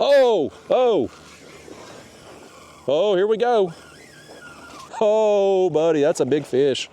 Oh, here we go. Oh, buddy, that's a big fish.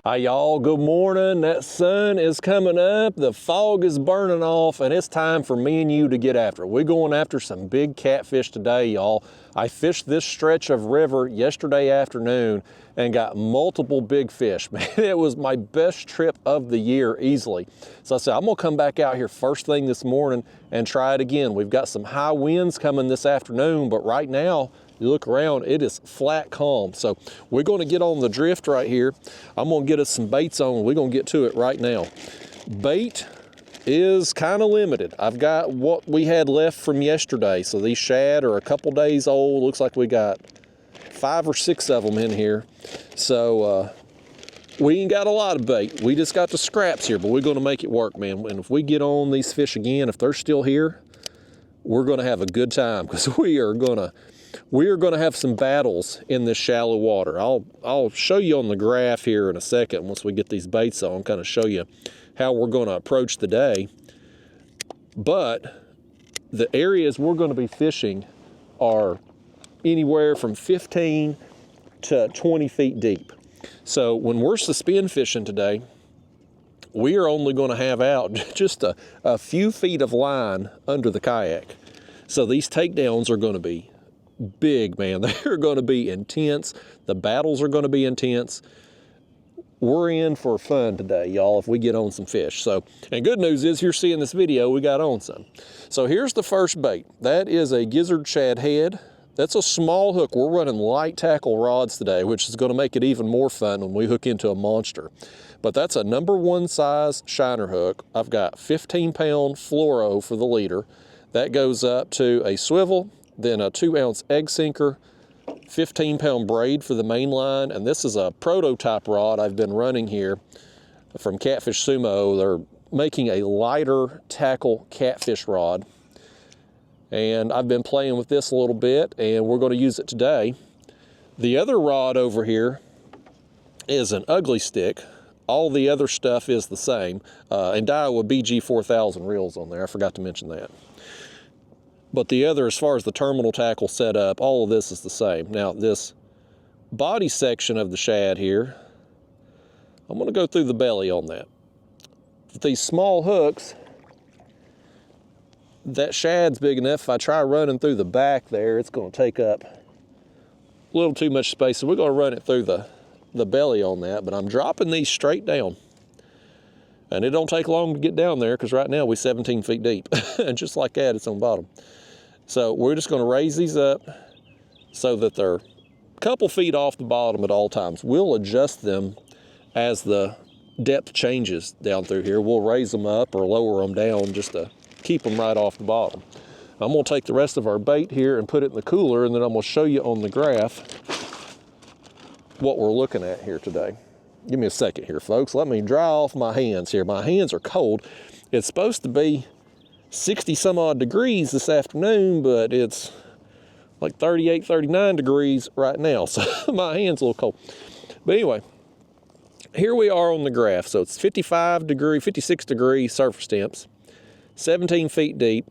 Hi, y'all. Good morning. That sun is coming up. The fog is burning off, and it's time for me and you to get after it. We're going after some big catfish today, y'all. I fished this stretch of river yesterday afternoon and got multiple big fish. Man, it was my best trip of the year easily. So I said, I'm gonna come back out here first thing this morning and try it again. We've got some high winds coming this afternoon, but right now, you look around, it is flat calm. So we're gonna get on the drift right here. I'm gonna get us some baits on. We're gonna get to it right now. Bait is kind of limited. I've got what we had left from yesterday. So these shad are a couple days old. Looks like we got 5 or 6 of them in here. So we ain't got a lot of bait. We just got the scraps here, but we're gonna make it work, man. And if we get on these fish again, if they're still here, we're gonna have a good time because we are gonna have some battles in this shallow water. I'll show you on the graph here in a second once we get these baits on, kind of show you how we're going to approach the day. But the areas we're going to be fishing are anywhere from 15 to 20 feet deep. So when we're suspend fishing today, we are only going to have out just a few feet of line under the kayak. So these takedowns are going to be big, man. They're going to be intense. The battles are going to be intense. We're in for fun today, y'all, if we get on some fish. So, and good news is you're seeing this video, we got on some. So here's the first bait. That is a gizzard shad head. That's a small hook. We're running light tackle rods today, which is going to make it even more fun when we hook into a monster. But that's a #1 size shiner hook. I've got 15-pound fluoro for the leader. That goes up to a swivel, then a 2-ounce egg sinker, 15-pound braid for the main line, and this is a prototype rod I've been running here from Catfish Sumo. They're making a lighter tackle catfish rod, and I've been playing with this a little bit, and we're going to use it today. The other rod over here is an ugly stick. All the other stuff is the same, and Daiwa BG 4000 reels on there. I forgot to mention that. But the other, as far as the terminal tackle setup, all of this is the same. Now, this body section of the shad here, I'm going to go through the belly on that. With these small hooks, that shad's big enough. If I try running through the back there, it's going to take up a little too much space. So we're going to run it through the belly on that. But I'm dropping these straight down. And it don't take long to get down there because right now we're 17 feet deep. And just like that, it's on bottom. So we're just going to raise these up so that they're a couple feet off the bottom at all times. We'll adjust them as the depth changes down through here. We'll raise them up or lower them down just to keep them right off the bottom. I'm going to take the rest of our bait here and put it in the cooler, and then I'm going to show you on the graph what we're looking at here today. Give me a second here, folks. Let me dry off my hands here. My hands are cold. It's supposed to be 60 some odd degrees this afternoon, but it's like 38, 39 degrees right now. So my hand's a little cold. But anyway, here we are on the graph. So it's 56 degree surface temps, 17 feet deep,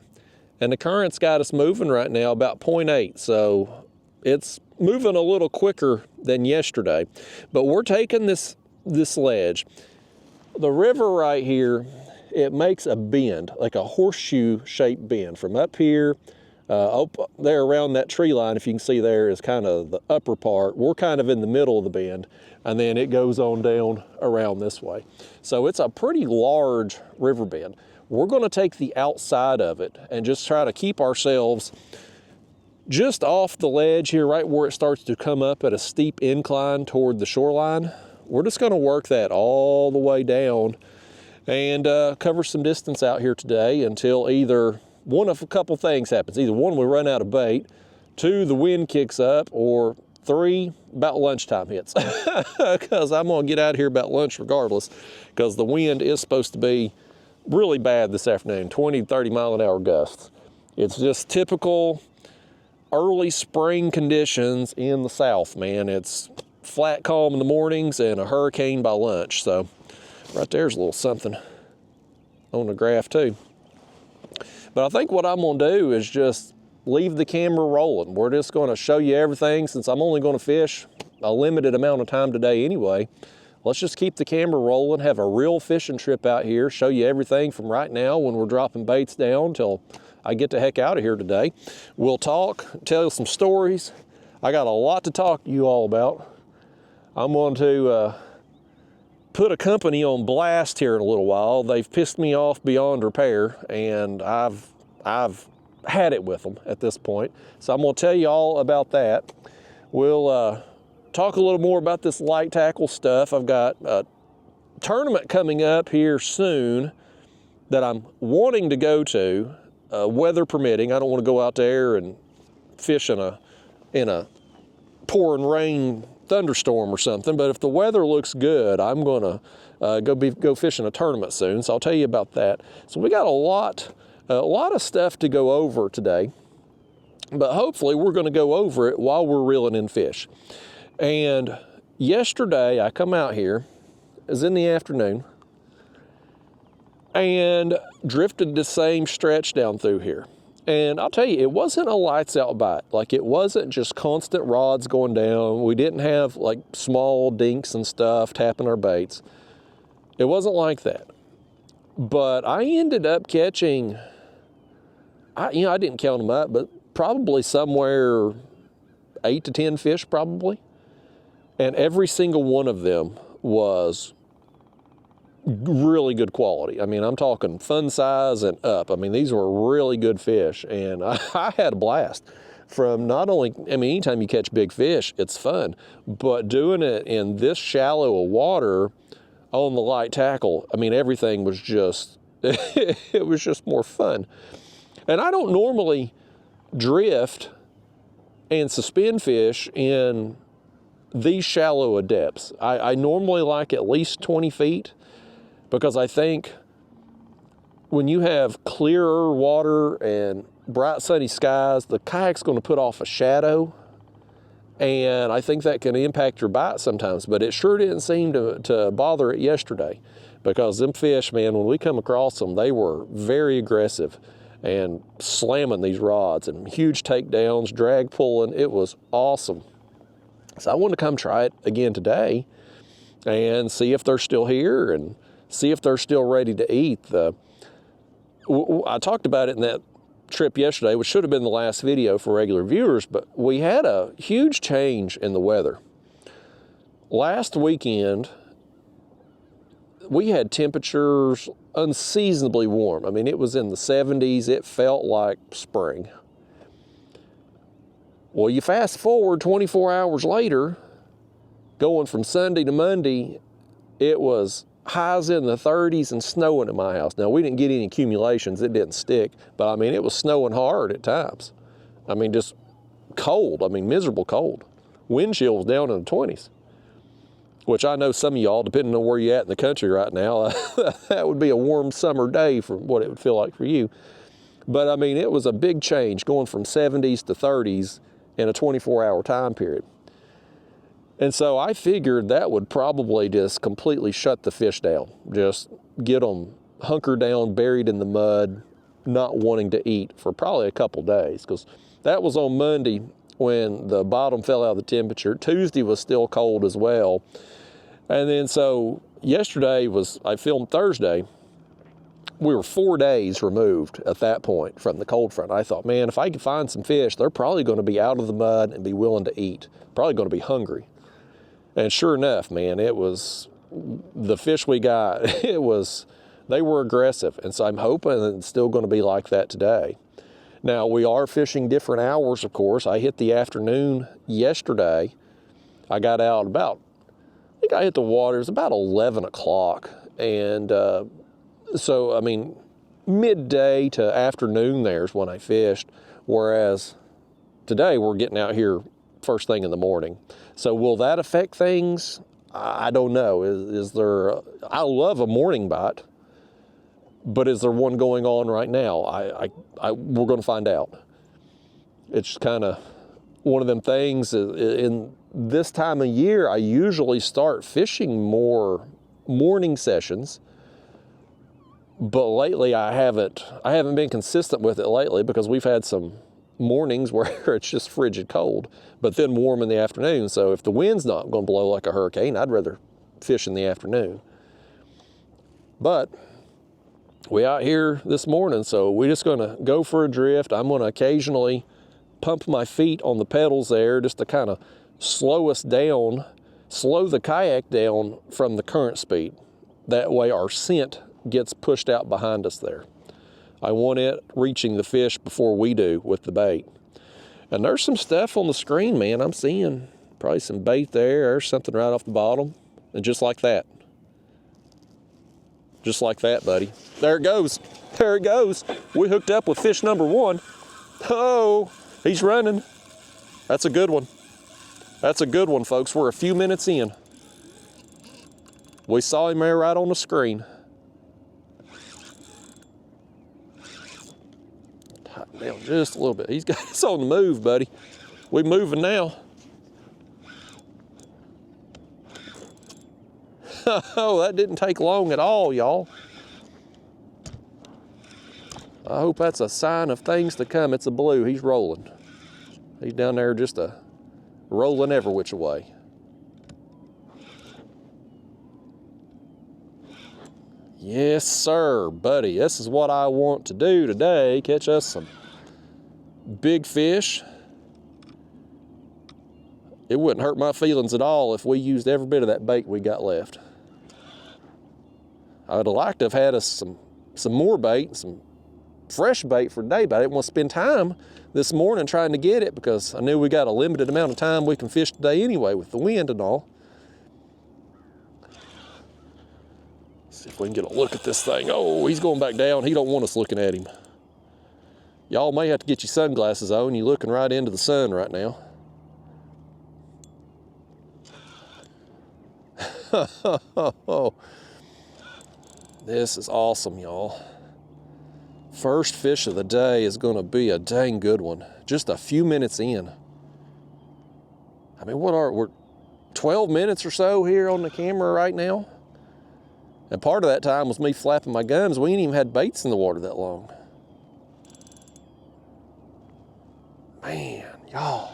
and the current's got us moving right now about 0.8. So it's moving a little quicker than yesterday, but we're taking this ledge. The river right here, it makes a bend, like a horseshoe shaped bend from up here, up there around that tree line. If you can see there is kind of the upper part. We're kind of in the middle of the bend, and then it goes on down around this way. So it's a pretty large river bend. We're going to take the outside of it and just try to keep ourselves just off the ledge here, right where it starts to come up at a steep incline toward the shoreline. We're just going to work that all the way down and cover some distance out here today until either one of a couple things happens. Either one, we run out of bait, 2, the wind kicks up, or 3, about lunchtime hits. Because I'm going to get out of here about lunch regardless, because the wind is supposed to be really bad this afternoon, 20, 30 mile an hour gusts. It's just typical early spring conditions in the south, man. It's flat calm in the mornings and a hurricane by lunch. So right there's a little something. on the graph too. But I think what I'm gonna do is just leave the camera rolling. We're just gonna show you everything since I'm only gonna fish a limited amount of time today anyway. Let's just keep the camera rolling, have a real fishing trip out here, show you everything from right now when we're dropping baits down till I get the heck out of here today. We'll talk, tell you some stories. I got a lot to talk to you all about. I'm going to put a company on blast here in a little while. They've pissed me off beyond repair, and I've had it with them at this point. So I'm going to tell you all about that. We'll talk a little more about this light tackle stuff. I've got a tournament coming up here soon that I'm wanting to go to, weather permitting. I don't want to go out there and fish in a pouring rain thunderstorm or something, but if the weather looks good, I'm gonna go fish in a tournament soon, so I'll tell you about that. So we got a lot of stuff to go over today, but hopefully we're gonna go over it while we're reeling in fish. And yesterday I come out here, it was in the afternoon, and drifted the same stretch down through here. And I'll tell you, it wasn't a lights out bite. Like, it wasn't just constant rods going down. We didn't have like small dinks and stuff tapping our baits. It wasn't like that. But I ended up catching, I didn't count them up, but probably somewhere 8 to 10 fish probably. And every single one of them was really good quality. I mean, I'm talking fun size and up. I mean, these were really good fish, and I had a blast from not only, I mean, anytime you catch big fish, it's fun, but doing it in this shallow of water on the light tackle, I mean, everything was just, it was just more fun. And I don't normally drift and suspend fish in these shallow of depths. I normally like at least 20 feet because I think when you have clearer water and bright sunny skies, the kayak's going to put off a shadow, and I think that can impact your bite sometimes, but it sure didn't seem to bother it yesterday, because them fish, man, when we come across them, they were very aggressive and slamming these rods and huge takedowns, drag pulling. It was awesome. So I wanted to come try it again today and see if they're still here and see if they're still ready to eat. I talked about it in that trip yesterday, which should have been the last video for regular viewers, but we had a huge change in the weather. Last weekend, we had temperatures unseasonably warm. I mean, it was in the 70s. It felt like spring. Well, you fast forward 24 hours later, going from Sunday to Monday, it was highs in the 30s and snowing at my house. Now, we didn't get any accumulations. It didn't stick, but I mean, it was snowing hard at times. I mean, just cold. I mean, miserable cold. Wind chill was down in the 20s, which I know some of y'all, depending on where you're at in the country right now, that would be a warm summer day for what it would feel like for you. But I mean, it was a big change going from 70s to 30s in a 24-hour time period. And so I figured that would probably just completely shut the fish down, just get them hunkered down, buried in the mud, not wanting to eat for probably a couple days, because that was on Monday when the bottom fell out of the temperature. Tuesday was still cold as well. And then so yesterday was, I filmed Thursday. We were 4 days removed at that point from the cold front. I thought, man, if I could find some fish, they're probably going to be out of the mud and be willing to eat, probably going to be hungry. And sure enough, man, it was, the fish we got, they were aggressive. And so I'm hoping it's still going to be like that today. Now, we are fishing different hours, of course. I hit the afternoon yesterday. I got out about, I think I hit the water, it was about 11 o'clock. And so, I mean, midday to afternoon there's when I fished, whereas today we're getting out here first thing in the morning. So will that affect things? I don't know. Is there, I love a morning bite, but is there one going on right now? We're going to find out. It's kind of one of them things. In this time of year, I usually start fishing more morning sessions But lately I haven't been consistent with it lately because we've had some mornings where it's just frigid cold, but then warm in the afternoon. So if the wind's not going to blow like a hurricane, I'd rather fish in the afternoon. But we out here this morning, so we're just going to go for a drift. I'm going to occasionally pump my feet on the pedals there just to kind of slow us down, slow the kayak down from the current speed. That way our scent gets pushed out behind us there. I want it reaching the fish before we do with the bait. And there's some stuff on the screen, man. I'm seeing probably some bait there. There's something right off the bottom. And just like that. Just like that, buddy. There it goes. There it goes. We hooked up with fish number one. Oh, he's running. That's a good one. That's a good one, folks. We're a few minutes in. We saw him there right on the screen. Tighten down just a little bit. He's got us on the move, buddy. We moving now. Oh, that didn't take long at all, y'all. I hope that's a sign of things to come. It's a blue. He's rolling. He's down there just rolling every which way. Yes, sir, buddy. This is what I want to do today. Catch us some big fish. It wouldn't hurt my feelings at all if we used every bit of that bait we got left. I would have liked to have had us some more bait, some fresh bait for today, but I didn't want to spend time this morning trying to get it because I knew we got a limited amount of time we can fish today anyway with the wind and all. See if we can get a look at this thing. Oh, he's going back down. He don't want us looking at him. Y'all may have to get your sunglasses on. You're looking right into the sun right now. This is awesome, y'all. First fish of the day is going to be a dang good one. Just a few minutes in. I mean, we're 12 minutes or so here on the camera right now. And part of that time was me flapping my gums. We ain't even had baits in the water that long. Man, y'all.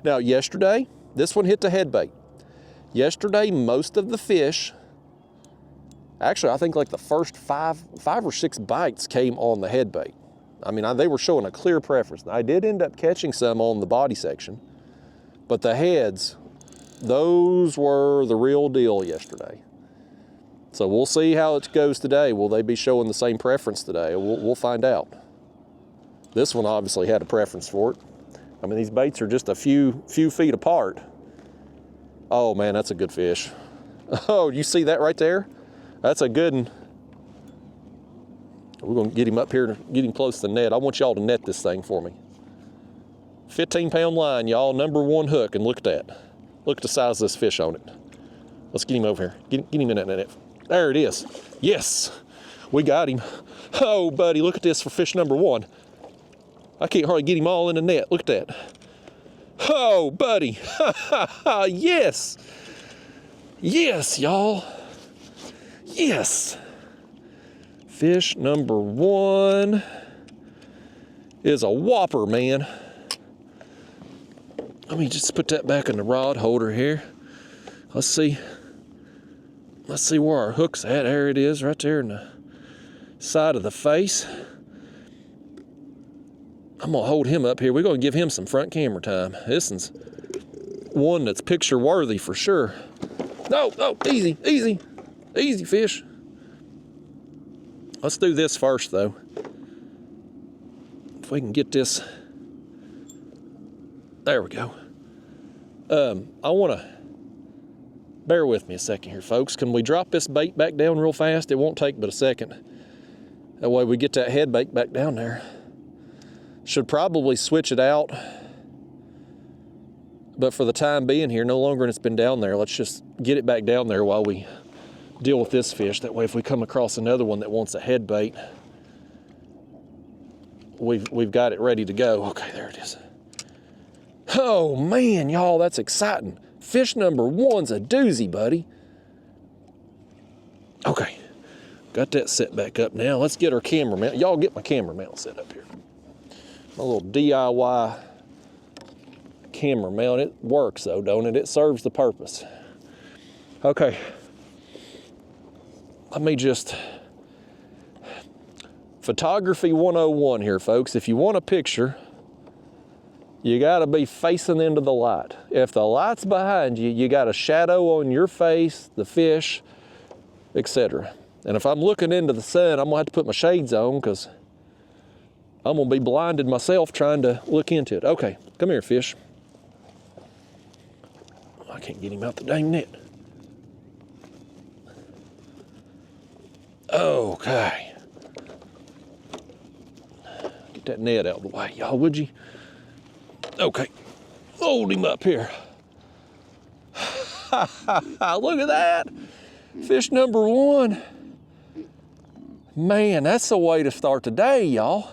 Now, yesterday, this one hit the head bait. Yesterday, most of the fish, actually, I think like the first five or six bites came on the head bait. I mean, they were showing a clear preference. I did end up catching some on the body section, but the heads, those were the real deal yesterday. So we'll see how it goes today. Will they be showing the same preference today? We'll find out. This one obviously had a preference for it. I mean, these baits are just a few feet apart. Oh man, that's a good fish. Oh, you see that right there? That's a good one. We're gonna get him up here, get him close to the net. I want y'all to net this thing for me. 15-pound line, y'all, number one hook, and look at that. Look at the size of this fish on it. Let's get him over here. Get him in that net. There it is. Yes, we got him. Oh, buddy, look at this for fish number one. I can't hardly get him all in the net. Look at that. Oh, buddy. Yes. Yes, y'all. Yes. Fish number one is a whopper, man. Let me just put that back in the rod holder here. Let's see where our hook's at. There it is, right there in the side of the face. I'm gonna hold him up here. We're gonna give him some front camera time. This is one that's picture worthy for sure. No, easy, easy, easy fish. Let's do this first though. If we can get this, there we go. I wanna, bear with me a second here, folks. Can we drop this bait back down real fast? It won't take but a second. That way we get that head bait back down there. Should probably switch it out. But for the time being here, no longer than it's been down there, let's just get it back down there while we deal with this fish. That way if we come across another one that wants a head bait, we've got it ready to go. Okay, there it is. Oh man, y'all, that's exciting. Fish number one's a doozy, buddy. Okay, Got that set back up now. Let's get our camera mount. Y'all get my camera mount set up here. My little DIY camera mount. It works though, don't it? It serves the purpose. Okay. Let me just... Photography 101 here, folks. If you want a picture, you gotta be facing into the light. If the light's behind you, you got a shadow on your face, the fish, etc. And if I'm looking into the sun, I'm gonna have to put my shades on because I'm gonna be blinded myself trying to look into it. Okay, come here, fish. I can't get him out the dang net. Okay. Get that net out of the way, y'all, would you? Okay, hold him up here. Look at that. Fish number one. Man, that's the way to start the day, y'all.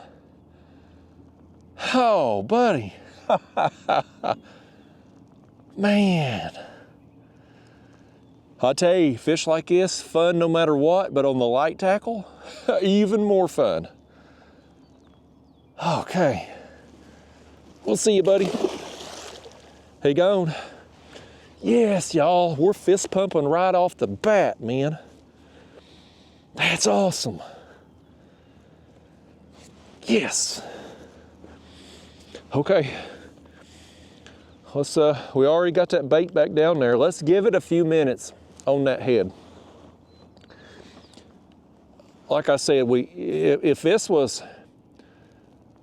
Oh, buddy. Man. I tell you, fish like this, fun no matter what, but on the light tackle, even more fun. Okay. We'll see you, buddy. Hey, gone. Yes, y'all, we're fist pumping right off the bat, man. That's awesome. Yes. Okay. Let's, we already got that bait back down there. Let's give it a few minutes on that head. Like I said, if this was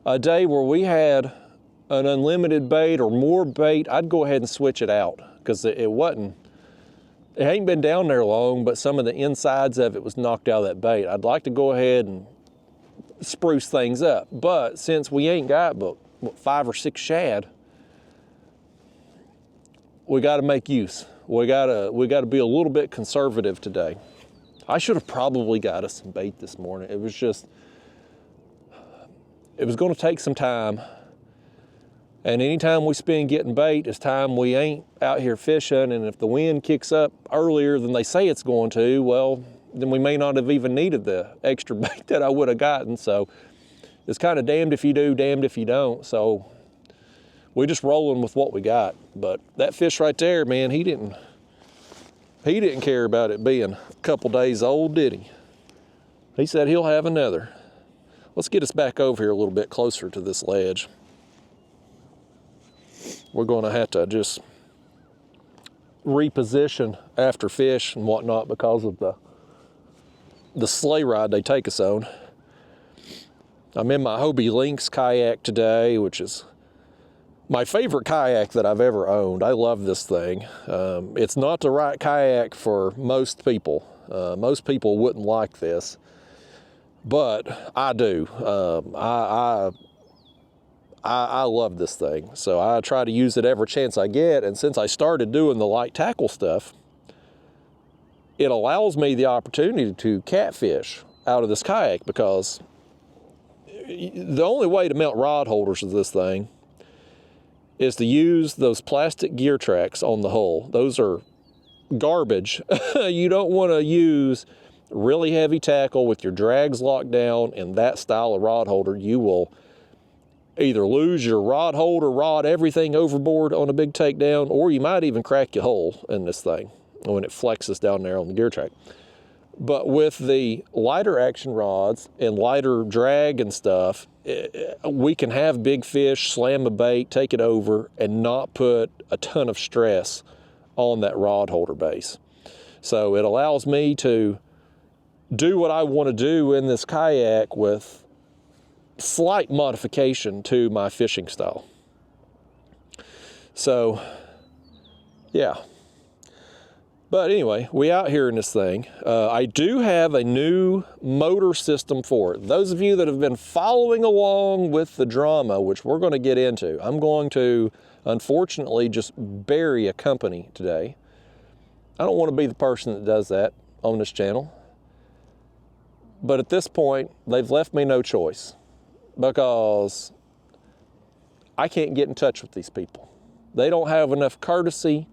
a day where we had an unlimited bait or more bait, I'd go ahead and switch it out because it ain't been down there long, but some of the insides of it was knocked out of that bait. I'd like to go ahead and spruce things up, but since we ain't got but 5 or 6 shad, we got to make use. We got to be a little bit conservative today. I should have probably got us some bait this morning. It was going to take some time. And anytime we spend getting bait, it's time we ain't out here fishing. And if the wind kicks up earlier than they say it's going to, well, then we may not have even needed the extra bait that I would have gotten. So it's kind of damned if you do, damned if you don't. So we're just rolling with what we got. But that fish right there, man, he didn't care about it being a couple days old, did he? He said he'll have another. Let's get us back over here a little bit closer to this ledge. We're going to have to just reposition after fish and whatnot because of the sleigh ride they take us on. I'm in my Hobie Lynx kayak today, which is my favorite kayak that I've ever owned. I love this thing. It's not the right kayak for most people. Most people wouldn't like this, but I do. I love this thing, so I try to use it every chance I get, and since I started doing the light tackle stuff, it allows me the opportunity to catfish out of this kayak because the only way to mount rod holders with this thing is to use those plastic gear tracks on the hull. Those are garbage. You don't want to use really heavy tackle with your drags locked down in that style of rod holder. You will either lose your rod holder, rod everything overboard on a big takedown, or you might even crack your hull in this thing when it flexes down there on the gear track. But with the lighter action rods and lighter drag and stuff, we can have big fish, slam a bait, take it over, and not put a ton of stress on that rod holder base. So it allows me to do what I want to do in this kayak with slight modification to my fishing style. So, yeah. But anyway, we out here in this thing. I do have a new motor system for it. Those of you that have been following along with the drama, which we're going to get into, I'm going to, unfortunately, just bury a company today. I don't want to be the person that does that on this channel. But at this point, they've left me no choice because I can't get in touch with these people. They don't have enough courtesy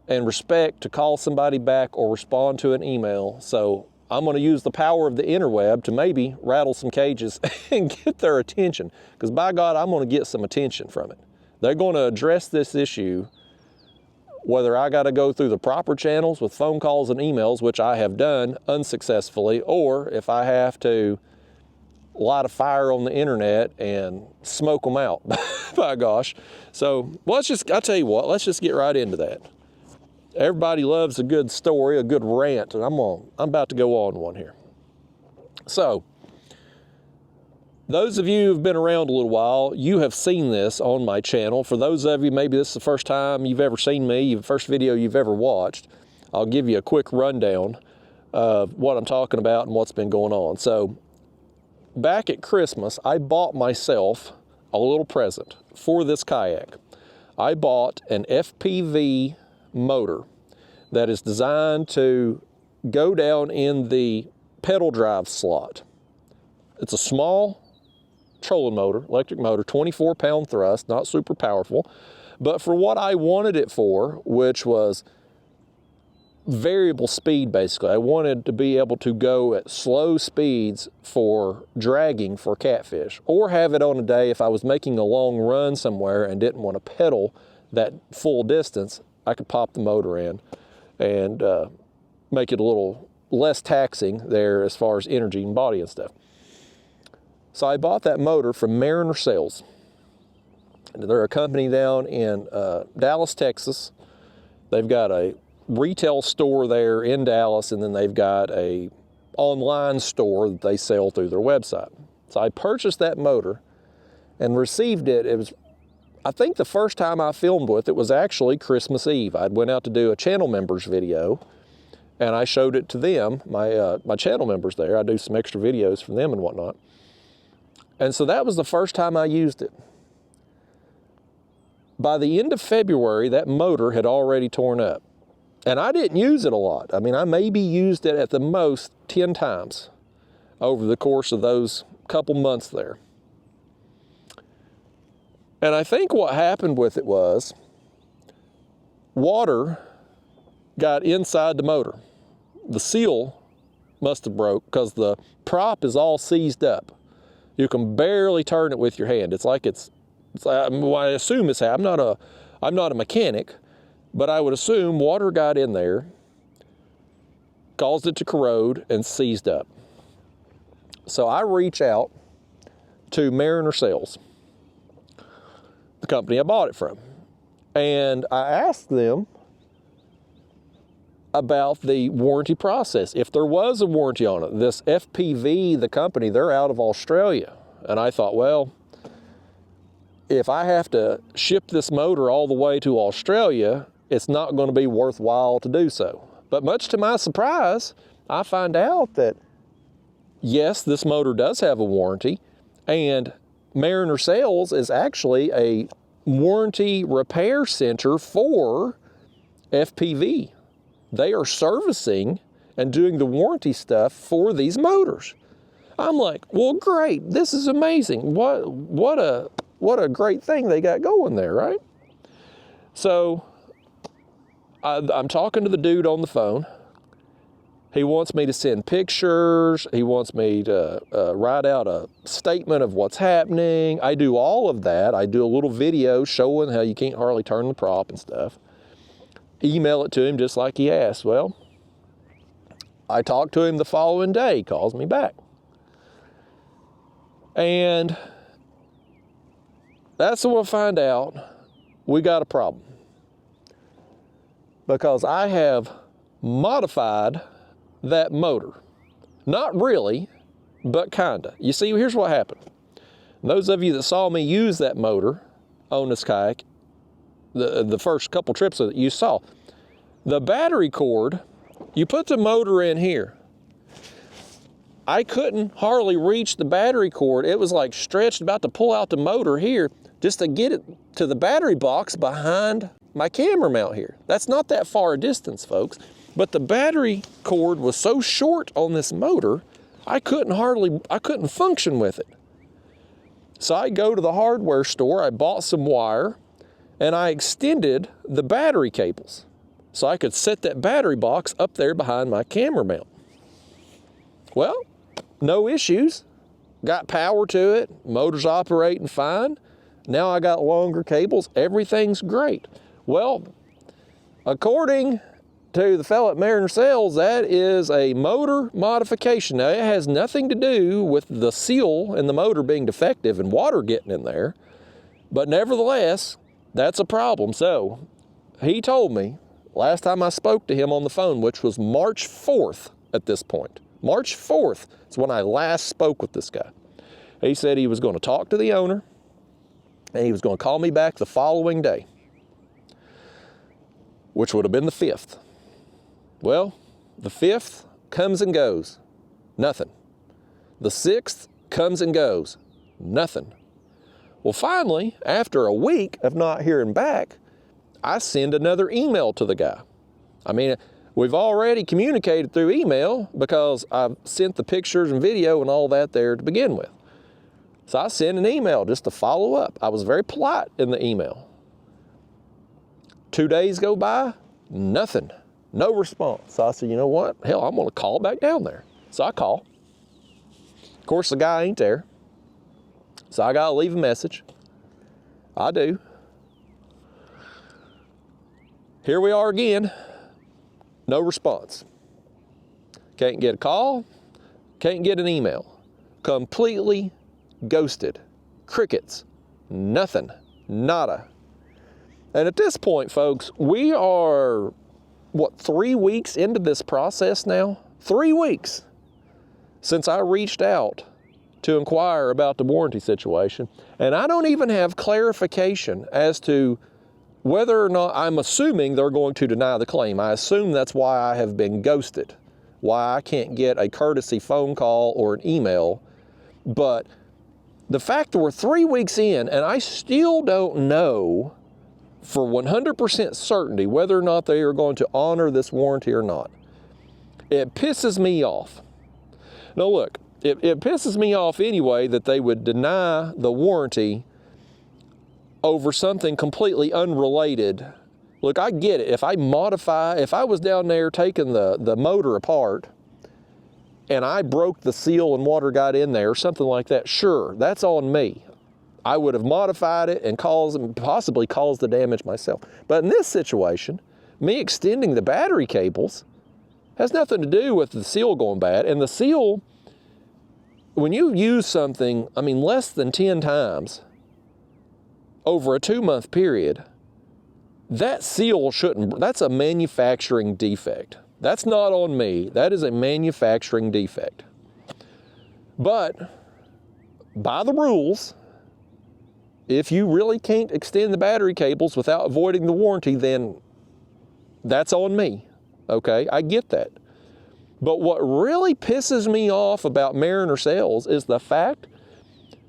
and respect to call somebody back or respond to an email. So I'm going to use the power of the interweb to maybe rattle some cages and get their attention. Because by God, I'm going to get some attention from it. They're going to address this issue, whether I got to go through the proper channels with phone calls and emails, which I have done unsuccessfully, or if I have to light a fire on the internet and smoke them out. By gosh. So I'll tell you what, let's just get right into that. Everybody loves a good story, a good rant, and I'm about to go on one here. So, those of you who've been around a little while, you have seen this on my channel. For those of you, maybe this is the first time you've ever seen me, the first video you've ever watched, I'll give you a quick rundown of what I'm talking about and what's been going on. So, back at Christmas, I bought myself a little present for this kayak. I bought an FPV motor that is designed to go down in the pedal drive slot. It's a small trolling motor, electric motor, 24-pound thrust, not super powerful, but for what I wanted it for, which was variable speed basically. I wanted to be able to go at slow speeds for dragging for catfish, or have it on a day if I was making a long run somewhere and didn't want to pedal that full distance, I could pop the motor in and make it a little less taxing there as far as energy and body and stuff. So I bought that motor from Mariner Sales. They're a company down in Dallas, Texas. They've got a retail store there in Dallas, and then they've got a online store that they sell through their website. So I purchased that motor and received it. It was, I think the first time I filmed with it was actually Christmas Eve. I went out to do a channel members video, and I showed it to them, my channel members there. I do some extra videos for them and whatnot. And so that was the first time I used it. By the end of February, that motor had already torn up. And I didn't use it a lot. I mean, I maybe used it at the most 10 times over the course of those couple months there. And I think what happened with it was water got inside the motor. The seal must have broke because the prop is all seized up. You can barely turn it with your hand. It's like I assume it's, I'm not a mechanic, but I would assume water got in there, caused it to corrode, and seized up. So I reach out to Mariner Sales, the company I bought it from, and I asked them about the warranty process. If there was a warranty on it, this FPV, the company, they're out of Australia. And I thought, well, if I have to ship this motor all the way to Australia, it's not going to be worthwhile to do so. But much to my surprise, I find out that, yes, this motor does have a warranty, and Mariner Sales is actually a warranty repair center for FPV. They are servicing and doing the warranty stuff for these motors. I'm like, well, great, this is amazing. What a great thing they got going there, right? So I'm talking to the dude on the phone. He wants me to send pictures. He wants me to write out a statement of what's happening. I do all of that. I do a little video showing how you can't hardly turn the prop and stuff. Email it to him just like he asked. Well, I talked to him the following day. He calls me back. And that's when we'll find out we got a problem. Because I have modified that motor. Not really, but kinda. You see, here's what happened. Those of you that saw me use that motor on this kayak, the first couple trips that you saw, the battery cord, you put the motor in here. I couldn't hardly reach the battery cord. It was like stretched, about to pull out the motor here just to get it to the battery box behind my camera mount here. That's not that far a distance, folks. But the battery cord was so short on this motor, I couldn't function with it. So I go to the hardware store, I bought some wire, and I extended the battery cables so I could set that battery box up there behind my camera mount. Well, no issues. Got power to it. Motor's operating fine. Now I got longer cables. Everything's great. Well, according to the fellow at Mariner Sales, that is a motor modification. Now, it has nothing to do with the seal in the motor being defective and water getting in there. But nevertheless, that's a problem. So he told me last time I spoke to him on the phone, which was March 4th at this point. March 4th is when I last spoke with this guy. He said he was going to talk to the owner and he was going to call me back the following day, which would have been the 5th. Well, the 5th comes and goes, nothing. The 6th comes and goes, nothing. Well, finally, after a week of not hearing back, I send another email to the guy. I mean, we've already communicated through email because I've sent the pictures and video and all that there to begin with. So I send an email just to follow up. I was very polite in the email. 2 days go by, nothing, no response. So I said, you know what? Hell, I'm gonna call back down there. So I call. Of course, the guy ain't there. So I gotta leave a message. I do. Here we are again. No response. Can't get a call. Can't get an email. Completely ghosted. Crickets. Nothing. Nada. And at this point, folks, we are, what, 3 weeks into this process now? 3 weeks since I reached out to inquire about the warranty situation. And I don't even have clarification as to whether or not, I'm assuming they're going to deny the claim. I assume that's why I have been ghosted, why I can't get a courtesy phone call or an email. But the fact that we're 3 weeks in and I still don't know for 100% certainty whether or not they are going to honor this warranty or not, it pisses me off. Now look, it pisses me off anyway that they would deny the warranty over something completely unrelated. Look, I get it. If I was down there taking the motor apart and I broke the seal and water got in there or something like that, sure, that's on me. I would have modified it and possibly caused the damage myself. But in this situation, me extending the battery cables has nothing to do with the seal going bad. And the seal, when you use something, I mean, less than 10 times over a 2-month period, that seal that's a manufacturing defect. That's not on me. That is a manufacturing defect. But by the rules, if you really can't extend the battery cables without avoiding the warranty, then that's on me, okay? I get that. But what really pisses me off about Mariner Sales is the fact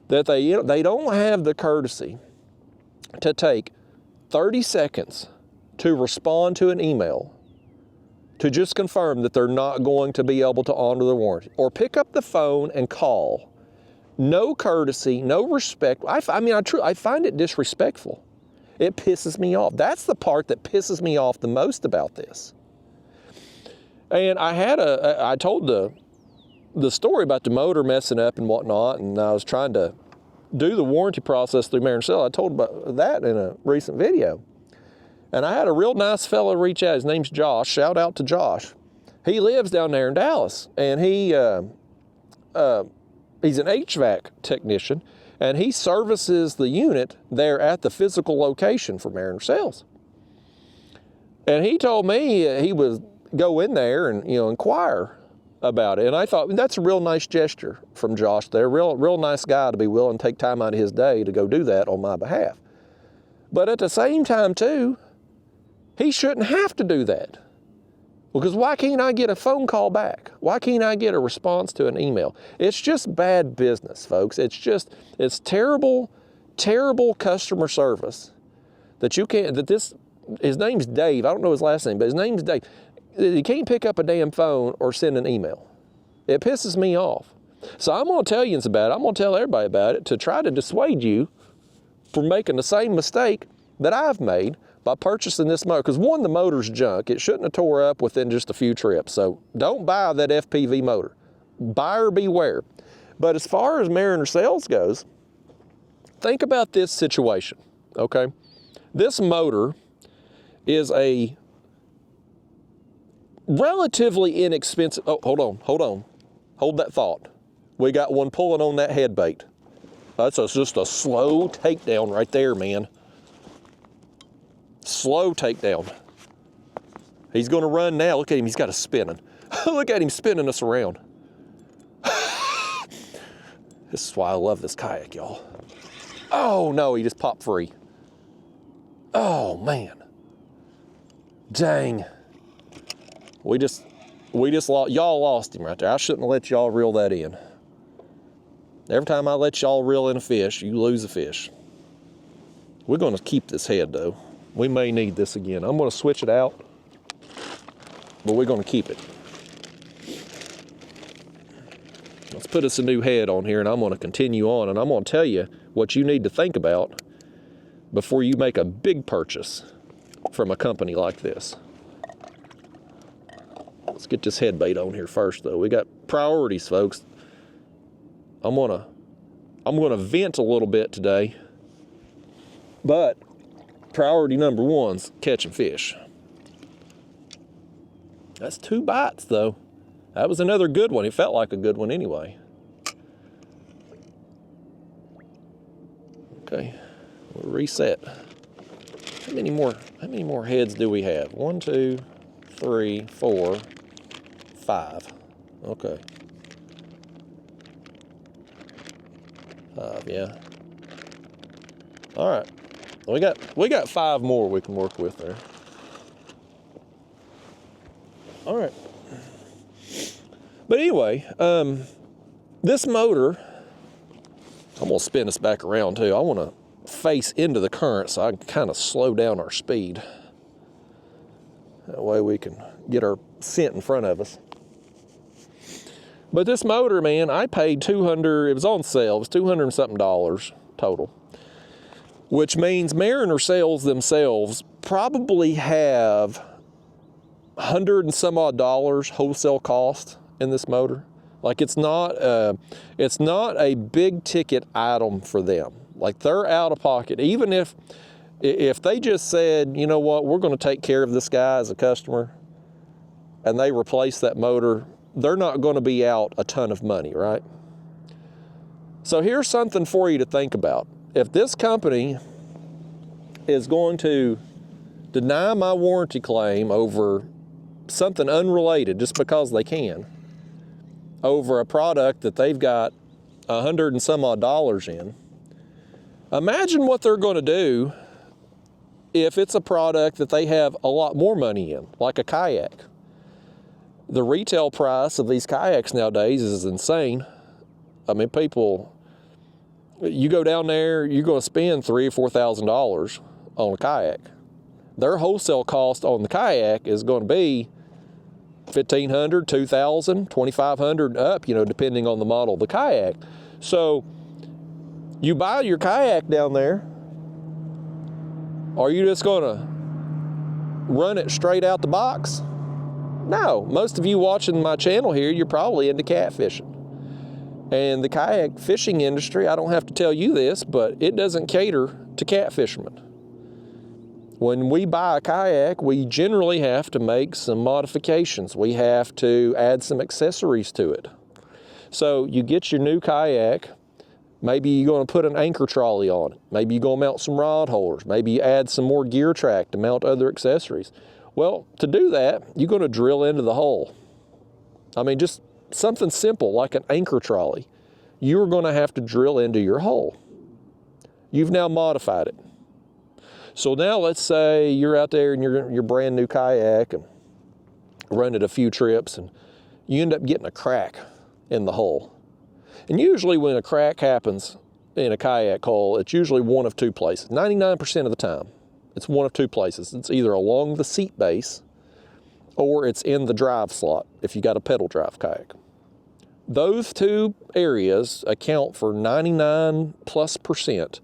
that they don't have the courtesy to take 30 seconds to respond to an email to just confirm that they're not going to be able to honor the warranty, or pick up the phone and call. No courtesy, no respect. I find it disrespectful. It pisses me off. That's the part that pisses me off the most about this. And I told the story about the motor messing up and whatnot, and I was trying to do the warranty process through Mariner Sales. I told about that in a recent video. And I had a real nice fellow reach out. His name's Josh. Shout out to Josh. He lives down there in Dallas, and he's an HVAC technician, and he services the unit there at the physical location for Mariner Sales. And he told me he would go in there and inquire about it. And I thought, that's a real nice gesture from Josh there. Real nice guy to be willing to take time out of his day to go do that on my behalf. But at the same time too, he shouldn't have to do that. Because why can't I get a phone call back? Why can't I get a response to an email? It's just bad business, folks. It's terrible, terrible customer service that his name's Dave. I don't know his last name, but his name's Dave. You can't pick up a damn phone or send an email. It pisses me off. So I'm going to tell you about it. I'm going to tell everybody about it to try to dissuade you from making the same mistake that I've made by purchasing this motor. Because one, the motor's junk. It shouldn't have tore up within just a few trips. So don't buy that FPV motor. buyer beware. But as far as Mariner Sails goes, think about this situation, okay? This motor is a relatively inexpensive, oh, hold on. Hold that thought. We got one pulling on that head bait. That's just a slow takedown right there, man. Slow takedown. He's gonna run now. Look at him, he's got us spinning. Look at him spinning us around. This is why I love this kayak, y'all. Oh no, he just popped free. Oh man. Dang. We just lost, y'all lost him right there. I shouldn't have let y'all reel that in. Every time I let y'all reel in a fish, you lose a fish. We're gonna keep this head though. We may need this again. I'm gonna switch it out, but we're gonna keep it. Let's put us a new head on here, and I'm gonna continue on, and I'm gonna tell you what you need to think about before you make a big purchase from a company like this. Let's get this head bait on here first though. We got priorities, folks. I'm gonna vent a little bit today, but priority number one's catching fish. That's 2 bites though. That was another good one. It felt like a good one anyway. Okay, we'll reset. How many more heads do we have? 1, 2, 3, 4, 5. Okay. 5, yeah. All right. We got 5 more we can work with there. All right. But anyway, this motor, I'm gonna spin us back around too. I wanna face into the current so I can kind of slow down our speed. That way we can get our scent in front of us. But this motor, man, I paid $200, it was on sale, it was $200 and something total. Which means Mariner Sails themselves probably have $100 and some odd wholesale cost in this motor. Like it's not a big ticket item for them. Like they're out of pocket. Even if they just said, you know what, we're gonna take care of this guy as a customer, and they replace that motor, they're not gonna be out a ton of money, right? So here's something for you to think about. If this company is going to deny my warranty claim over something unrelated just because they can, over a product that they've got $100 and some odd in, imagine what they're going to do if it's a product that they have a lot more money in, like a kayak. The retail price of these kayaks nowadays is insane. I mean, people, you go down there, you're going to spend $3,000 or $4,000 on a kayak. Their wholesale cost on the kayak is going to be $1,500, $2,000, $2,500 up, you know, depending on the model of the kayak. So you buy your kayak down there, are you just going to run it straight out the box? No. Most of you watching my channel here, you're probably into catfishing. And the kayak fishing industry, I don't have to tell you this, but it doesn't cater to catfishermen. When we buy a kayak, we generally have to make some modifications. We have to add some accessories to it. So you get your new kayak, maybe you're going to put an anchor trolley on it. Maybe you're going to mount some rod holders. Maybe you add some more gear track to mount other accessories. Well, to do that, you're going to drill into the hull. I mean, just something simple like an anchor trolley. You're going to have to drill into your hull. You've now modified it. So now let's say you're out there in your brand new kayak and run it a few trips and you end up getting a crack in the hull. And usually when a crack happens in a kayak hull, it's usually one of 2 places. 99% of the time, it's one of 2 places. It's either along the seat base or it's in the drive slot if you got a pedal drive kayak. Those 2 areas account for 99+%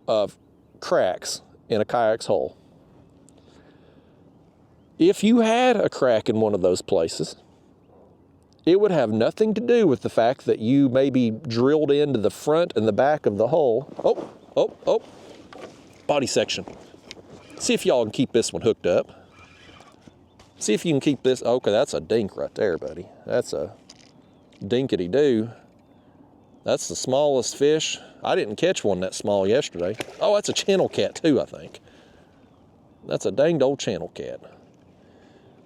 of cracks in a kayak's hull. If you had a crack in one of those places It would have nothing to do with the fact that you maybe drilled into the front and the back of the hull. Oh, body section. See if y'all can keep this one hooked up. See if you can keep this. Okay, that's a dink right there, buddy. That's a dinkity-doo. That's the smallest fish. I didn't catch one that small yesterday. Oh, that's a channel cat too, I think. That's a danged old channel cat.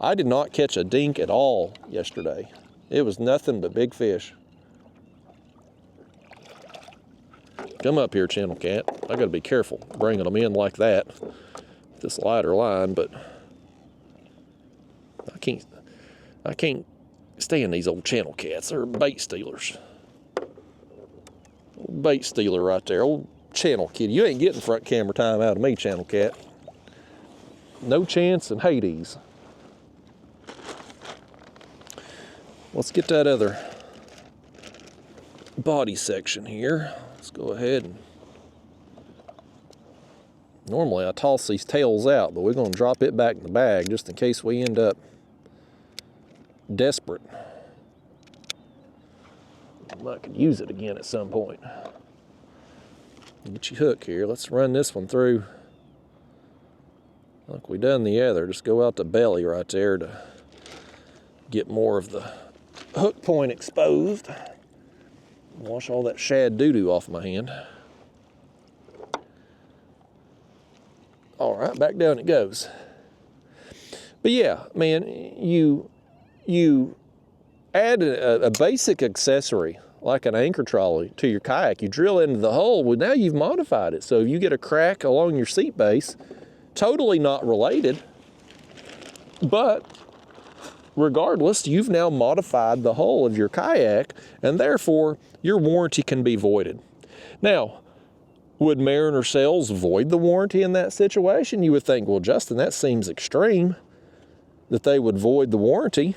I did not catch a dink at all yesterday. It was nothing but big fish. Come up here, channel cat. I gotta be careful bringing them in like that. This lighter line, but I can't stand these old channel cats. They're bait stealers. Old bait stealer right there. Old channel kitty. You ain't getting front camera time out of me, channel cat. No chance in Hades. Let's get that other body section here. Let's go ahead and... Normally I toss these tails out, but we're going to drop it back in the bag just in case we end up desperate. I could use it again at some point. Get your hook here. Let's run this one through like we done the other. Just go out the belly right there to get more of the hook point exposed. Wash all that shad doo-doo off my hand. All right, back down it goes. But yeah, man, you add a basic accessory like an anchor trolley to your kayak. You drill into the hull. Well, now you've modified it. So if you get a crack along your seat base, totally not related, but regardless, you've now modified the hull of your kayak, and therefore your warranty can be voided. Now, would Mariner Sales void the warranty in that situation? You would think, well, Justin, that seems extreme that they would void the warranty.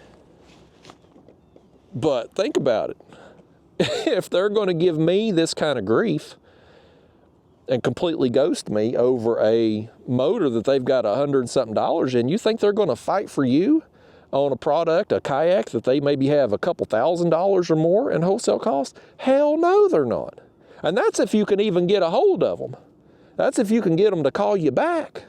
But think about it. If they're going to give me this kind of grief and completely ghost me over a motor that they've got $100 and something in, you think they're going to fight for you on a product, a kayak that they maybe have a couple $1,000s or more in wholesale cost? Hell no, they're not. And that's if you can even get a hold of them. That's if you can get them to call you back.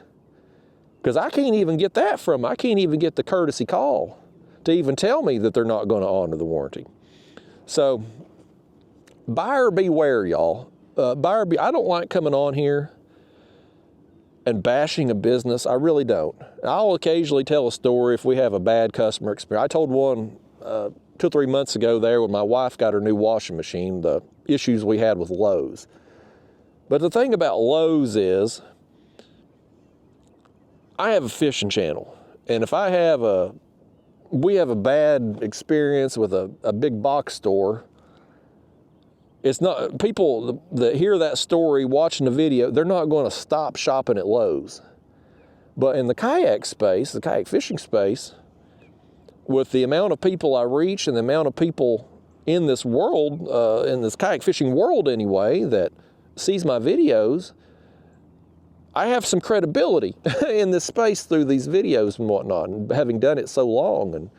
Because I can't even get that from them. I can't even get the courtesy call to even tell me that they're not going to honor the warranty. So, buyer beware, y'all. I don't like coming on here and bashing a business. I really don't. I'll occasionally tell a story if we have a bad customer experience. I told one 2 or 3 months ago there when my wife got her new washing machine, the issues we had with Lowe's. But the thing about Lowe's is, I have a fishing channel, and if we have a bad experience with a big box store, it's not, people that hear that story, watching the video, they're not going to stop shopping at Lowe's. But in the kayak space, the kayak fishing space, with the amount of people I reach and the amount of people in this world, in this kayak fishing world anyway, that sees my videos, I have some credibility in this space through these videos and whatnot, and having done it so long and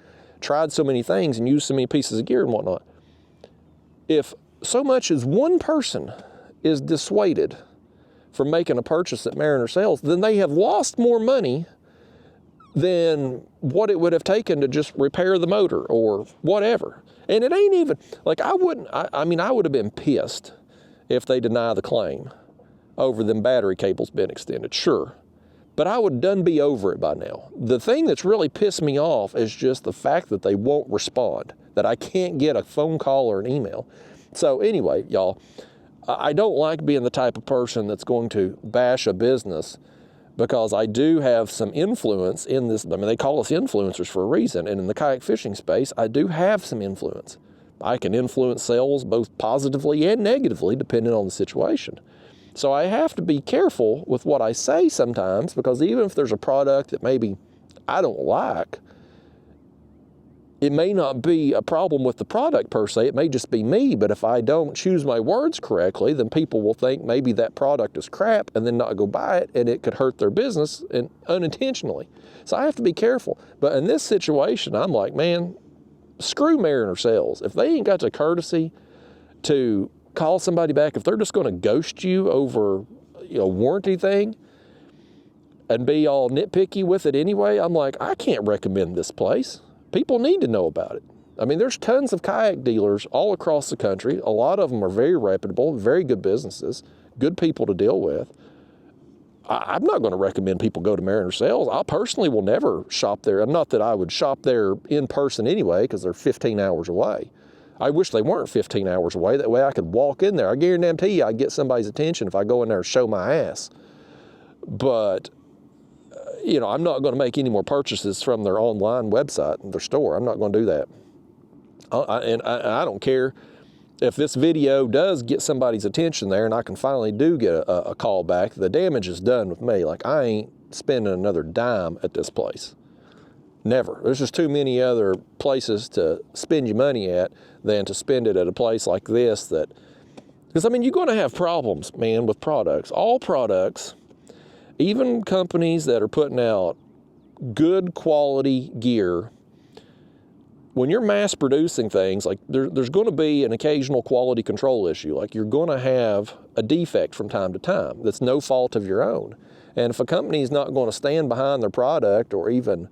tried so many things and used so many pieces of gear and whatnot. If so much as one person is dissuaded from making a purchase at Mariner Sales, then they have lost more money than what it would have taken to just repair the motor or whatever. And it ain't even, like, I would have been pissed if they deny the claim over them battery cables being extended, sure. But I would done be over it by now. The thing that's really pissed me off is just the fact that they won't respond, that I can't get a phone call or an email. So anyway, y'all, I don't like being the type of person that's going to bash a business, because I do have some influence in this. I mean, they call us influencers for a reason. And in the kayak fishing space, I do have some influence. I can influence sales both positively and negatively, depending on the situation. So I have to be careful with what I say sometimes, because even if there's a product that maybe I don't like, it may not be a problem with the product per se, it may just be me, but if I don't choose my words correctly, then people will think maybe that product is crap and then not go buy it, and it could hurt their business and unintentionally. So I have to be careful. But in this situation, I'm like, man, screw Mariner Sales. If they ain't got the courtesy to call somebody back, if they're just going to ghost you over a warranty thing and be all nitpicky with it anyway, I'm like, I can't recommend this place. People need to know about it. I mean, there's tons of kayak dealers all across the country. A lot of them are very reputable, very good businesses, good people to deal with. I'm not going to recommend people go to Mariner Sales. I personally will never shop there. Not that I would shop there in person anyway, because they're 15 hours away. I wish they weren't 15 hours away. That way I could walk in there. I guarantee you I'd get somebody's attention if I go in there and show my ass. But, I'm not going to make any more purchases from their online website and their store. I'm not going to do that. I don't care if this video does get somebody's attention there and I can finally do get a call back. The damage is done with me. Like, I ain't spending another dime at this place. Never. There's just too many other places to spend your money at than to spend it at a place like this because I mean, you're going to have problems, man, with products. All products, even companies that are putting out good quality gear, when you're mass producing things, like there's going to be an occasional quality control issue. Like, you're going to have a defect from time to time that's no fault of your own. And if a company is not going to stand behind their product, or even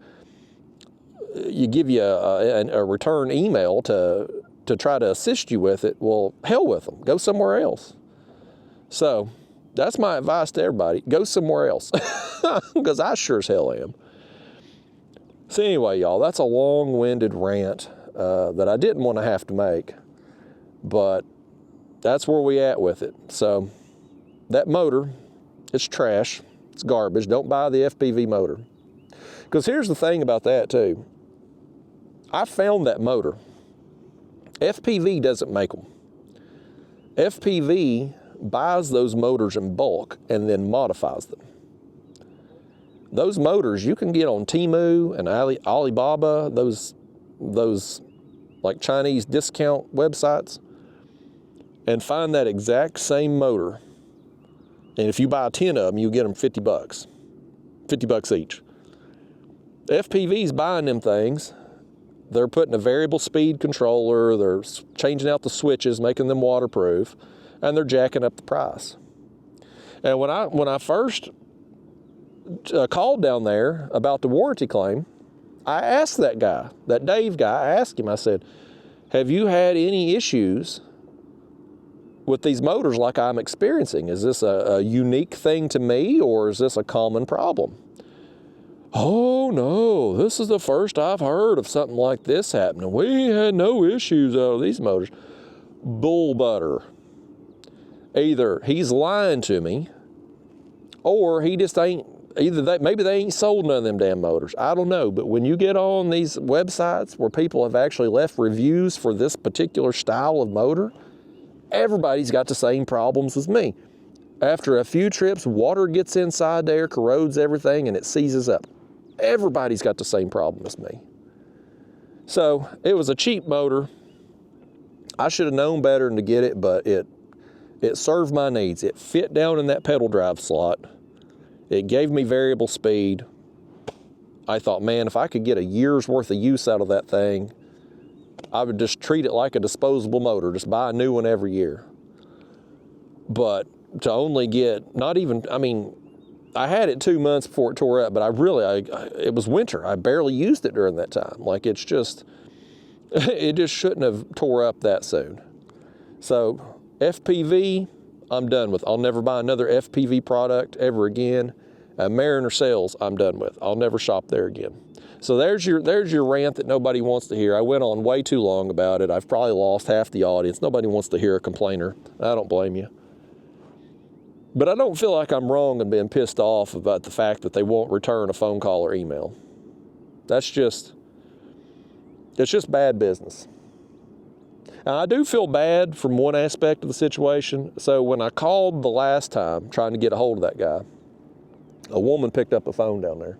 you give you a return email to try to assist you with it, well, hell with them. Go somewhere else. So that's my advice to everybody. Go somewhere else, because I sure as hell am. So anyway, y'all, that's a long-winded rant that I didn't want to have to make, but that's where we at with it. So that motor, it's trash. It's garbage. Don't buy the FPV motor. Because here's the thing about that too. I found that motor. FPV doesn't make them. FPV buys those motors in bulk and then modifies them. Those motors you can get on Temu and Alibaba, those like Chinese discount websites, and find that exact same motor. And if you buy 10 of them, you get them $50. $50 each. FPV's buying them things. They're putting a variable speed controller, they're changing out the switches, making them waterproof, and they're jacking up the price. And when I first called down there about the warranty claim, I asked that guy, that Dave guy, I asked him, I said, have you had any issues with these motors like I'm experiencing? Is this a unique thing to me, or is this a common problem? Oh no, this is the first I've heard of something like this happening. We had no issues out of these motors. Bull butter. Either he's lying to me, or he just ain't, maybe they ain't sold none of them damn motors. I don't know, but when you get on these websites where people have actually left reviews for this particular style of motor, everybody's got the same problems as me. After a few trips, water gets inside there, corrodes everything, and it seizes up. Everybody's got the same problem as me. So it was a cheap motor. I should have known better than to get it, but it served my needs. It fit down in that pedal drive slot. It gave me variable speed. I thought, man, if I could get a year's worth of use out of that thing, I would just treat it like a disposable motor, just buy a new one every year. But to only get, not even, I mean, I had it 2 months before it tore up, but it was winter. I barely used it during that time. Like, it just shouldn't have tore up that soon. So FPV, I'm done with. I'll never buy another FPV product ever again. Mariner Sales, I'm done with. I'll never shop there again. So there's your rant that nobody wants to hear. I went on way too long about it. I've probably lost half the audience. Nobody wants to hear a complainer. I don't blame you. But I don't feel like I'm wrong in being pissed off about the fact that they won't return a phone call or email. It's just bad business. Now, I do feel bad from one aspect of the situation. So when I called the last time trying to get a hold of that guy, a woman picked up the phone down there.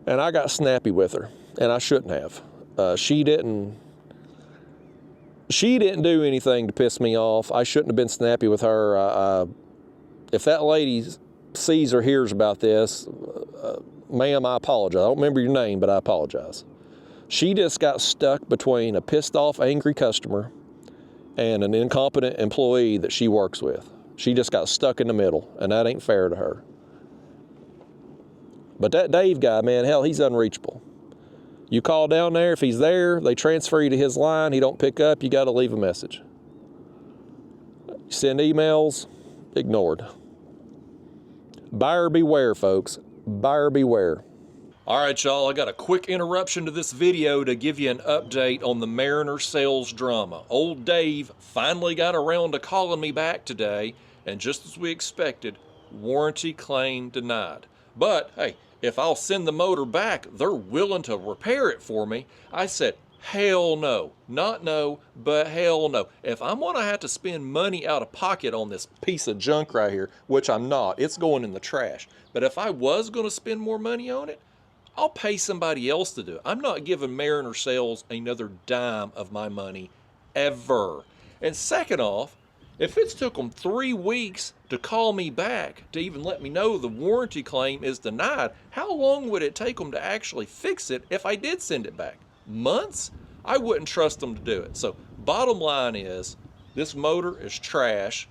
And I got snappy with her, and I shouldn't have. She didn't do anything to piss me off. I shouldn't have been snappy with her. If that lady sees or hears about this, ma'am, I apologize. I don't remember your name, but I apologize. She just got stuck between a pissed off, angry customer and an incompetent employee that she works with. She just got stuck in the middle, and that ain't fair to her. But that Dave guy, man, hell, he's unreachable. You call down there, if he's there, they transfer you to his line, he don't pick up, you got to leave a message. Send emails, ignored. Buyer beware, folks. Buyer beware. All right, y'all, I got a quick interruption to this video to give you an update on the Mariner sales drama. Old Dave finally got around to calling me back today, and just as we expected, warranty claim denied. But, hey, if I'll send the motor back, they're willing to repair it for me. I said, hell no. Not no, but hell no. If I'm going to have to spend money out of pocket on this piece of junk right here, which I'm not, it's going in the trash. But if I was going to spend more money on it, I'll pay somebody else to do it. I'm not giving Mariner Sales another dime of my money ever. And second off, if it's took them 3 weeks to call me back to even let me know the warranty claim is denied, how long would it take them to actually fix it if I did send it back? Months? I wouldn't trust them to do it. So bottom line is, this motor is trash.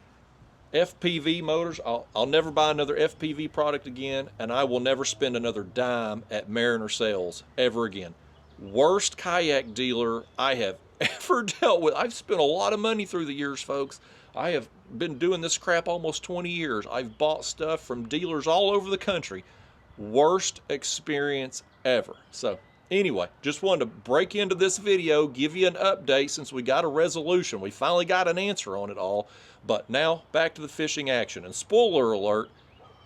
FPV motors, I'll never buy another FPV product again, and I will never spend another dime at Mariner Sales ever again. Worst kayak dealer I have ever dealt with. I've spent a lot of money through the years, folks. I have been doing this crap almost 20 years. I've bought stuff from dealers all over the country. Worst experience ever. So anyway, just wanted to break into this video, give you an update since we got a resolution. We finally got an answer on it all. But now, back to the fishing action. And spoiler alert,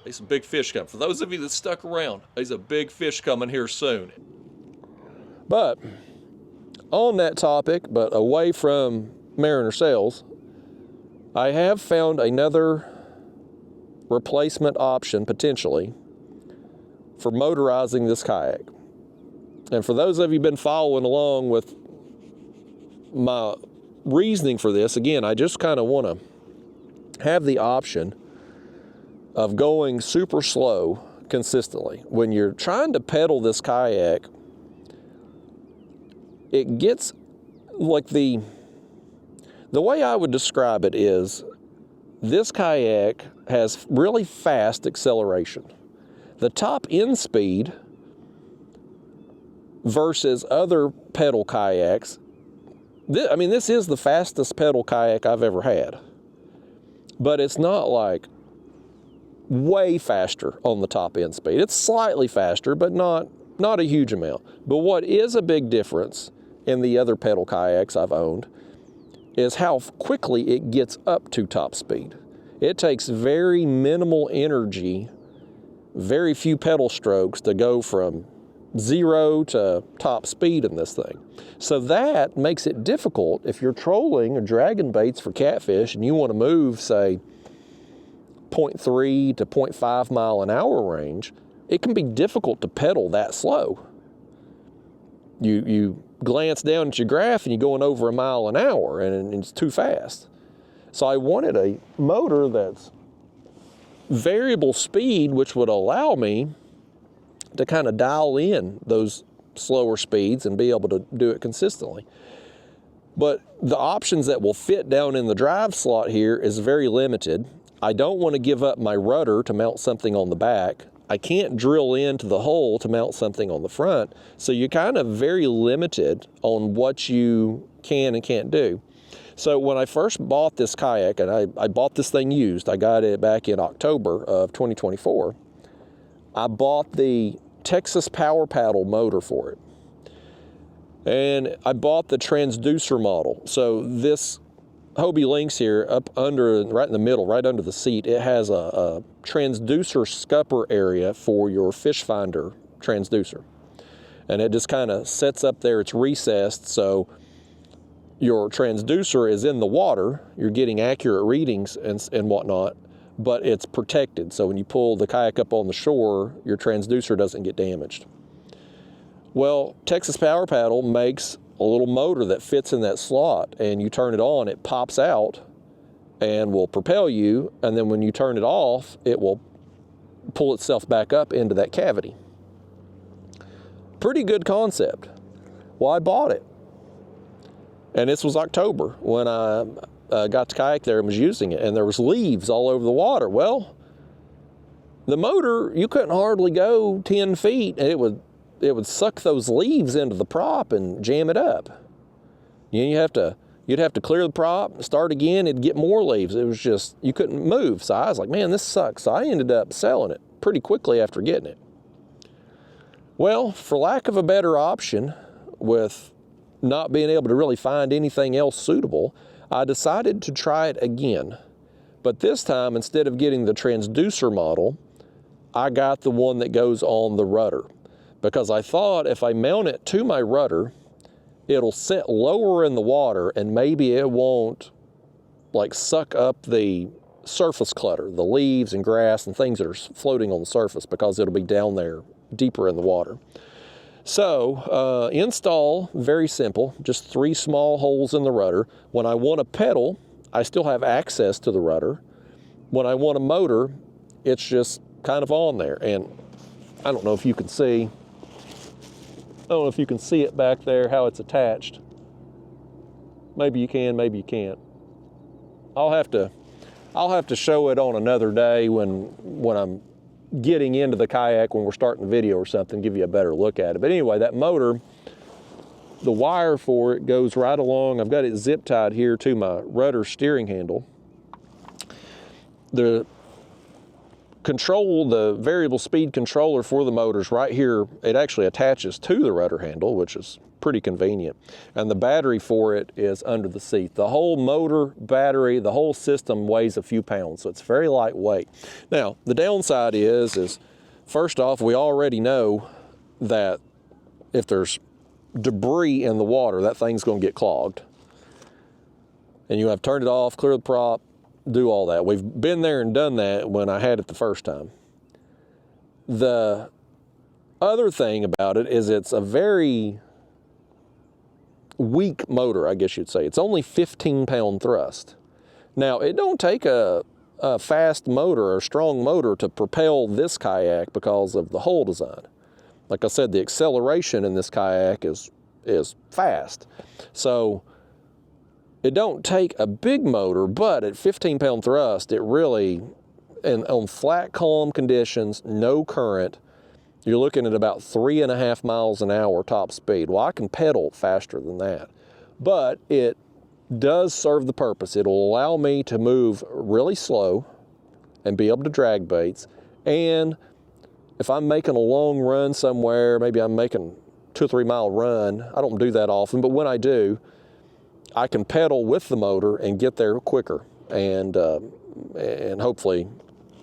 there's some big fish coming. For those of you that stuck around, there's a big fish coming here soon. But on that topic, but away from Mariner Sales, I have found another replacement option, potentially, for motorizing this kayak. And for those of you who've been following along with my reasoning for this, again, I just kind of want to have the option of going super slow consistently. When you're trying to pedal this kayak, it gets like the way I would describe it is this kayak has really fast acceleration. The top end speed versus other pedal kayaks, this is the fastest pedal kayak I've ever had. But it's not like way faster on the top end speed. It's slightly faster, but not a huge amount. But what is a big difference in the other pedal kayaks I've owned is how quickly it gets up to top speed. It takes very minimal energy, very few pedal strokes to go from 0 to top speed in this thing. So that makes it difficult if you're trolling or dragging baits for catfish and you want to move, say, 0.3 to 0.5 mile an hour range. It can be difficult to pedal that slow. You glance down at your graph and you're going over a mile an hour and it's too fast. So I wanted a motor that's variable speed, which would allow me to kind of dial in those slower speeds and be able to do it consistently. But the options that will fit down in the drive slot here is very limited. I don't want to give up my rudder to mount something on the back. I can't drill into the hole to mount something on the front. So you're kind of very limited on what you can and can't do. So when I first bought this kayak, and I bought this thing used, I got it back in October of 2024, I bought the Texas Power Paddle motor for it. And I bought the transducer model. So this Hobie Lynx here, up under, right in the middle, right under the seat, it has a transducer scupper area for your fish finder transducer. And it just kind of sets up there, it's recessed, so your transducer is in the water, you're getting accurate readings and whatnot, but it's protected. So when you pull the kayak up on the shore, your transducer doesn't get damaged. Well, Texas Power Paddle makes a little motor that fits in that slot, and you turn it on, it pops out and will propel you, and then when you turn it off, it will pull itself back up into that cavity. Pretty good concept. Well, I bought it. And this was October when I got to kayak there and was using it, and there was leaves all over the water. Well, the motor, you couldn't hardly go 10 feet, and it would suck those leaves into the prop and jam it up. You'd have to clear the prop, start again, it'd get more leaves. It was just, you couldn't move. So I was like, man, this sucks. So I ended up selling it pretty quickly after getting it. Well, for lack of a better option, with not being able to really find anything else suitable, I decided to try it again. But this time, instead of getting the transducer model, I got the one that goes on the rudder, because I thought if I mount it to my rudder, it'll sit lower in the water and maybe it won't like suck up the surface clutter, the leaves and grass and things that are floating on the surface, because it'll be down there deeper in the water. So install, very simple, just 3 small holes in the rudder. When I want to pedal, I still have access to the rudder. When I want a motor, it's just kind of on there. And I don't know if you can see, it back there, how it's attached. Maybe you can, maybe you can't. I'll have to show it on another day when I'm getting into the kayak, when we're starting the video or something, give you a better look at it. But anyway, that motor, the wire for it goes right along. I've got it zip tied here to my rudder steering handle. The variable speed controller for the motor's right here. It actually attaches to the rudder handle, which is pretty convenient. And the battery for it is under the seat. The whole motor, battery, the whole system weighs a few pounds, so it's very lightweight. Now, the downside is first off, we already know that if there's debris in the water, that thing's going to get clogged. And you have to turn it off, clear the prop, do all that. We've been there and done that when I had it the first time. The other thing about it is it's a very weak motor, I guess you'd say. It's only 15-pound thrust. Now, it don't take a fast motor or a strong motor to propel this kayak because of the hull design. Like I said, the acceleration in this kayak is fast. So it don't take a big motor, but at 15-pound thrust, it really, and on flat, calm conditions, no current, you're looking at about 3.5 miles an hour top speed. Well, I can pedal faster than that, but it does serve the purpose. It'll allow me to move really slow and be able to drag baits. And if I'm making a long run somewhere, maybe I'm making 2 or 3 mile run, I don't do that often, but when I do, I can pedal with the motor and get there quicker and hopefully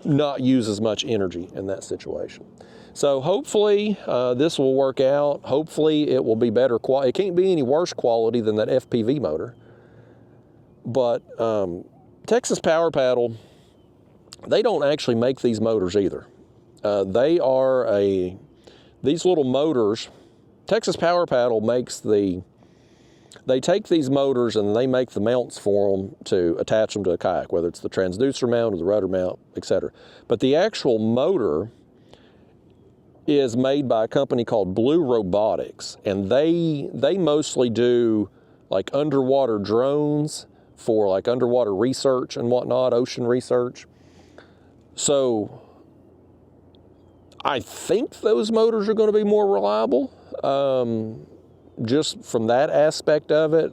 not use as much energy in that situation. So hopefully this will work out. Hopefully it will be better quality. It can't be any worse quality than that FPV motor. But Texas Power Paddle, they don't actually make these motors either. These little motors, Texas Power Paddle makes they take these motors and they make the mounts for them to attach them to a kayak, whether it's the transducer mount or the rudder mount, etc. But the actual motor is made by a company called Blue Robotics, and they mostly do like underwater drones for like underwater research and whatnot, ocean research. So I think those motors are going to be more reliable. Just from that aspect of it,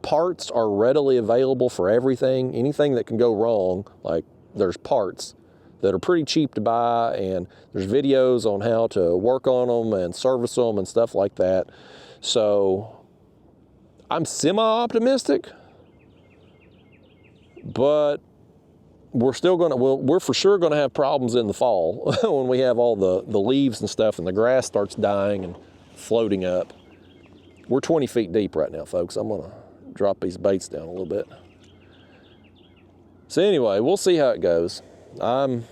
parts are readily available for everything. Anything that can go wrong, like there's parts that are pretty cheap to buy, and there's videos on how to work on them and service them and stuff like that. So I'm semi-optimistic, but we're for sure gonna have problems in the fall when we have all the leaves and stuff and the grass starts dying and floating up. We're 20 feet deep right now, folks. I'm gonna drop these baits down a little bit. So anyway, we'll see how it goes. I'm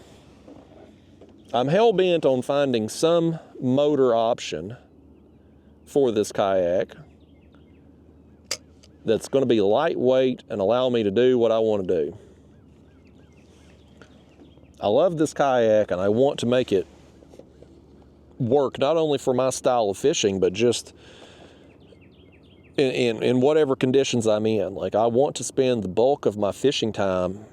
hell-bent on finding some motor option for this kayak that's going to be lightweight and allow me to do what I want to do. I love this kayak and I want to make it work not only for my style of fishing, but just in whatever conditions I'm in. Like, I want to spend the bulk of my fishing time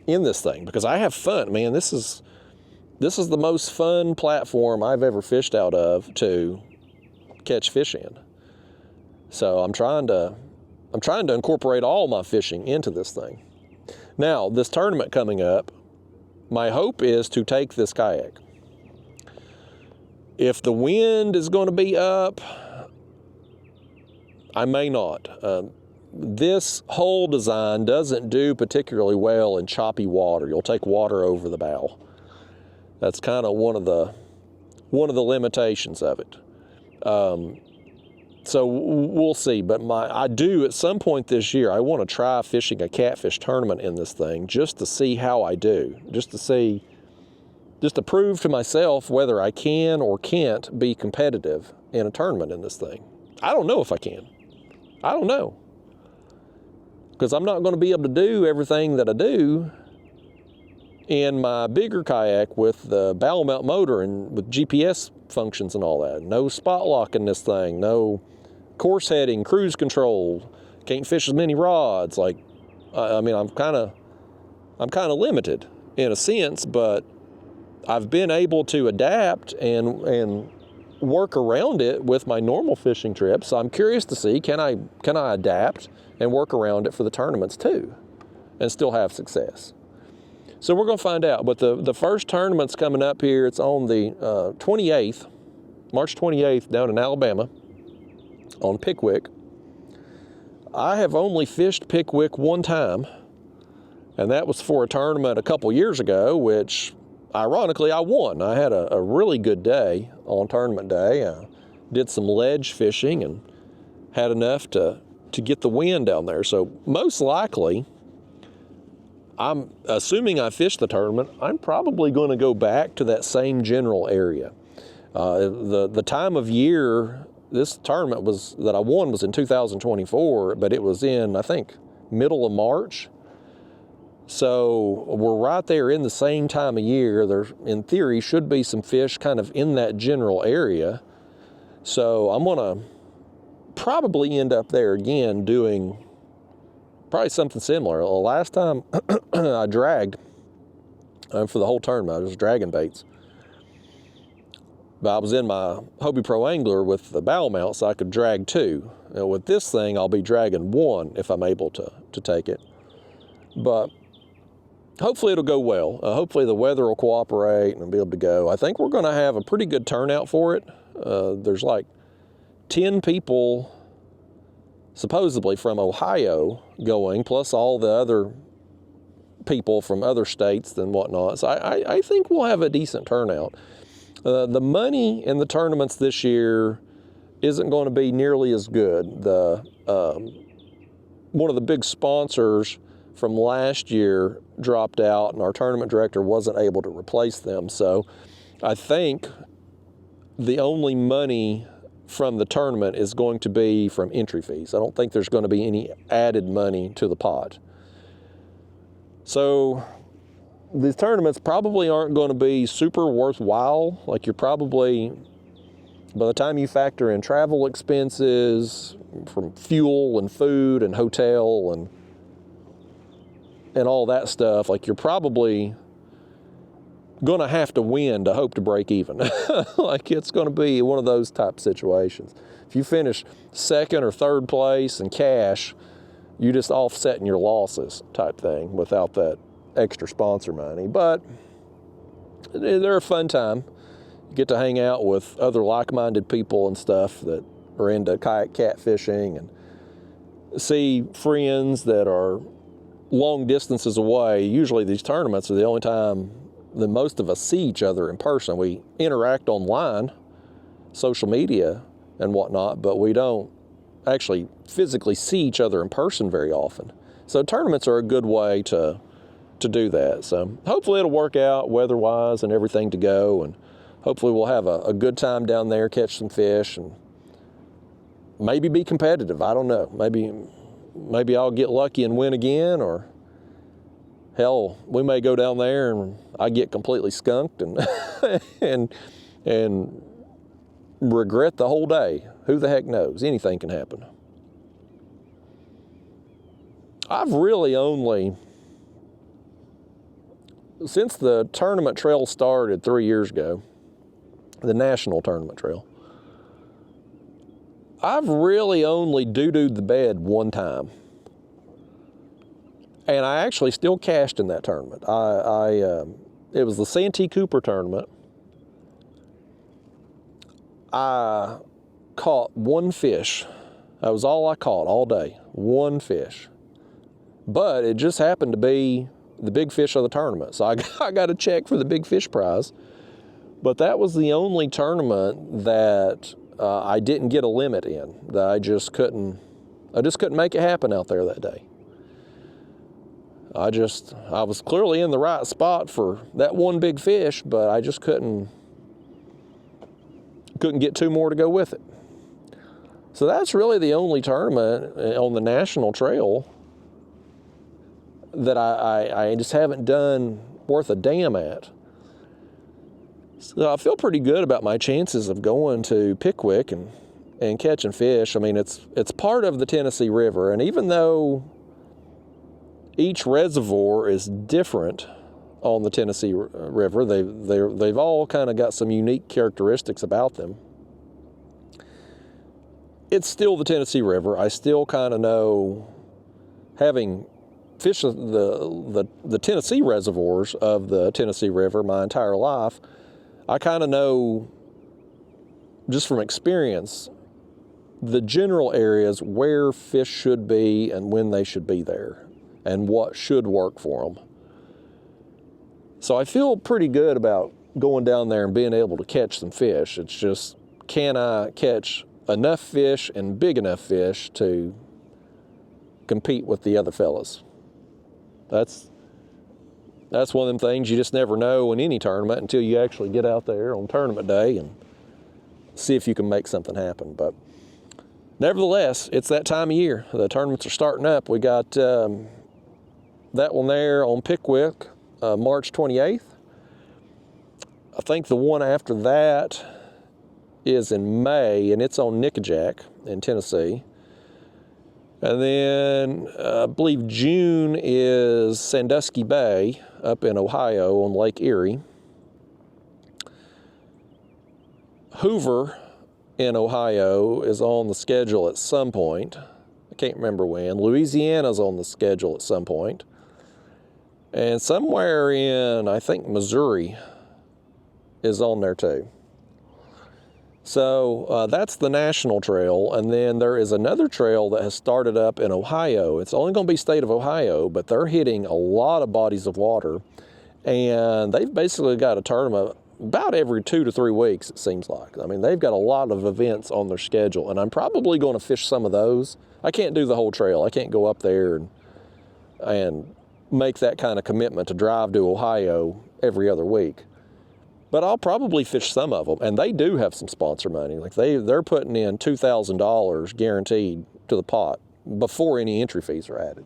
in this thing because I have fun, man. This is the most fun platform I've ever fished out of to catch fish in. So I'm trying to incorporate all my fishing into this thing. Now, this tournament coming up, my hope is to take this kayak. If the wind is going to be up, I may not. This hull design doesn't do particularly well in choppy water. You'll take water over the bow. That's kind of one of the limitations of it. So we'll see. But I do at some point this year, I want to try fishing a catfish tournament in this thing just to see how I do, just to prove to myself whether I can or can't be competitive in a tournament in this thing. I don't know if I can. I don't know. Because I'm not going to be able to do everything that I do in my bigger kayak with the bow mount motor and with GPS functions and all that. No spot lock in this thing, no course heading, cruise control, can't fish as many rods. Like, I mean, I'm kind of limited in a sense, but I've been able to adapt and work around it with my normal fishing trips. So I'm curious to see, can I adapt and work around it for the tournaments too and still have success? So we're going to find out. But the first tournament's coming up here. It's on the 28th, March 28th, down in Alabama on Pickwick. I have only fished Pickwick one time, and that was for a tournament a couple years ago, which ironically I won. I had a really good day on tournament day. I did some ledge fishing and had enough to get the win down there. So most likely, I'm assuming I fished the tournament, I'm probably going to go back to that same general area. The time of year this tournament that I won was in 2024, but it was in, I think, middle of March. So we're right there in the same time of year. There, in theory, should be some fish kind of in that general area. So I'm going to probably end up there again doing probably something similar. The last time I dragged for the whole tournament, I was dragging baits. But I was in my Hobie Pro Angler with the bow mount, so I could drag two. Now with this thing, I'll be dragging one if I'm able to take it. But hopefully it'll go well. Hopefully the weather will cooperate and I'll be able to go. I think we're going to have a pretty good turnout for it. There's like 10 people supposedly from Ohio going, plus all the other people from other states and whatnot. So I think we'll have a decent turnout. The money in the tournaments this year isn't going to be nearly as good. One of the big sponsors from last year dropped out and our tournament director wasn't able to replace them. So I think the only money from the tournament is going to be from entry fees. I don't think there's going to be any added money to the pot. So these tournaments probably aren't going to be super worthwhile. Like, you're probably, by the time you factor in travel expenses from fuel and food and hotel and all that stuff, like, you're probably going to have to win to hope to break even. Like, it's going to be one of those type situations. If you finish second or third place in cash, you're just offsetting your losses type thing without that extra sponsor money. But they're a fun time. You get to hang out with other like-minded people and stuff that are into kayak catfishing and see friends that are long distances away. Usually these tournaments are the only time that most of us see each other in person. We interact online, social media and whatnot, but we don't actually physically see each other in person very often. So tournaments are a good way to do that. So hopefully it'll work out weather-wise and everything to go, and hopefully we'll have a good time down there, catch some fish, and maybe be competitive. I don't know. Maybe I'll get lucky and win again, or hell, we may go down there and I get completely skunked and and regret the whole day. Who the heck knows? Anything can happen. I've really only, since the tournament trail started 3 years ago, the national tournament trail, I've really only doo-dooed the bed one time. And I actually still cashed in that tournament. It was the Santee Cooper tournament. I caught one fish. That was all I caught all day, one fish. But it just happened to be the big fish of the tournament. So I got a check for the big fish prize. But that was the only tournament that I didn't get a limit in. That I just couldn't make it happen out there that day. I was clearly in the right spot for that one big fish, but I just couldn't get two more to go with it. So that's really the only tournament on the national trail that I just haven't done worth a damn at. So I feel pretty good about my chances of going to Pickwick and catching fish. I mean, it's part of the Tennessee River, and even though each reservoir is different on the Tennessee River, they've all kind of got some unique characteristics about them. It's still the Tennessee River. I still kind of know, having fished the Tennessee reservoirs of the Tennessee River my entire life, I kind of know, just from experience, the general areas where fish should be and when they should be there, and what should work for them. So I feel pretty good about going down there and being able to catch some fish. It's just, can I catch enough fish and big enough fish to compete with the other fellas? That's one of them things you just never know in any tournament until you actually get out there on tournament day and see if you can make something happen. But nevertheless, it's that time of year. The tournaments are starting up. We got that one there on Pickwick, March 28th. I think the one after that is in May, and it's on Nickajack in Tennessee. And then I believe June is Sandusky Bay up in Ohio on Lake Erie. Hoover in Ohio is on the schedule at some point. I can't remember when. Louisiana's on the schedule at some point. And somewhere in, I think, Missouri is on there too. So that's the national trail. And then there is another trail that has started up in Ohio. It's only going to be state of Ohio, but they're hitting a lot of bodies of water. And they've basically got a tournament about every 2 to 3 weeks, it seems like. I mean, they've got a lot of events on their schedule, and I'm probably going to fish some of those. I can't do the whole trail. I can't go up there and make that kind of commitment to drive to Ohio every other week. But I'll probably fish some of them, and they do have some sponsor money. Like they're putting in $2,000 guaranteed to the pot before any entry fees are added.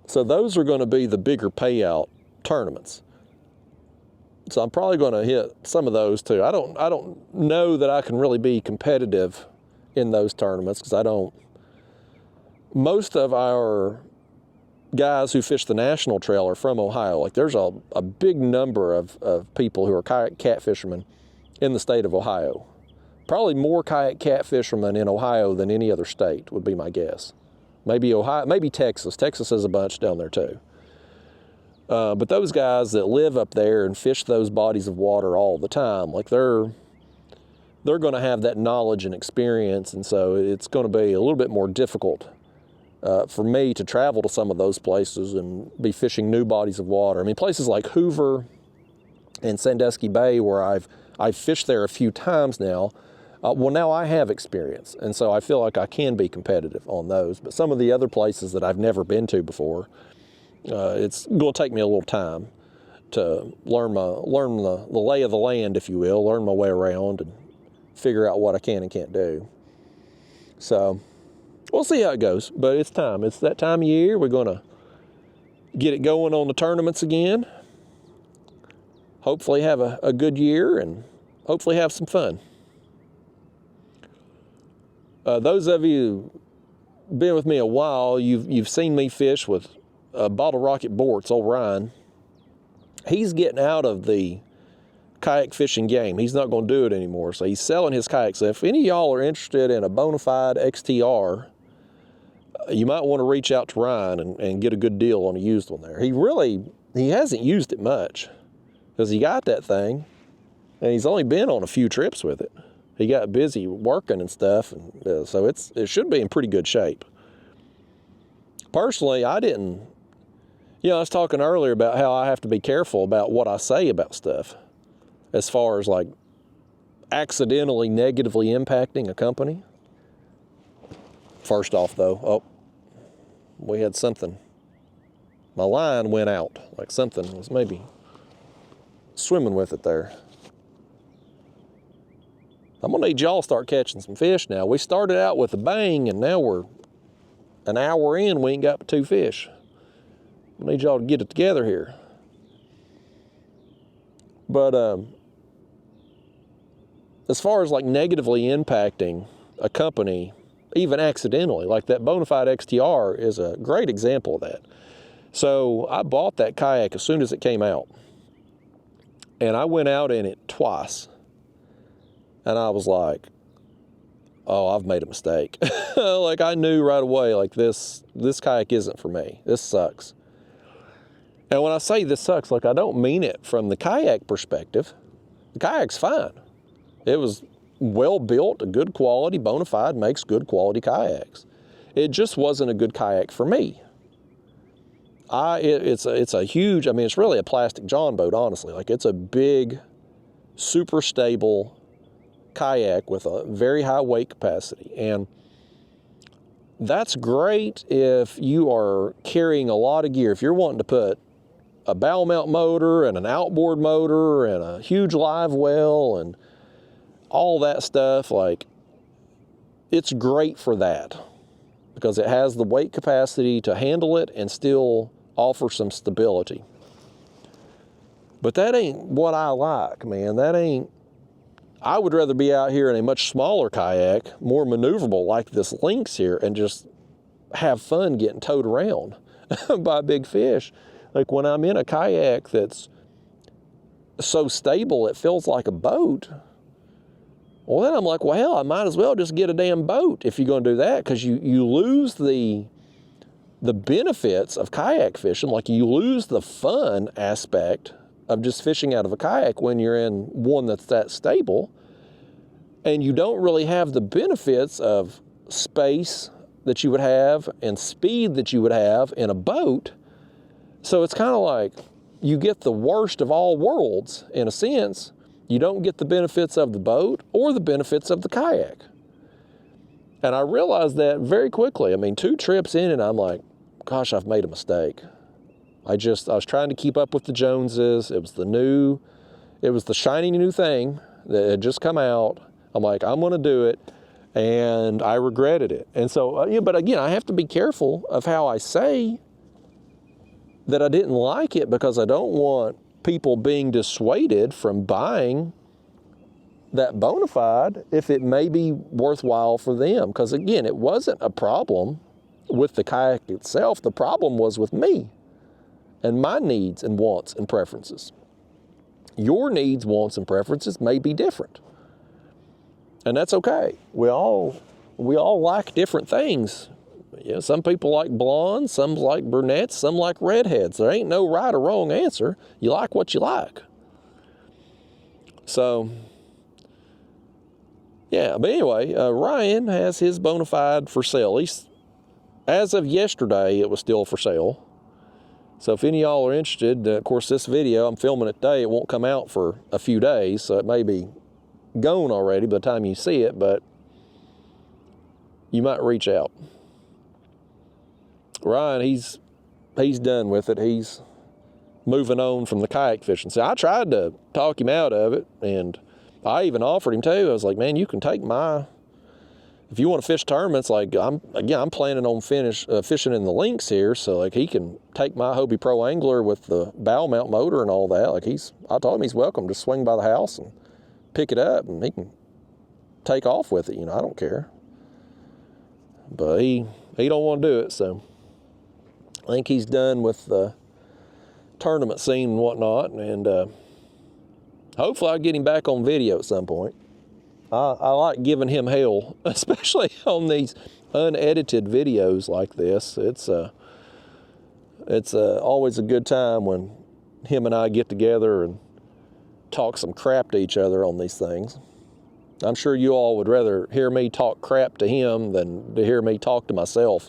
So those are going to be the bigger payout tournaments. So I'm probably going to hit some of those too. I don't know that I can really be competitive in those tournaments because most of our guys who fish the national trail are from Ohio. Like there's a big number of people who are kayak cat fishermen in the state of Ohio. Probably more kayak cat fishermen in Ohio than any other state would be my guess. Maybe Ohio, maybe Texas. Texas has a bunch down there too. But those guys that live up there and fish those bodies of water all the time, like they're going to have that knowledge and experience, and so it's going to be a little bit more difficult for me to travel to some of those places and be fishing new bodies of water. I mean, places like Hoover and Sandusky Bay, where I've fished there a few times now. Well, now I have experience, and so I feel like I can be competitive on those. But some of the other places that I've never been to before, it's going to take me a little time to learn the lay of the land, if you will, learn my way around and figure out what I can and can't do. So we'll see how it goes, but it's time. It's that time of year. We're going to get it going on the tournaments again. Hopefully have a good year and hopefully have some fun. Those of you who've been with me a while, you've seen me fish with Bottle Rocket Bort's, old Ryan. He's getting out of the kayak fishing game. He's not going to do it anymore. So he's selling his kayaks. So if any of y'all are interested in a bona fide XTR, you might want to reach out to Ryan and get a good deal on a used one there. He hasn't used it much because he got that thing and he's only been on a few trips with it. He got busy working and stuff, and so it should be in pretty good shape. Personally, I didn't, I was talking earlier about how I have to be careful about what I say about stuff as far as like accidentally negatively impacting a company. First off though, we had something. My line went out, like something was maybe swimming with it there. I'm gonna need y'all to start catching some fish now. We started out with a bang and now we're an hour in, we ain't got but 2 fish. I need y'all to get it together here. But as far as like negatively impacting a company, even accidentally, like that Bonafide XTR is a great example of that. So I bought that kayak as soon as it came out. And I went out in it twice. And I was like, oh, I've made a mistake. Like I knew right away, like this kayak isn't for me. This sucks. And when I say this sucks, like I don't mean it from the kayak perspective. The kayak's fine. It was well built, a good quality, Bonafide makes good quality kayaks. It just wasn't a good kayak for me. It's a huge, it's really a plastic John boat, honestly. Like it's a big, super stable kayak with a very high weight capacity. And that's great if you are carrying a lot of gear. If you're wanting to put a bow mount motor and an outboard motor and a huge live well and all that stuff, like it's great for that because it has the weight capacity to handle it and still offer some stability. But that ain't what I like, man. I would rather be out here in a much smaller kayak, more maneuverable like this Lynx here, and just have fun getting towed around by big fish. Like when I'm in a kayak that's so stable it feels like a boat, well then I'm like, well hell, I might as well just get a damn boat if you're going to do that, because you lose the benefits of kayak fishing. Like you lose the fun aspect of just fishing out of a kayak when you're in one that's that stable, and you don't really have the benefits of space that you would have and speed that you would have in a boat. So it's kind of like you get the worst of all worlds in a sense. You don't get the benefits of the boat or the benefits of the kayak. And I realized that very quickly. 2 trips in and I'm like, gosh, I've made a mistake. I was trying to keep up with the Joneses. It was the shiny new thing that had just come out. I'm like, I'm gonna do it. And I regretted it. And so, but again, I have to be careful of how I say that I didn't like it, because I don't want people being dissuaded from buying that Bonafide if it may be worthwhile for them. Because again, it wasn't a problem with the kayak itself. The problem was with me and my needs and wants and preferences. Your needs, wants, and preferences may be different. And that's okay. We all like different things. Some people like blondes, some like brunettes, some like redheads. There ain't no right or wrong answer. You like what you like. So, yeah, but anyway, Ryan has his Bonafide for sale. As of yesterday, it was still for sale. So if any of y'all are interested, of course, this video, I'm filming it today. It won't come out for a few days, so it may be gone already by the time you see it, but you might reach out. Ryan, he's done with it. He's moving on from the kayak fishing. So I tried to talk him out of it, and I even offered him too. I was like, man, you can take if you want to fish tournaments, like I'm planning on fishing in the Lynx here, so like he can take my Hobie Pro Angler with the bow mount motor and all that. Like I told him he's welcome to swing by the house and pick it up, and he can take off with it. I don't care. but he don't want to do it. So I think he's done with the tournament scene and whatnot, and hopefully I'll get him back on video at some point. I like giving him hell, especially on these unedited videos like this. It's always a good time when him and I get together and talk some crap to each other on these things. I'm sure you all would rather hear me talk crap to him than to hear me talk to myself.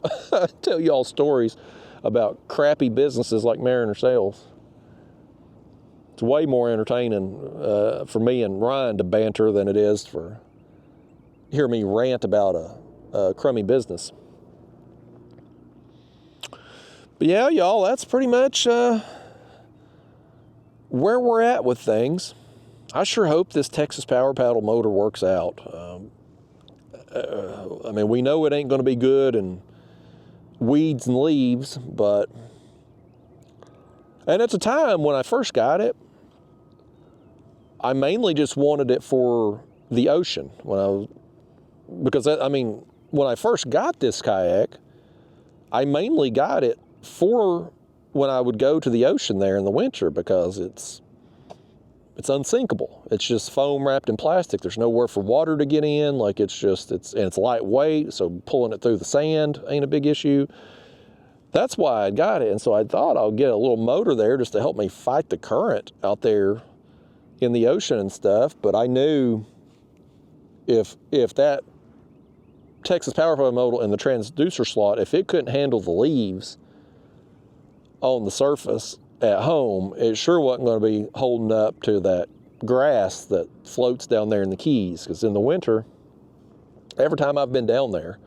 Tell you all stories about crappy businesses like Mariner Sales. It's way more entertaining for me and Ryan to banter than it is for hear me rant about a crummy business. But yeah, y'all, that's pretty much where we're at with things. I sure hope this Texas Power Paddle motor works out. I mean, we know it ain't going to be good in weeds and leaves, and at the time when I first got it, I mainly just wanted it for the ocean. Because when I first got this kayak, I mainly got it for when I would go to the ocean there in the winter, because it's unsinkable. It's just foam wrapped in plastic. There's nowhere for water to get in. Like it's lightweight, so pulling it through the sand ain't a big issue. That's why I got it. And so I thought I'll get a little motor there just to help me fight the current out there in the ocean and stuff. But I knew if that Texas Power Paddle motor in the transducer slot, if it couldn't handle the leaves on the surface at home, it sure wasn't going to be holding up to that grass that floats down there in the Keys. Because in the winter, every time I've been down there,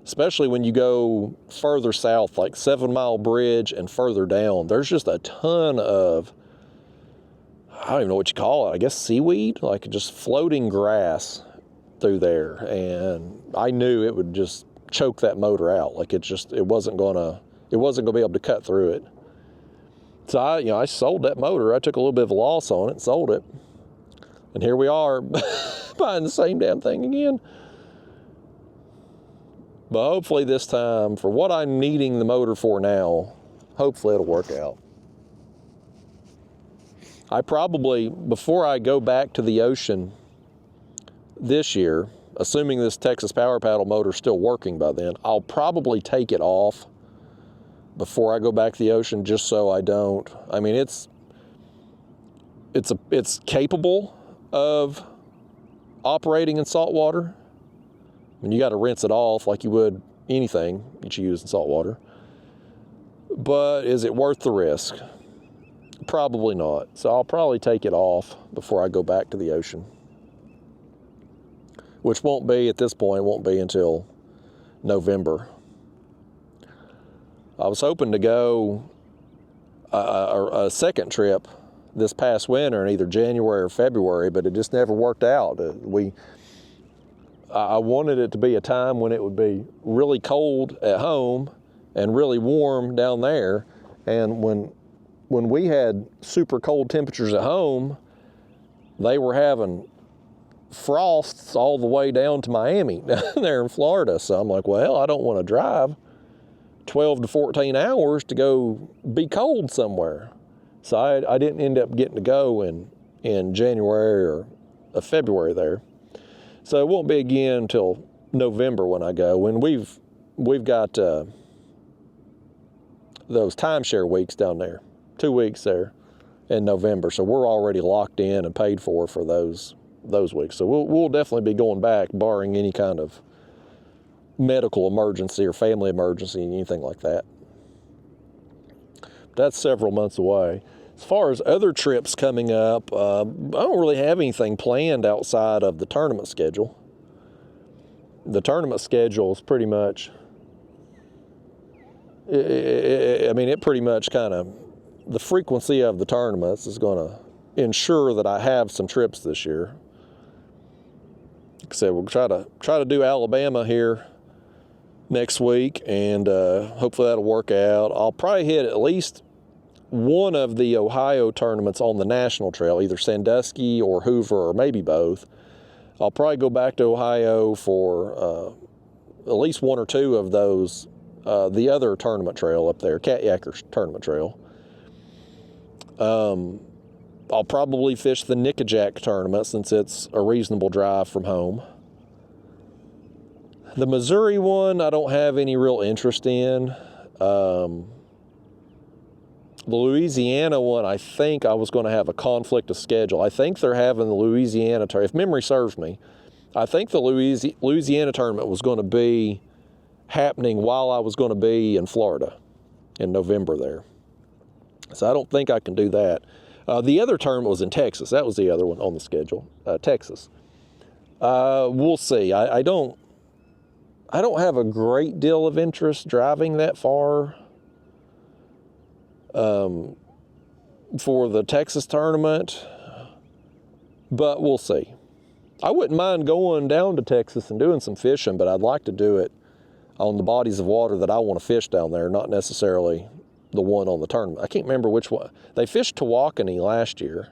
especially when you go further south, like 7 Mile Bridge and further down, there's just a ton of, I don't even know what you call it, I guess seaweed, like just floating grass through there. And I knew it would just choke that motor out. Like it wasn't going to be able to cut through it. So I sold that motor. I took a little bit of a loss on it and sold it. And here we are buying the same damn thing again. But hopefully this time, for what I'm needing the motor for now, hopefully it'll work out. I probably, before I go back to the ocean this year, assuming this Texas Power Paddle motor is still working by then, I'll probably take it off before I go back to the ocean, just so I don't. I mean, it's capable of operating in salt water. I mean, you got to rinse it off like you would anything that you use in salt water. But is it worth the risk? Probably not. So I'll probably take it off before I go back to the ocean, which won't be, at this point, won't be until November. I was hoping to go a second trip this past winter in either January or February, but it just never worked out. I wanted it to be a time when it would be really cold at home and really warm down there. And when we had super cold temperatures at home, they were having frosts all the way down to Miami, down there in Florida. So I'm like, well, I don't want to drive 12 to 14 hours to go be cold somewhere. So I didn't end up getting to go in January or February there. So it won't be again until November when I go. When we've got those timeshare weeks down there, 2 weeks there in November. So we're already locked in and paid for those weeks. So we'll definitely be going back, barring any kind of medical emergency or family emergency, anything like that. But that's several months away. As far as other trips coming up, I don't really have anything planned outside of the tournament schedule. The tournament schedule is pretty much, it pretty much kind of, the frequency of the tournaments is going to ensure that I have some trips this year. Like I said, we'll try to do Alabama here next week, and hopefully that'll work out. I'll probably hit at least one of the Ohio tournaments on the National Trail, either Sandusky or Hoover or maybe both. I'll probably go back to Ohio for at least one or two of those, the other tournament trail up there, Kayak tournament trail. I'll probably fish the Nickajack tournament since it's a reasonable drive from home. The Missouri one, I don't have any real interest in. The Louisiana one, I think I was going to have a conflict of schedule. I think they're having the Louisiana tournament. If memory serves me, I think the Louisiana tournament was going to be happening while I was going to be in Florida in November there. So I don't think I can do that. The other tournament was in Texas. That was the other one on the schedule, Texas. We'll see. I don't have a great deal of interest driving that far for the Texas tournament, but we'll see. I wouldn't mind going down to Texas and doing some fishing, but I'd like to do it on the bodies of water that I want to fish down there, not necessarily the one on the tournament. I can't remember which one. They fished Tawakoni last year.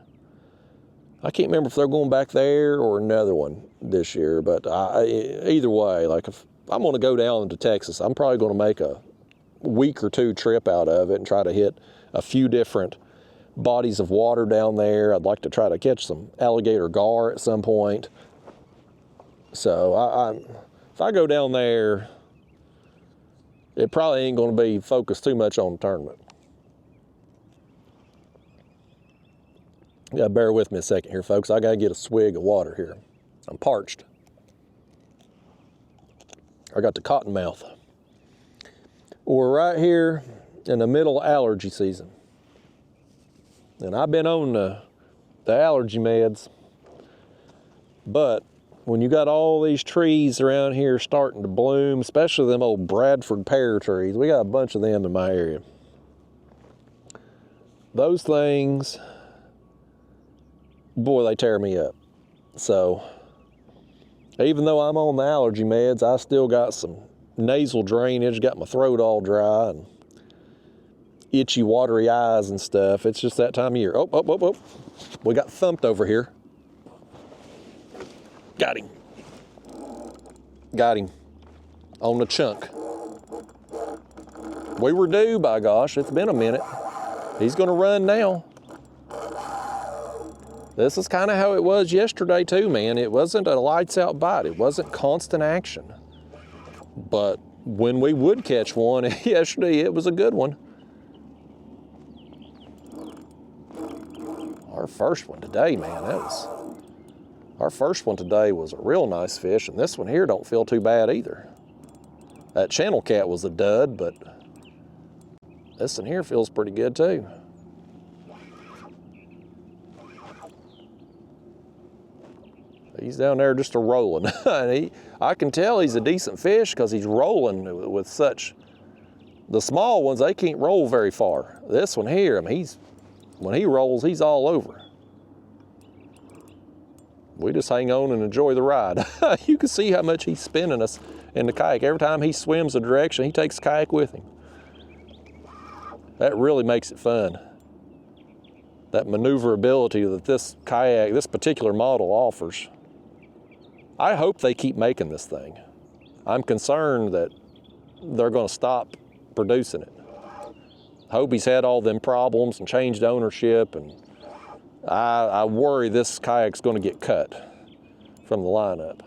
I can't remember if they're going back there or another one this year, but either way, like if I'm going to go down to Texas, I'm probably going to make a week or two trip out of it and try to hit a few different bodies of water down there. I'd like to try to catch some alligator gar at some point. So if I go down there, it probably ain't going to be focused too much on the tournament. You gotta bear with me a second here, folks. I gotta get a swig of water here. I'm parched. I got the cotton mouth. We're right here in the middle of allergy season. And I've been on the allergy meds, but when you got all these trees around here starting to bloom, especially them old Bradford pear trees, we got a bunch of them in my area. Those things, boy, they tear me up. So even though I'm on the allergy meds, I still got some nasal drainage, got my throat all dry and itchy, watery eyes and stuff. It's just that time of year. Oh. We got thumped over here. Got him. Got him. On the chunk. We were due, by gosh. It's been a minute. He's going to run now. This is kind of how it was yesterday too, man. It wasn't a lights out bite. It wasn't constant action. But when we would catch one yesterday, it was a good one. Our first one today, man, our first one today was a real nice fish, and this one here don't feel too bad either. That channel cat was a dud, but this one here feels pretty good too. He's down there just a-rolling. I can tell he's a decent fish because he's rolling with such... The small ones, they can't roll very far. This one here, I mean, when he rolls, he's all over. We just hang on and enjoy the ride. You can see how much he's spinning us in the kayak. Every time he swims a direction, he takes the kayak with him. That really makes it fun. That maneuverability that this kayak, this particular model offers. I hope they keep making this thing. I'm concerned that they're going to stop producing it. I hope he's had all them problems and changed ownership, and I worry this kayak's going to get cut from the lineup.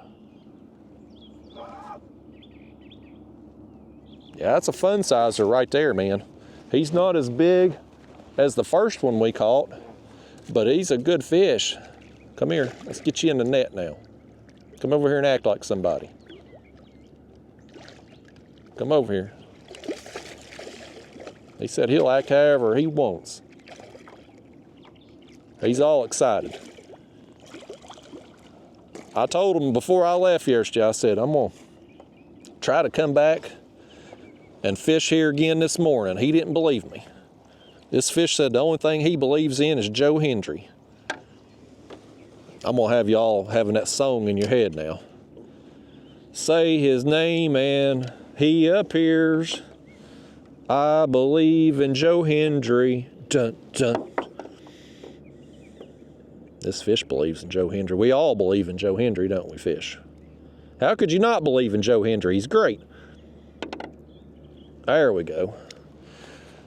Yeah, that's a fun sizer right there, man. He's not as big as the first one we caught, but he's a good fish. Come here, let's get you in the net now. Come over here and act like somebody. Come over here. He said he'll act however he wants. He's all excited. I told him before I left yesterday, I said, I'm gonna try to come back and fish here again this morning. He didn't believe me. This fish said the only thing he believes in is Joe Hendry. I'm gonna have y'all having that song in your head now. Say his name and he appears. I believe in Joe Hendry. Dun, dun. This fish believes in Joe Hendry. We all believe in Joe Hendry, don't we, fish? How could you not believe in Joe Hendry? He's great. There we go.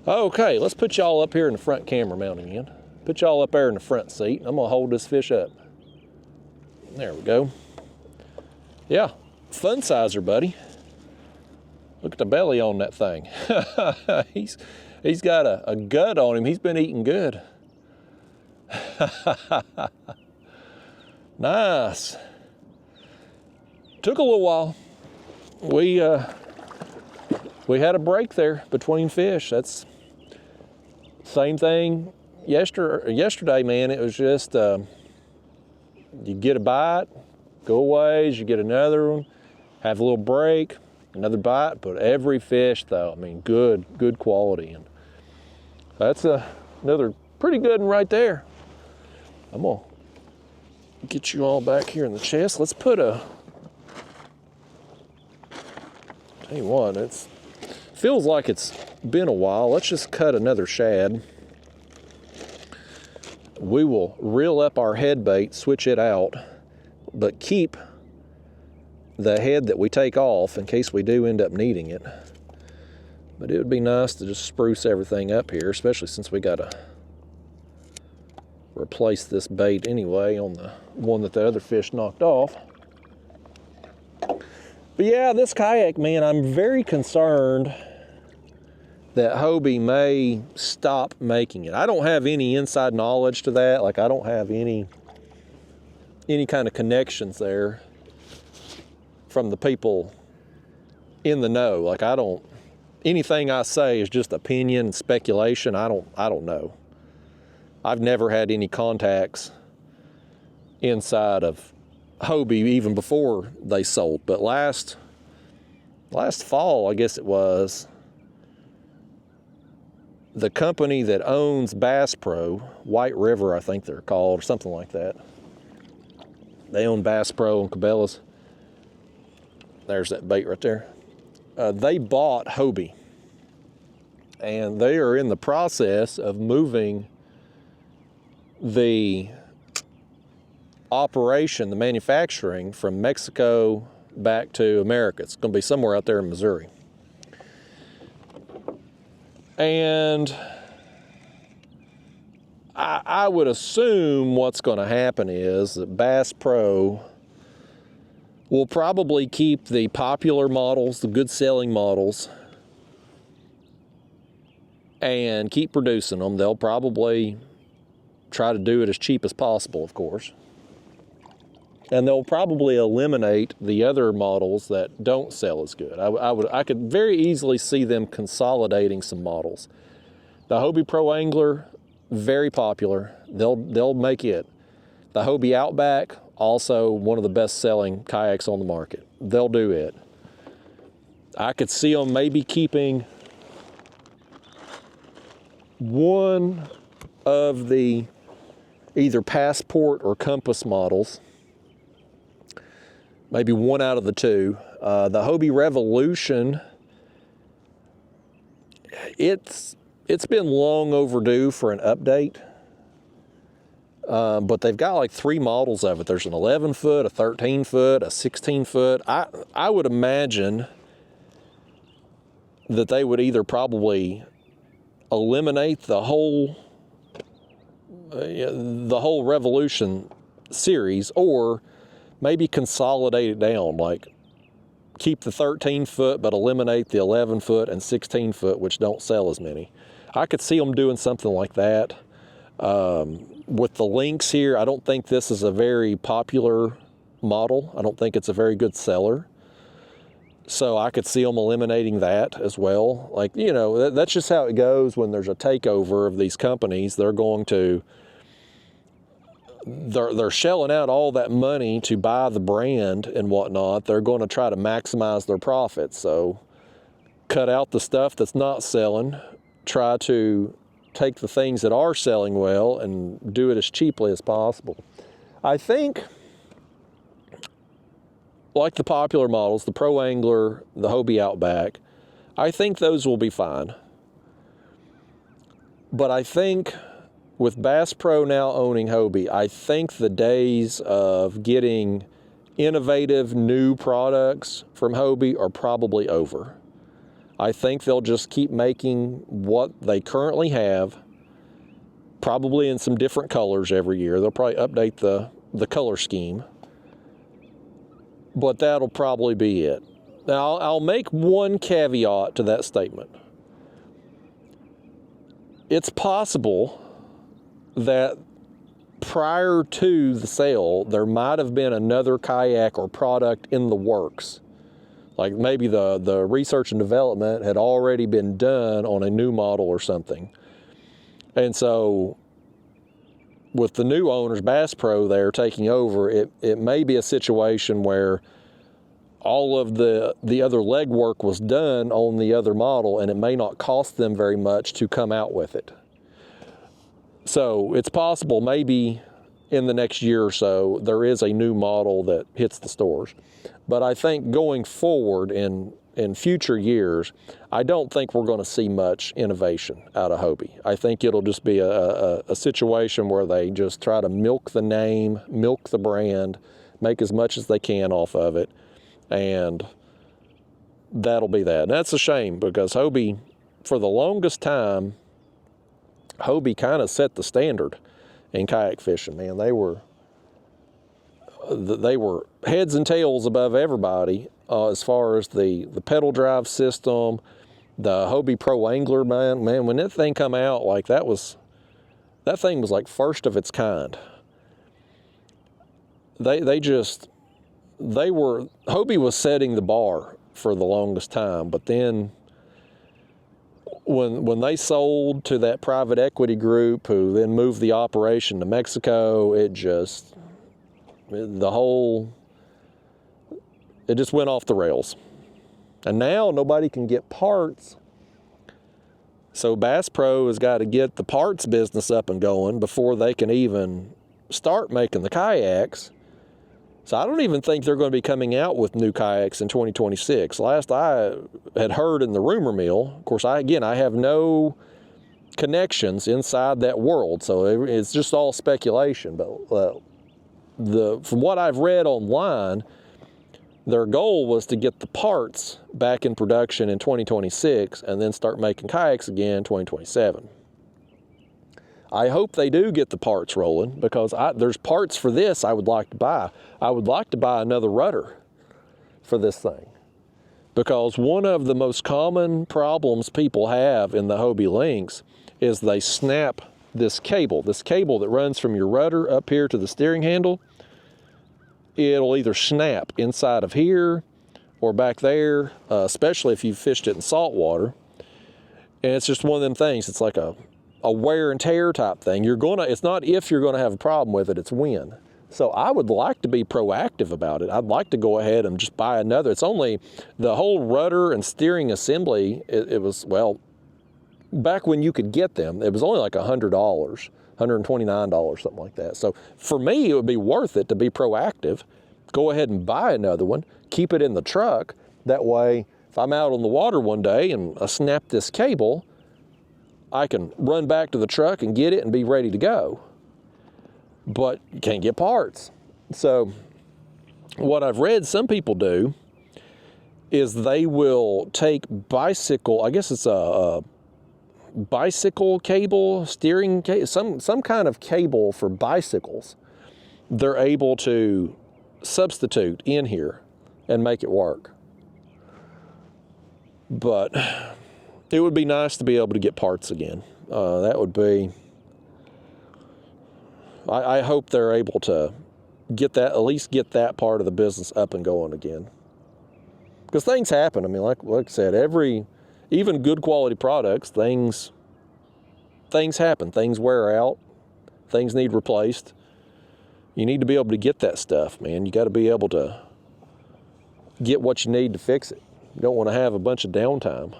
Okay, let's put y'all up here in the front camera mount again. Put y'all up there in the front seat. I'm gonna hold this fish up. There we go. Yeah, fun sizer, buddy. Look at the belly on that thing. he's got a gut on him. He's been eating good. Nice. Took a little while. We had a break there between fish. That's same thing yesterday, man. It was just you get a bite, go away, you get another one, have a little break, another bite, but every fish though, I mean, good quality. And that's another pretty good one right there. I'm gonna get you all back here in the chest. Let's put tell you what, feels like it's been a while. Let's just cut another shad. We will reel up our head bait, switch it out, but keep the head that we take off in case we do end up needing it. But it would be nice to just spruce everything up here, especially since we got to replace this bait anyway on the one that the other fish knocked off. But yeah, this kayak, man, I'm very concerned that Hobie may stop making it. I don't have any inside knowledge to that. Like, I don't have any kind of connections there from the people in the know. Like, anything I say is just opinion and speculation. I don't know. I've never had any contacts inside of Hobie even before they sold. But last fall, I guess it was, the company that owns Bass Pro, White River, I think they're called, or something like that. They own Bass Pro and Cabela's. There's that bait right there. They bought Hobie, and they are in the process of moving the operation, the manufacturing, from Mexico back to America. It's going to be somewhere out there in Missouri. And I would assume what's going to happen is that Bass Pro will probably keep the popular models, the good selling models, and keep producing them. They'll probably try to do it as cheap as possible, of course. And they'll probably eliminate the other models that don't sell as good. I could very easily see them consolidating some models. The Hobie Pro Angler, very popular. They'll make it. The Hobie Outback, also one of the best-selling kayaks on the market. They'll do it. I could see them maybe keeping one of the either Passport or Compass models. Maybe one out of the two. The Hobie Revolution, it's been long overdue for an update. But they've got like 3 models of it. There's an 11-foot, a 13-foot, a 16-foot. I would imagine that they would either probably eliminate the whole Revolution series, or maybe consolidate it down, like keep the 13-foot but eliminate the 11-foot and 16-foot, which don't sell as many. I could see them doing something like that. With the Lynx here, I don't think this is a very popular model. I don't think it's a very good seller. So I could see them eliminating that as well. Like, you know, that's just how it goes when there's a takeover of these companies. They're shelling out all that money to buy the brand and whatnot. They're going to try to maximize their profits. So cut out the stuff that's not selling, try to take the things that are selling well and do it as cheaply as possible. I think, like the popular models, the Pro Angler, the Hobie Outback, I think those will be fine. But I think with Bass Pro now owning Hobie, I think the days of getting innovative new products from Hobie are probably over. I think they'll just keep making what they currently have, probably in some different colors every year. They'll probably update the color scheme, but that'll probably be it. Now, I'll make one caveat to that statement. It's possible that prior to the sale, there might have been another kayak or product in the works. Like maybe the research and development had already been done on a new model or something. And so with the new owners, Bass Pro, there taking over, it may be a situation where all of the other legwork was done on the other model, and it may not cost them very much to come out with it. So it's possible maybe in the next year or so, there is a new model that hits the stores. But I think going forward in future years, I don't think we're going to see much innovation out of Hobie. I think it'll just be a situation where they just try to milk the name, milk the brand, make as much as they can off of it, and that'll be that. And that's a shame, because Hobie, for the longest time, Hobie kind of set the standard in kayak fishing, man. They were heads and tails above everybody as far as the pedal drive system, the Hobie Pro Angler, man, when that thing come out, like that thing was like first of its kind. Hobie was setting the bar for the longest time, but then when they sold to that private equity group who then moved the operation to Mexico, it just went off the rails. And now nobody can get parts. So Bass Pro has got to get the parts business up and going before they can even start making the kayaks. So I don't even think they're going to be coming out with new kayaks in 2026. Last I had heard in the rumor mill, of course, I have no connections inside that world, so it's just all speculation. But from what I've read online, their goal was to get the parts back in production in 2026 and then start making kayaks again in 2027. I hope they do get the parts rolling, because there's parts for this I would like to buy. I would like to buy another rudder for this thing, because one of the most common problems people have in the Hobie Lynx is they snap this cable that runs from your rudder up here to the steering handle. It'll either snap inside of here or back there, especially if you've fished it in salt water. And it's just one of them things. It's like a wear and tear type thing. It's not if you're gonna have a problem with it, it's when. So I would like to be proactive about it. I'd like to go ahead and just buy another. It's only the whole rudder and steering assembly. It was, well, back when you could get them, it was only like $100, $129, something like that. So for me, it would be worth it to be proactive. Go ahead and buy another one, keep it in the truck. That way, if I'm out on the water one day and I snap this cable, I can run back to the truck and get it and be ready to go. But you can't get parts. So what I've read some people do is they will take bicycle, I guess it's a bicycle cable, steering cable, some kind of cable for bicycles. They're able to substitute in here and make it work. But it would be nice to be able to get parts again. That would be, I hope they're able to get that, at least get that part of the business up and going again. Because things happen. I mean, like I said, even good quality products, things happen. Things wear out. Things need replaced. You need to be able to get that stuff, man. You got to be able to get what you need to fix it. You don't want to have a bunch of downtime.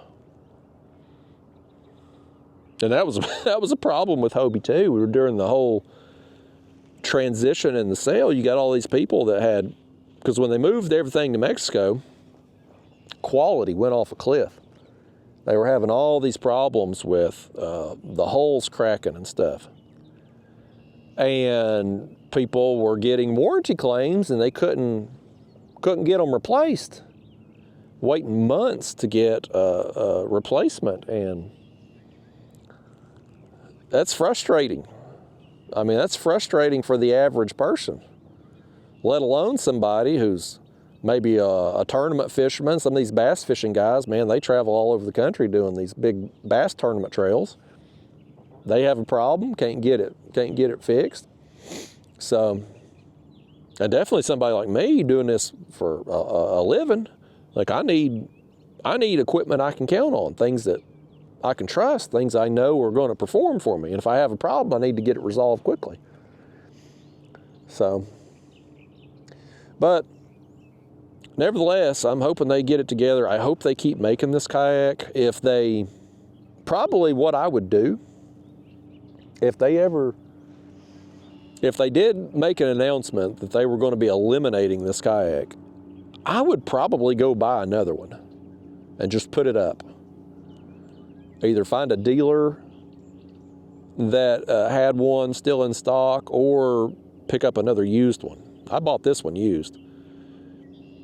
And that was a problem with Hobie too. We were during the whole transition in the sale. You got all these people that had, because when they moved everything to Mexico, quality went off a cliff. They were having all these problems with the holes cracking and stuff. And people were getting warranty claims and they couldn't couldn't get them replaced, waiting months to get a replacement, and that's frustrating. I mean, that's frustrating for the average person, let alone somebody who's maybe a tournament fisherman. Some of these bass fishing guys, man, they travel all over the country doing these big bass tournament trails. They have a problem, can't get it fixed. So, and definitely somebody like me doing this for a living, like I need equipment I can count on, things that I can trust, things I know are going to perform for me. And if I have a problem, I need to get it resolved quickly. So, but nevertheless, I'm hoping they get it together. I hope they keep making this kayak. Probably what I would do, if they did make an announcement that they were going to be eliminating this kayak, I would probably go buy another one and just put it up. Either find a dealer that had one still in stock, or pick up another used one. I bought this one used.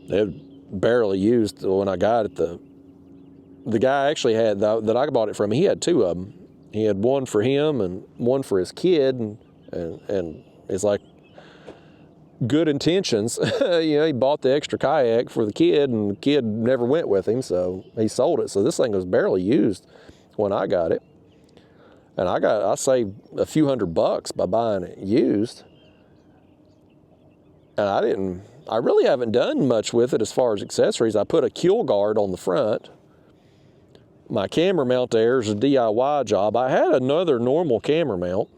It barely used when I got it. The guy actually had, that I bought it from, he had two of them. He had one for him and one for his kid, and it's like good intentions. You know, he bought the extra kayak for the kid, and the kid never went with him, so he sold it. So this thing was barely used when I got it. And I saved a few $100 by buying it used. And I really haven't done much with it as far as accessories. I put a keel guard on the front. My camera mount there is a DIY job. I had another normal camera mount.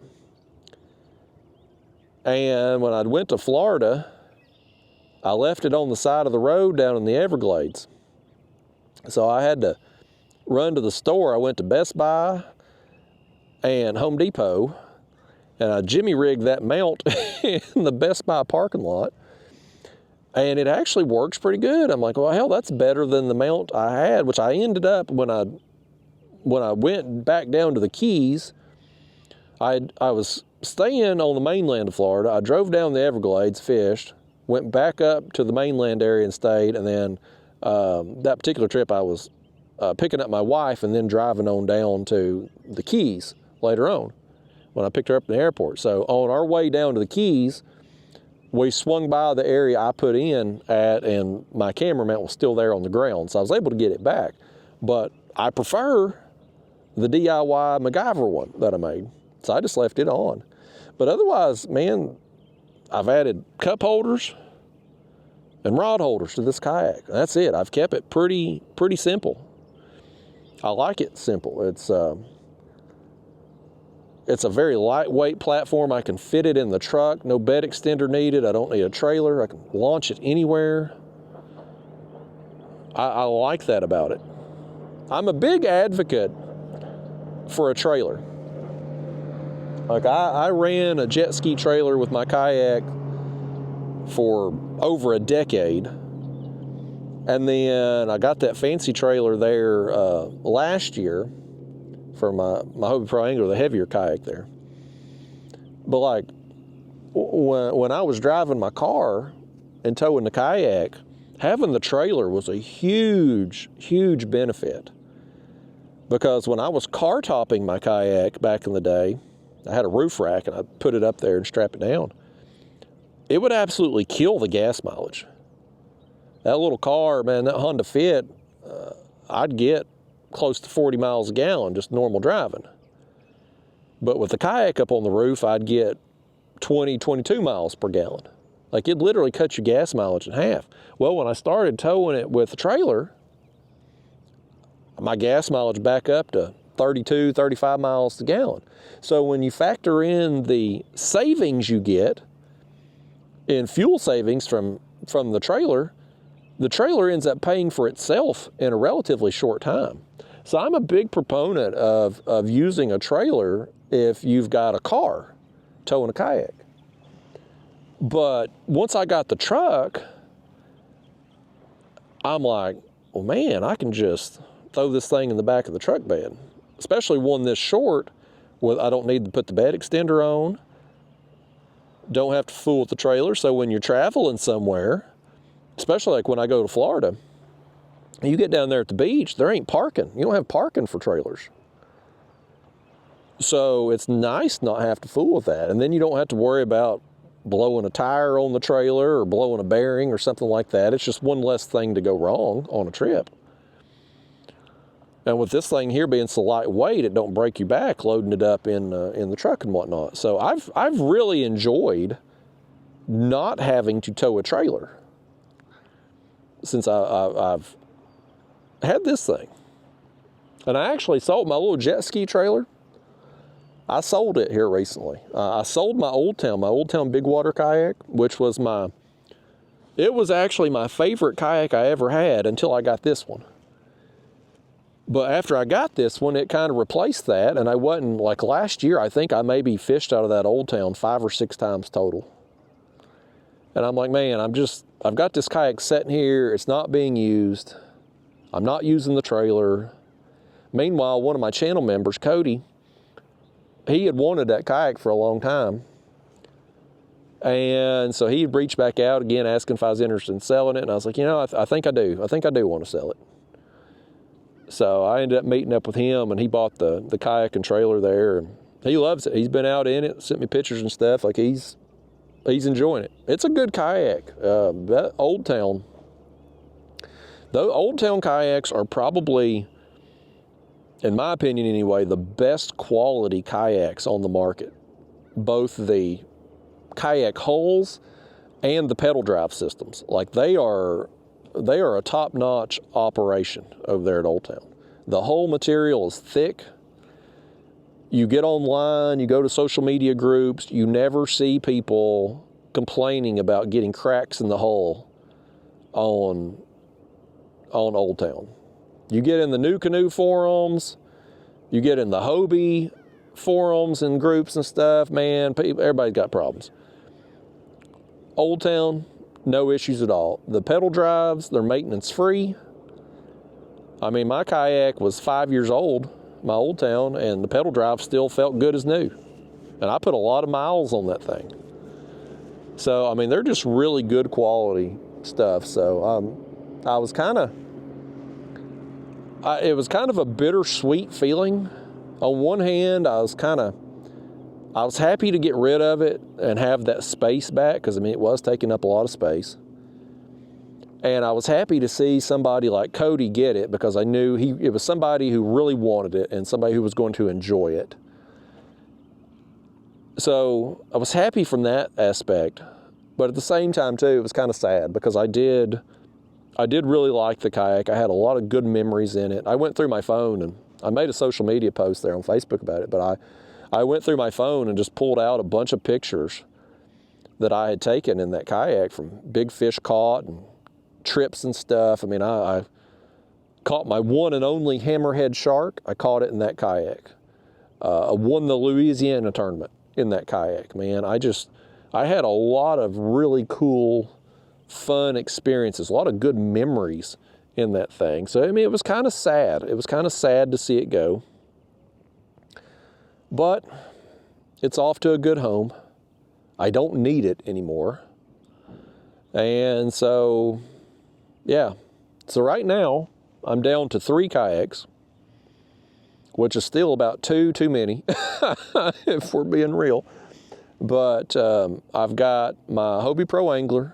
And when I went to Florida, I left it on the side of the road down in the Everglades. So I had to run to the store. I went to Best Buy and Home Depot, and I jimmy rigged that mount in the Best Buy parking lot. And it actually works pretty good. I'm like, well, hell, that's better than the mount I had, which I ended up, when I went back down to the Keys, I was staying on the mainland of Florida. I drove down the Everglades, fished, went back up to the mainland area and stayed. And then that particular trip, I was picking up my wife and then driving on down to the Keys later on when I picked her up in the airport. So on our way down to the Keys, we swung by the area I put in at, and my camera mount was still there on the ground. So I was able to get it back. But I prefer the DIY MacGyver one that I made. So I just left it on. But otherwise, man, I've added cup holders and rod holders to this kayak. That's it. I've kept it pretty simple. I like it simple. It's a very lightweight platform. I can fit it in the truck. No bed extender needed. I don't need a trailer. I can launch it anywhere. I like that about it. I'm a big advocate for a trailer. Like I ran a jet ski trailer with my kayak for over a decade. And then I got that fancy trailer there last year for my Hobie Pro Angler, the heavier kayak there. But like when I was driving my car and towing the kayak, having the trailer was a huge benefit. Because when I was car topping my kayak back in the day, I had a roof rack and I put it up there and strap it down. It would absolutely kill the gas mileage. That little car, man, that Honda Fit, I'd get close to 40 miles a gallon, just normal driving. But with the kayak up on the roof, I'd get 20, 22 miles per gallon. Like it literally cut your gas mileage in half. Well, when I started towing it with the trailer, my gas mileage back up to 32, 35 miles a gallon. So when you factor in the savings you get in fuel savings from the trailer ends up paying for itself in a relatively short time. So I'm a big proponent of using a trailer if you've got a car towing a kayak. But once I got the truck, I'm like, well, man, I can just throw this thing in the back of the truck bed, especially one this short. I don't need to put the bed extender on. Don't have to fool with the trailer. So when you're traveling somewhere especially like when I go to Florida. You get down there at the beach, there ain't parking. You don't have parking for trailers. So it's nice not have to fool with that. And then you don't have to worry about blowing a tire on the trailer or blowing a bearing or something like that. It's just one less thing to go wrong on a trip. And with this thing here being so lightweight, it don't break your back loading it up in the truck and whatnot. So I've really enjoyed not having to tow a trailer since I've had this thing. And I actually sold my little jet ski trailer. I sold it here recently. I sold my Old Town big water kayak, which was it was actually my favorite kayak I ever had until I got this one. But after I got this one, it kind of replaced that, and I wasn't, like last year, I think I maybe fished out of that Old Town 5 or 6 times total. And I'm like, man, I've got this kayak sitting here, it's not being used. I'm not using the trailer. Meanwhile, one of my channel members, Cody, he had wanted that kayak for a long time. And so he reached back out again, asking if I was interested in selling it. And I was like, you know, I think I do. I think I do want to sell it. So I ended up meeting up with him, and he bought the kayak and trailer there. And he loves it. He's been out in it, sent me pictures and stuff. Like he's enjoying it. It's a good kayak. That Old Town. Those Old Town kayaks are probably, in my opinion anyway, the best quality kayaks on the market. Both the kayak hulls and the pedal drive systems. Like they are a top-notch operation over there at Old Town. The whole material is thick. You get online, you go to social media groups, you never see people complaining about getting cracks in the hull on Old Town. You get in the New Canoe forums, you get in the Hobie forums and groups and stuff, man, everybody's got problems. Old Town, no issues at all. The pedal drives, they're maintenance free. I mean, my kayak was 5 years old, my Old Town, and the pedal drive still felt good as new. And I put a lot of miles on that thing. So, I mean, they're just really good quality stuff. So, I was it was kind of a bittersweet feeling. On one hand, I was happy to get rid of it and have that space back, because I mean, it was taking up a lot of space. And I was happy to see somebody like Cody get it, because I knew it was somebody who really wanted it and somebody who was going to enjoy it. So I was happy from that aspect, but at the same time too, it was kind of sad, because I did really like the kayak. I had a lot of good memories in it. I went through my phone, and I made a social media post there on Facebook about it, but I went through my phone and just pulled out a bunch of pictures that I had taken in that kayak from big fish caught and trips and stuff. I mean, I caught my one and only hammerhead shark. I caught it in that kayak. I won the Louisiana tournament in that kayak, man. I had a lot of really cool, fun experiences, a lot of good memories in that thing. So, I mean, it was kind of sad. It was kind of sad to see it go. But it's off to a good home. I don't need it anymore. And so, yeah. So right now, I'm down to 3 kayaks, which is still about 2 too many, if we're being real. But I've got my Hobie Pro Angler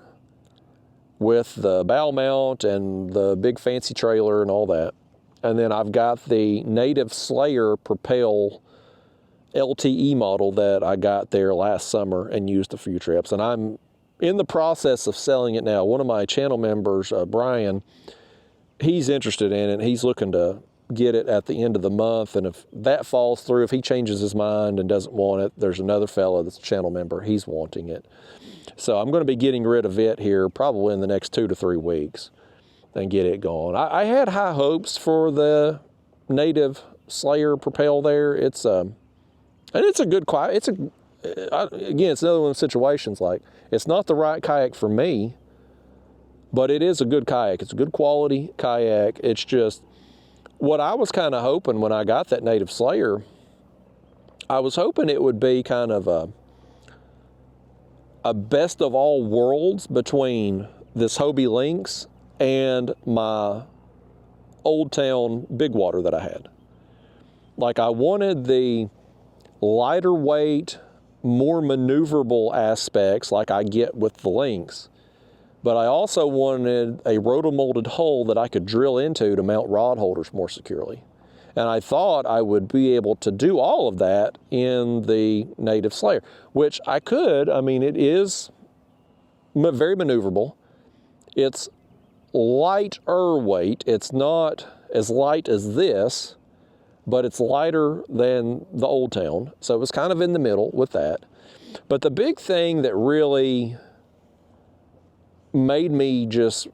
with the bow mount and the big fancy trailer and all that. And then I've got the Native Slayer Propel LTE model that I got there last summer and used a few trips. And I'm in the process of selling it now. One of my channel members, Brian, he's interested in it. He's looking to get it at the end of the month. And if that falls through, if he changes his mind and doesn't want it, there's another fellow that's a channel member. He's wanting it. So I'm going to be getting rid of it here probably in the next 2 to 3 weeks and get it going. I had high hopes for the Native Slayer Propel there. It's a good kayak. Again, it's another one of those situations, like, it's not the right kayak for me, but it is a good kayak. It's a good quality kayak. It's just what I was kind of hoping when I got that Native Slayer, I was hoping it would be kind of a best of all worlds between this Hobie Lynx and my Old Town Big Water that I had. Like, I wanted the lighter weight, more maneuverable aspects like I get with the Lynx, but I also wanted a rotomolded hole that I could drill into to mount rod holders more securely. And I thought I would be able to do all of that in the Native Slayer, which I could. I mean, it is very maneuverable. It's lighter weight. It's not as light as this, but it's lighter than the Old Town. So it was kind of in the middle with that. But the big thing that really made me just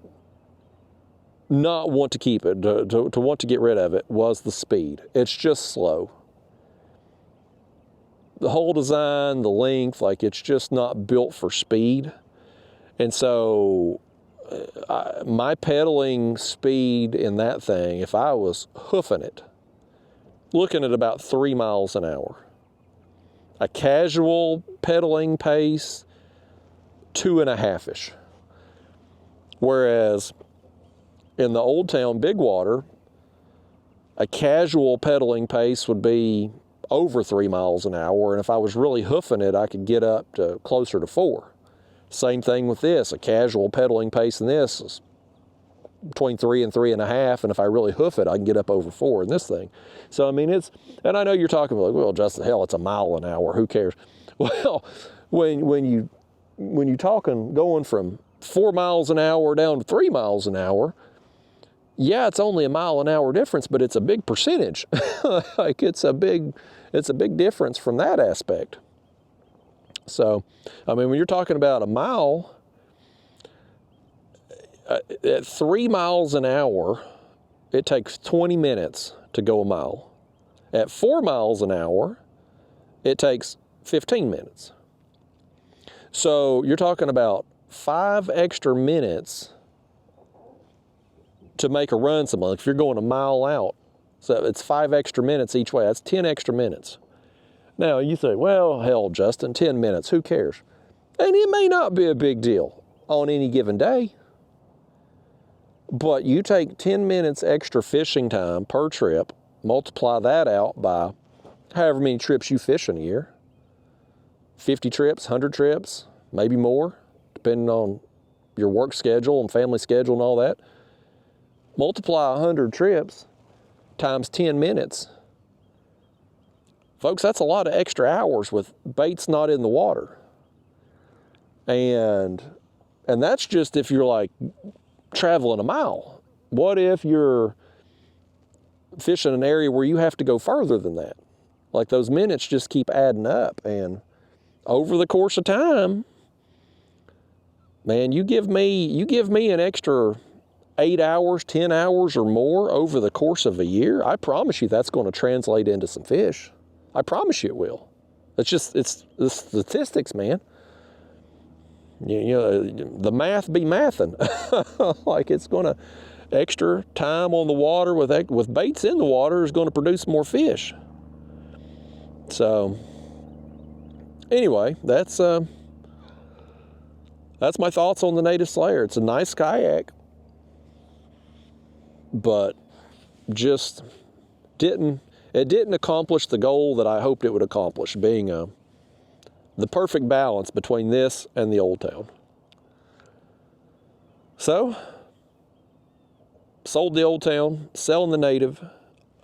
not want to keep it, to want to get rid of it, was the speed. It's just slow. The whole design, the length, like, it's just not built for speed. And so my pedaling speed in that thing, if I was hoofing it, looking at about 3 miles an hour. A casual pedaling pace, 2.5-ish. Whereas in the Old Town Big Water, a casual pedaling pace would be over 3 miles an hour, and if I was really hoofing it, I could get up to closer to 4. Same thing with this. A casual pedaling pace in this is between 3 and 3.5, and if I really hoof it, I can get up over 4 in this thing. So, I mean, it's, and I know you're talking like, well, Justin, hell, it's a mile an hour, who cares? Well, when you talking going from 4 miles an hour down to 3 miles an hour, yeah, it's only a mile an hour difference, but it's a big percentage. Like, it's a big difference from that aspect. So, I mean, when you're talking about a mile, at 3 miles an hour, it takes 20 minutes to go a mile. At 4 miles an hour, it takes 15 minutes. So you're talking about 5 extra minutes to make a run somewhere. If you're going a mile out, so it's 5 extra minutes each way. That's 10 extra minutes. Now you think, well, hell, Justin, 10 minutes, who cares? And it may not be a big deal on any given day. But you take 10 minutes extra fishing time per trip, multiply that out by however many trips you fish in a year. 50 trips, 100 trips, maybe more, depending on your work schedule and family schedule and all that. Multiply 100 trips times 10 minutes. Folks, that's a lot of extra hours with baits not in the water. And that's just if you're like traveling a mile. What if you're fishing an area where you have to go further than that? Like, those minutes just keep adding up, and over the course of time, man, you give me an extra 8 hours, 10 hours or more over the course of a year, I promise you that's going to translate into some fish. I promise you it will. It's the statistics, man. You know, the math be mathin'. Like, it's going to, extra time on the water with baits in the water is going to produce more fish. So, anyway, that's my thoughts on the Native Slayer. It's a nice kayak, but just didn't accomplish the goal that I hoped it would accomplish, being the perfect balance between this and the Old Town. So, sold the Old Town, selling the Native.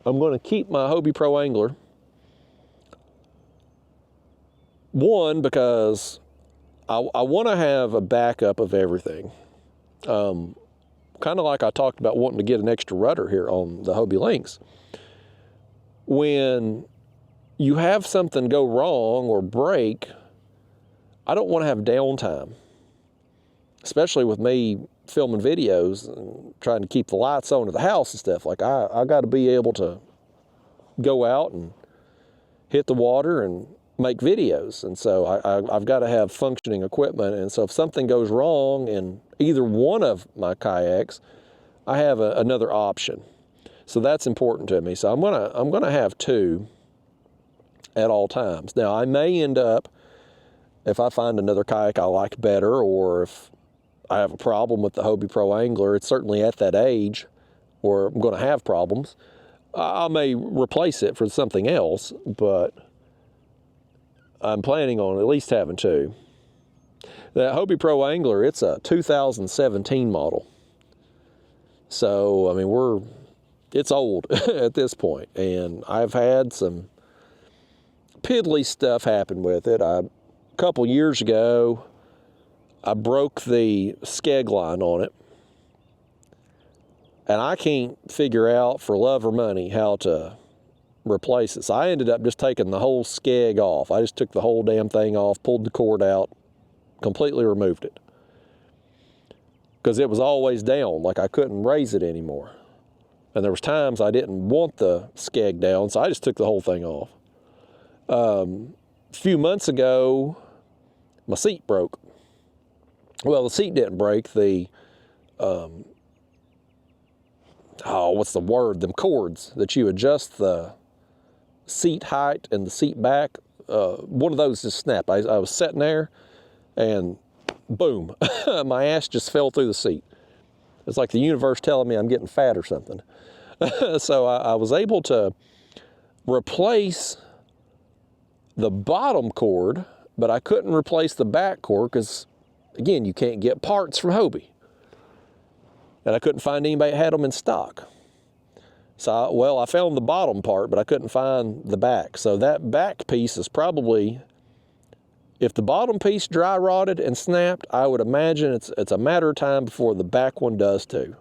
I'm going to keep my Hobie Pro Angler. One, because I want to have a backup of everything. Kind of like I talked about wanting to get an extra rudder here on the Hobie Lynx. When you have something go wrong or break, I don't want to have downtime, especially with me filming videos and trying to keep the lights on at the house and stuff. Like, I got to be able to go out and hit the water and make videos. And so I've got to have functioning equipment. And so if something goes wrong in either one of my kayaks, I have another option. So that's important to me. So I'm gonna have 2 at all times. Now, I may end up, if I find another kayak I like better, or if I have a problem with the Hobie Pro Angler. It's certainly at that age where I'm going to have problems. I may replace it for something else, but I'm planning on at least having two. The Hobie Pro Angler, it's a 2017 model. So, I mean, it's old at this point, and I've had some piddly stuff happen with it. A couple years ago, I broke the skeg line on it, and I can't figure out for love or money how to replace it. So I ended up just taking the whole skeg off. I just took the whole damn thing off, pulled the cord out, completely removed it. Because it was always down, like I couldn't raise it anymore. And there was times I didn't want the skeg down, so I just took the whole thing off. A few months ago, my seat broke. Well, the seat didn't break. The, what's the word? Them cords that you adjust the seat height and the seat back. One of those just snapped. I was sitting there and boom, my ass just fell through the seat. It's like the universe telling me I'm getting fat or something. So I was able to replace the bottom cord, but I couldn't replace the back cord because, again, you can't get parts from Hobie. And I couldn't find anybody that had them in stock. So, I found the bottom part, but I couldn't find the back. So that back piece is probably, if the bottom piece dry rotted and snapped, I would imagine it's a matter of time before the back one does too.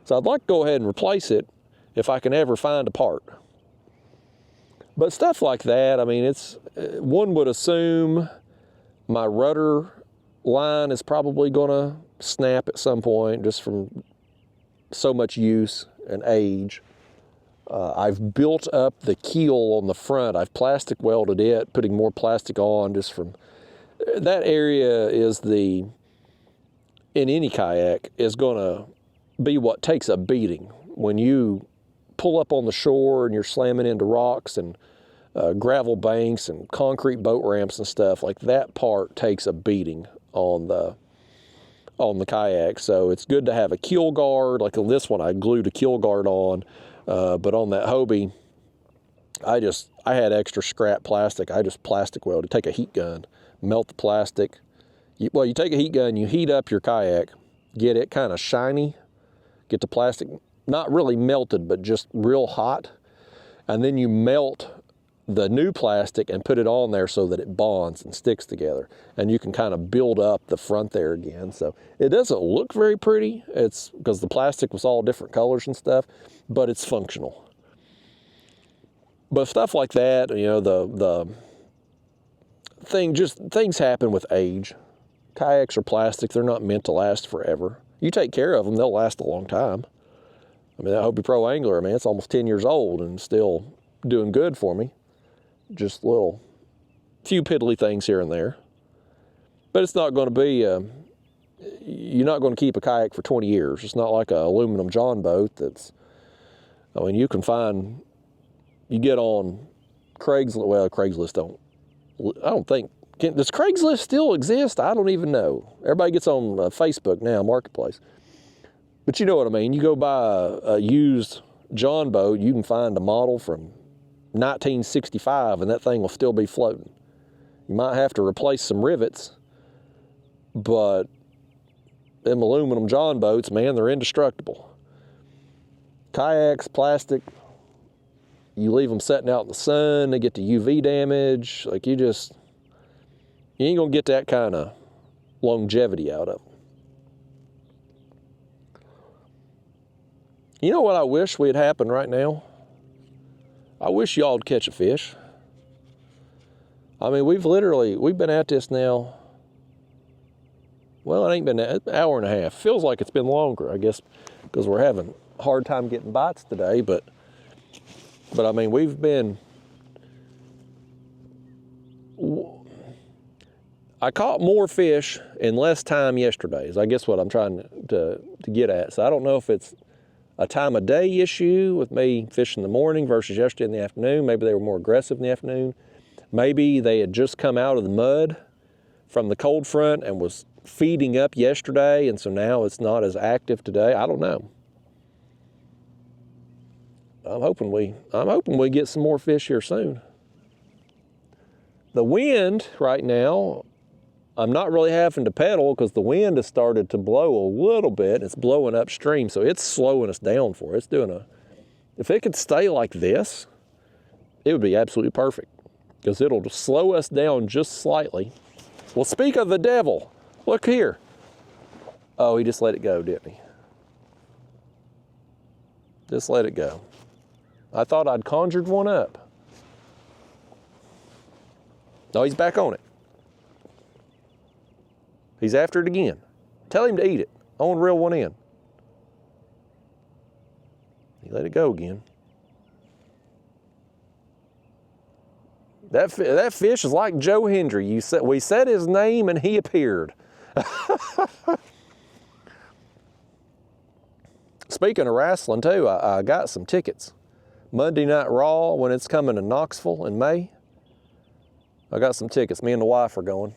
So I'd like to go ahead and replace it if I can ever find a part. But stuff like that, I mean, one would assume my rudder line is probably gonna snap at some point just from so much use and age. I've built up the keel on the front. I've plastic welded it, putting more plastic on just from, that area is in any kayak, is gonna be what takes a beating. When you pull up on the shore and you're slamming into rocks and gravel banks and concrete boat ramps and stuff, like that part takes a beating on the kayak. So it's good to have a keel guard. Like on this one, I glued a keel guard on, but on that Hobie, I had extra scrap plastic. I just plastic welded. Take a heat gun, melt the plastic. You take a heat gun, you heat up your kayak, get it kind of shiny, get the plastic not really melted, but just real hot, and then you melt the new plastic and put it on there so that it bonds and sticks together, and you can kind of build up the front there again. So it doesn't look very pretty. It's because the plastic was all different colors and stuff, but it's functional. But stuff like that, you know, the things happen with age. Kayaks are plastic. They're not meant to last forever. You take care of them, they'll last a long time. I mean, that Hobie Pro Angler, man, it's almost 10 years old and still doing good for me. Just few piddly things here and there. But it's not going to be, you're not going to keep a kayak for 20 years. It's not like an aluminum John boat that's, I mean, you get on Craigslist, well, Craigslist does Craigslist still exist? I don't even know. Everybody gets on Facebook now, Marketplace. But you know what I mean. You go buy a used John boat, you can find a model from 1965 and that thing will still be floating. You might have to replace some rivets, but them aluminum John boats, man, they're indestructible. Kayaks, plastic, you leave them sitting out in the sun, they get the UV damage. Like you ain't gonna get that kind of longevity out of them. You know what I wish would happen right now? I wish y'all would catch a fish. I mean, we've been at this now. Well, it ain't been an hour and a half. Feels like it's been longer, I guess, because we're having a hard time getting bites today. But I mean, I caught more fish in less time yesterday, is I guess what I'm trying to get at. So I don't know if it's a time of day issue with me fishing in the morning versus yesterday in the afternoon. Maybe they were more aggressive in the afternoon. Maybe they had just come out of the mud from the cold front and was feeding up yesterday, and so now it's not as active today. I don't know. I'm hoping we get some more fish here soon. The wind right now, I'm not really having to pedal because the wind has started to blow a little bit. It's blowing upstream, so it's slowing us down for it. It's doing if it could stay like this, it would be absolutely perfect because it'll slow us down just slightly. Well, speak of the devil, look here. Oh, he just let it go, didn't he? Just let it go. I thought I'd conjured one up. No, he's back on it. He's after it again. Tell him to eat it. I want to reel one in. He let it go again. That fish is like Joe Hendry. We said his name and he appeared. Speaking of wrestling too, I got some tickets. Monday Night Raw, when it's coming to Knoxville in May. I got some tickets. Me and the wife are going.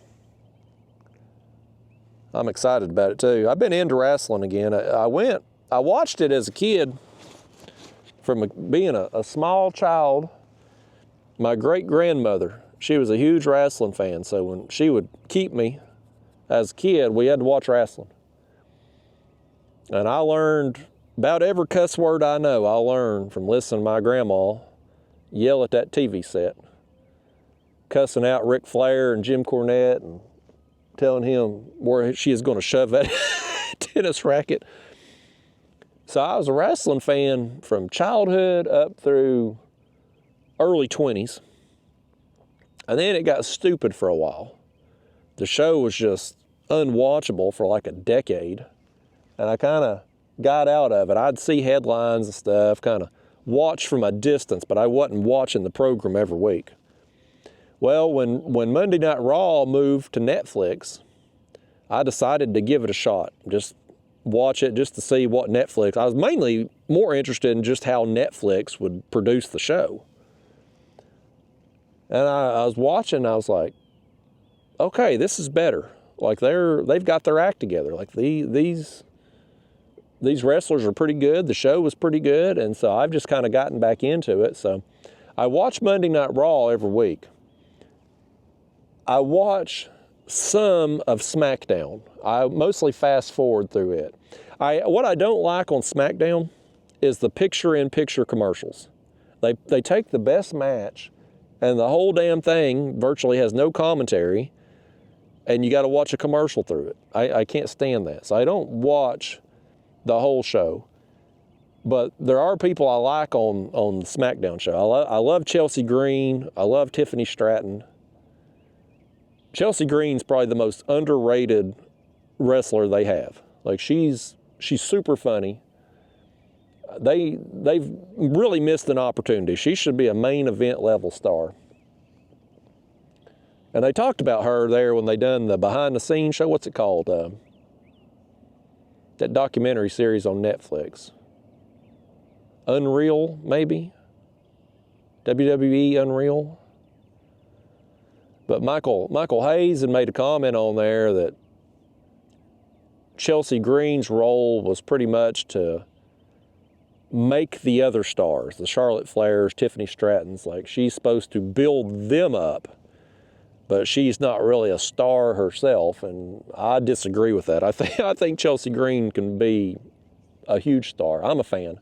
I'm excited about it too. I've been into wrestling again. I watched it as a kid from being a small child. My great-grandmother, she was a huge wrestling fan, so when she would keep me as a kid, we had to watch wrestling. And I learned about every cuss word I know, I learned from listening to my grandma yell at that TV set, cussing out Ric Flair and Jim Cornette and telling him where she is going to shove that tennis racket. So I was a wrestling fan from childhood up through early 20s. And then it got stupid for a while. The show was just unwatchable for like a decade. And I kind of got out of it. I'd see headlines and stuff, kind of watch from a distance, but I wasn't watching the program every week. Well, when Monday Night Raw moved to Netflix, I decided to give it a shot. Just watch it just to see what Netflix. I was mainly more interested in just how Netflix would produce the show. And I was watching, I was like, okay, this is better. Like they've got their act together. Like these wrestlers are pretty good. The show was pretty good. And so I've just kind of gotten back into it. So I watch Monday Night Raw every week. I watch some of SmackDown. I mostly fast forward through it. What I don't like on SmackDown is the picture-in-picture commercials. They take the best match and the whole damn thing virtually has no commentary and you got to watch a commercial through it. I can't stand that. So I don't watch the whole show. But there are people I like on the SmackDown show. I love Chelsea Green. I love Tiffany Stratton. Chelsea Green's probably the most underrated wrestler they have. Like she's super funny. They've really missed an opportunity. She should be a main event level star. And they talked about her there when they done the behind the scenes show. What's it called? That documentary series on Netflix. Unreal, maybe? WWE Unreal? But Michael Hayes had made a comment on there that Chelsea Green's role was pretty much to make the other stars, the Charlotte Flairs, Tiffany Strattons, like she's supposed to build them up, but she's not really a star herself, and I disagree with that. I think Chelsea Green can be a huge star. I'm a fan.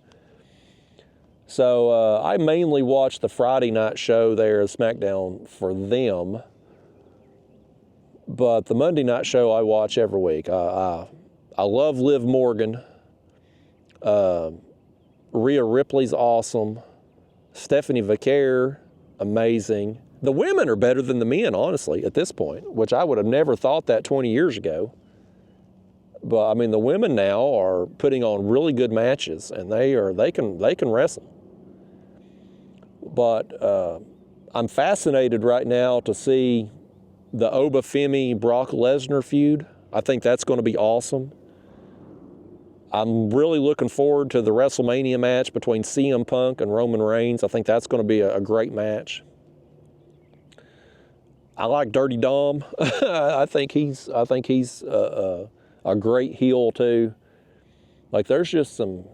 So I mainly watch the Friday night show there at SmackDown for them. But the Monday night show I watch every week. I love Liv Morgan. Rhea Ripley's awesome. Stephanie Vaquer, amazing. The women are better than the men, honestly, at this point, which I would have never thought that 20 years ago. But I mean, the women now are putting on really good matches, and they can wrestle. But I'm fascinated right now to see the Obafemi Brock Lesnar feud. I think that's going to be awesome. I'm really looking forward to the WrestleMania match between CM Punk and Roman Reigns. I think that's going to be a great match. I like Dirty Dom. I think he's a great heel too. Like there's just some,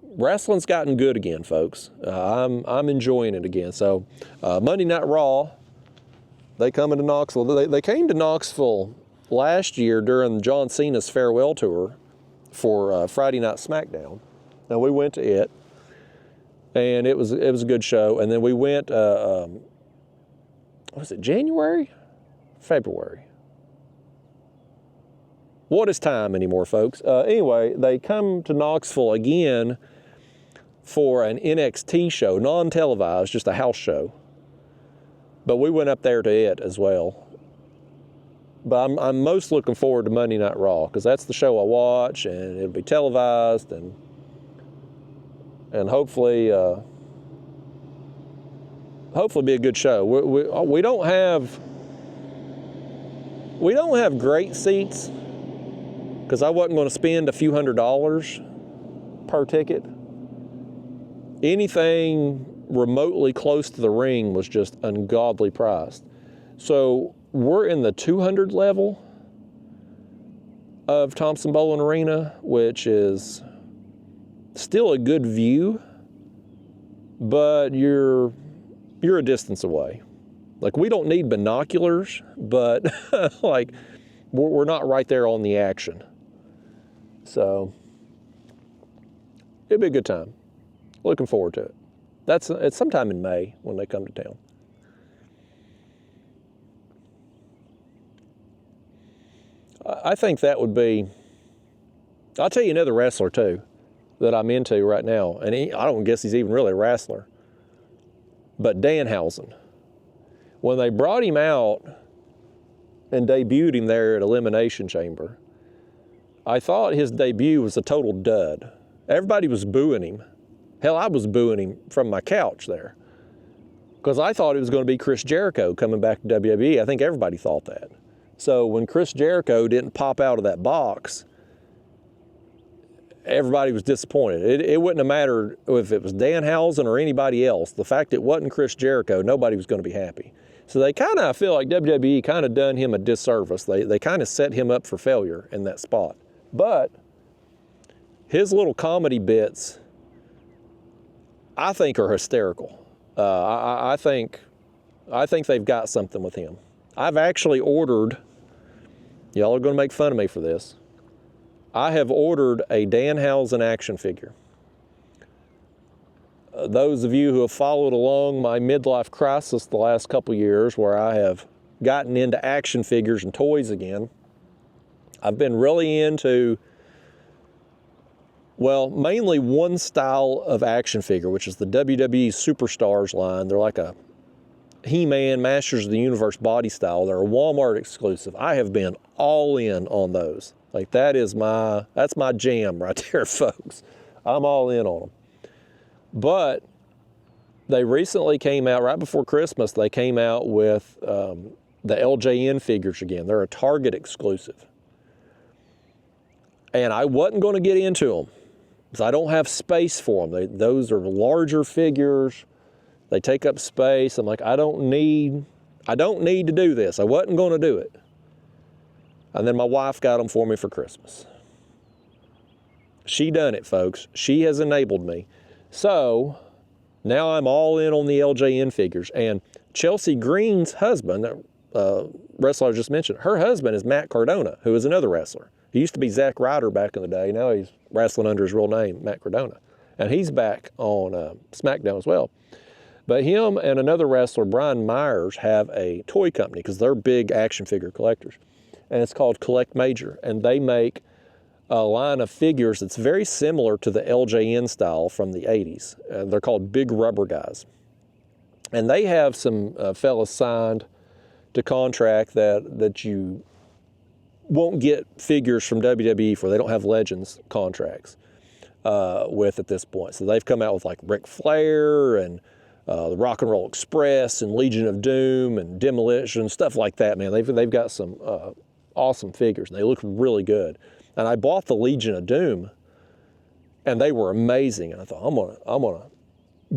wrestling's gotten good again, folks. I'm enjoying it again. So Monday Night Raw, they come into Knoxville. They came to Knoxville last year during John Cena's farewell tour for Friday Night SmackDown. Now we went to it, and it was a good show. And then we went, was it January? February? What is time anymore, folks? Anyway, they come to Knoxville again for an NXT show, non-televised, just a house show. But we went up there to it as well. But I'm most looking forward to Monday Night Raw, because that's the show I watch, and it'll be televised, and hopefully be a good show. We don't have great seats, because I wasn't going to spend a few $100s per ticket. Anything remotely close to the ring was just ungodly priced. So we're in the 200 level of Thompson-Boling Arena, which is still a good view, but you're a distance away. Like, we don't need binoculars, but like we're not right there on the action. So it'll be a good time. Looking forward to it. It's sometime in May when they come to town. I think that would be, I'll tell you another wrestler too that I'm into right now, and I don't guess he's even really a wrestler, but Danhausen. When they brought him out and debuted him there at Elimination Chamber, I thought his debut was a total dud. Everybody was booing him. Hell, I was booing him from my couch there, because I thought it was going to be Chris Jericho coming back to WWE. I think everybody thought that. So when Chris Jericho didn't pop out of that box, everybody was disappointed. It wouldn't have mattered if it was Danhausen or anybody else. The fact it wasn't Chris Jericho, nobody was going to be happy. So they kind of, I feel like WWE kind of done him a disservice. They kind of set him up for failure in that spot. But his little comedy bits, I think, are hysterical. I think they've got something with him. I've actually ordered, y'all are going to make fun of me for this, I have ordered a Danhausen action figure. Those of you who have followed along my midlife crisis the last couple years, where I have gotten into action figures and toys again, I've been really into, well, mainly one style of action figure, which is the WWE Superstars line. They're like a He-Man, Masters of the Universe body style. They're a Walmart exclusive. I have been all in on those. Like, that's my jam right there, folks. I'm all in on them. But they recently came out, right before Christmas, they came out with the LJN figures again. They're a Target exclusive. And I wasn't going to get into them, because I don't have space for them. Those are larger figures. They take up space. I'm like, I don't need to do this. I wasn't going to do it. And then my wife got them for me for Christmas. She done it, folks. She has enabled me. So now I'm all in on the LJN figures. And Chelsea Green's husband, wrestler I just mentioned, her husband is Matt Cardona, who is another wrestler. He used to be Zack Ryder back in the day. Now he's wrestling under his real name, Matt Cardona. And he's back on SmackDown as well. But him and another wrestler, Brian Myers, have a toy company, because they're big action figure collectors. And it's called Collect Major. And they make a line of figures that's very similar to the LJN style from the 80s. They're called Big Rubber Guys. And they have some fellas signed to contract that you won't get figures from WWE for. They don't have Legends contracts with at this point. So they've come out with like Ric Flair and the Rock and Roll Express and Legion of Doom and Demolition, stuff like that, man. They've got some awesome figures, and they look really good. And I bought the Legion of Doom, and they were amazing. And I thought, I'm gonna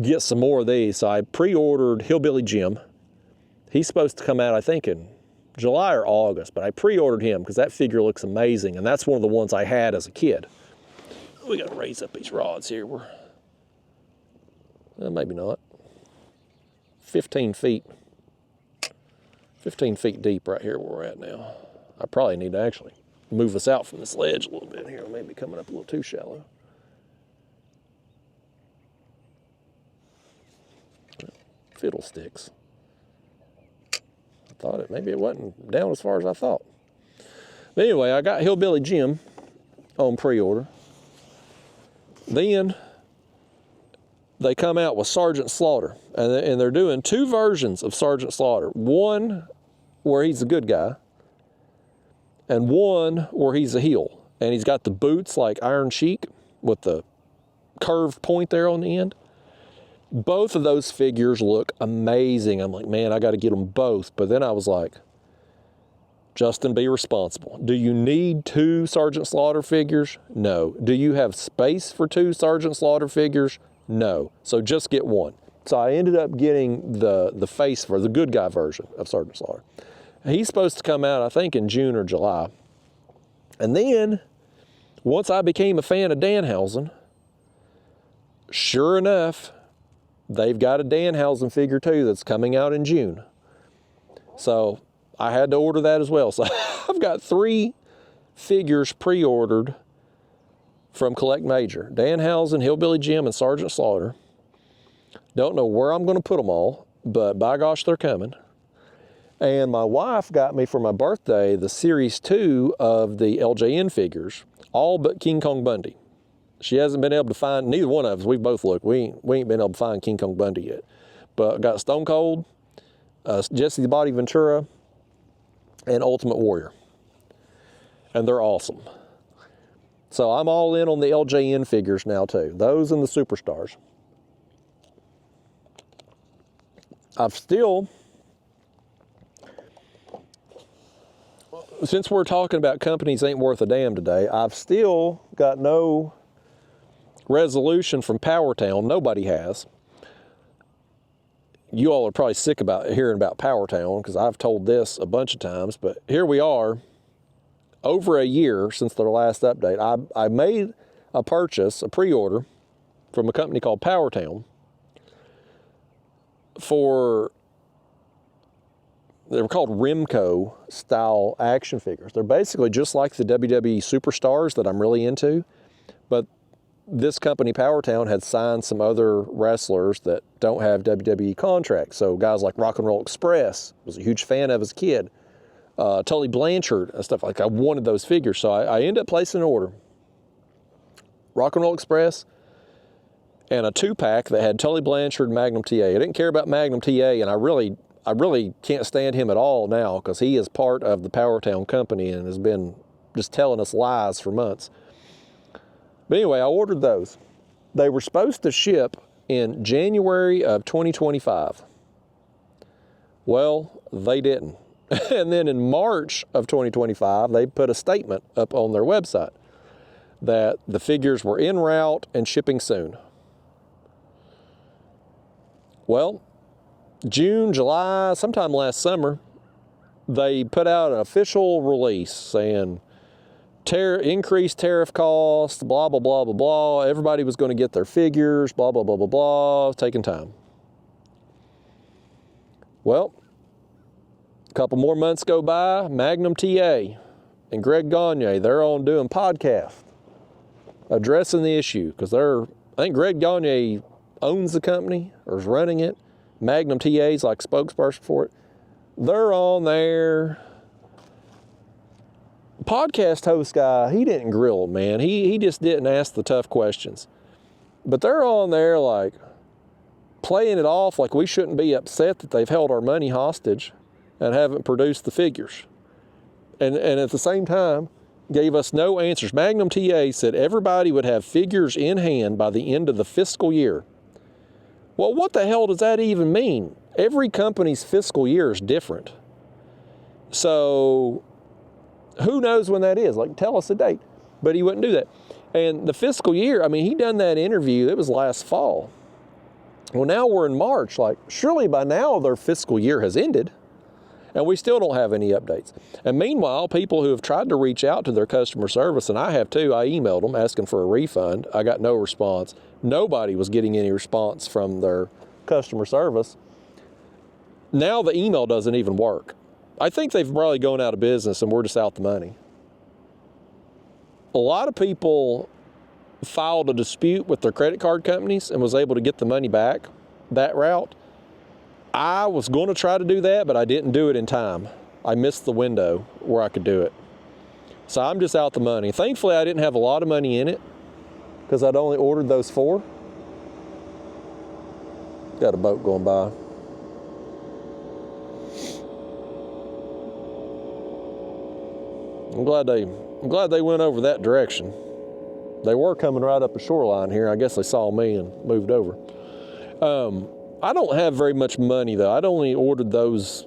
get some more of these. So I pre-ordered Hillbilly Jim. He's supposed to come out, I think, in July or August, but I pre-ordered him because that figure looks amazing, and that's one of the ones I had as a kid. We got to raise up these rods here. We're, maybe not. 15 feet. 15 feet deep right here where we're at now. I probably need to actually move us out from this ledge a little bit here. Maybe coming up a little too shallow. Fiddlesticks. I thought maybe it wasn't down as far as I thought. But anyway, I got Hillbilly Jim on pre-order. Then they come out with Sergeant Slaughter, and they're doing two versions of Sergeant Slaughter. One where he's a good guy, and one where he's a heel. And he's got the boots like Iron Sheik with the curved point there on the end. Both of those figures look amazing. I'm like, man, I got to get them both. But then I was like, Justin, be responsible. Do you need two Sergeant Slaughter figures? No. Do you have space for two Sergeant Slaughter figures? No. So just get one. So I ended up getting the face for the good guy version of Sergeant Slaughter. He's supposed to come out, I think, in June or July. And then, once I became a fan of Danhausen, sure enough, they've got a Danhausen figure too that's coming out in June. So I had to order that as well. So I've got 3 figures pre-ordered from Collect Major. Danhausen, Hillbilly Jim, and Sergeant Slaughter. Don't know where I'm going to put them all, but by gosh, they're coming. And my wife got me for my birthday the Series 2 of the LJN figures, all but King Kong Bundy. She hasn't been able to find, neither one of us, we've both looked, we ain't been able to find King Kong Bundy yet. But got Stone Cold, Jesse the Body Ventura, and Ultimate Warrior. And they're awesome. So I'm all in on the LJN figures now too. Those and the Superstars. I've still, since we're talking about companies ain't worth a damn today, I've still got no resolution from Powertown. Nobody has. You all are probably sick about hearing about Powertown because I've told this a bunch of times, but here we are, over a year since their last update. I made a purchase, a pre-order, from a company called Powertown for, they were called Remco style action figures. They're basically just like the WWE Superstars that I'm really into, but this company, Powertown, had signed some other wrestlers that don't have WWE contracts. So guys like Rock and Roll Express, was a huge fan of as a kid. Tully Blanchard and stuff like that. I wanted those figures. So I ended up placing an order. Rock and Roll Express and a 2-pack that had Tully Blanchard and Magnum TA. I didn't care about Magnum TA, and I really can't stand him at all now because he is part of the Powertown company and has been just telling us lies for months. But anyway, I ordered those. They were supposed to ship in January of 2025. Well, they didn't. And then in March of 2025, they put a statement up on their website that the figures were en route and shipping soon. Well, June, July, sometime last summer, they put out an official release saying increased tariff costs, blah, blah, blah, blah, blah. Everybody was going to get their figures, blah, blah, blah, blah, blah, taking time. Well, a couple more months go by, Magnum TA and Greg Gagne, they're on doing podcasts addressing the issue because I think Greg Gagne owns the company or is running it. Magnum TA's like spokesperson for it. They're on there. Podcast host guy, he didn't grill them, man. He just didn't ask the tough questions. But they're on there like playing it off like we shouldn't be upset that they've held our money hostage and haven't produced the figures. And at the same time, gave us no answers. Magnum TA said everybody would have figures in hand by the end of the fiscal year. Well, what the hell does that even mean? Every company's fiscal year is different. So who knows when that is? Like, tell us a date. But he wouldn't do that. And the fiscal year, I mean, he done that interview, it was last fall. Well, now we're in March. Like, surely by now their fiscal year has ended. And we still don't have any updates. And meanwhile, people who have tried to reach out to their customer service, and I have too, I emailed them asking for a refund. I got no response. Nobody was getting any response from their customer service. Now the email doesn't even work. I think they've probably gone out of business and we're just out the money. A lot of people filed a dispute with their credit card companies and was able to get the money back that route. I was going to try to do that, but I didn't do it in time. I missed the window where I could do it. So I'm just out the money. Thankfully, I didn't have a lot of money in it because I'd only ordered those 4. Got a boat going by. I'm glad they went over that direction. They were coming right up the shoreline here. I guess they saw me and moved over. I don't have very much money though. I'd only ordered those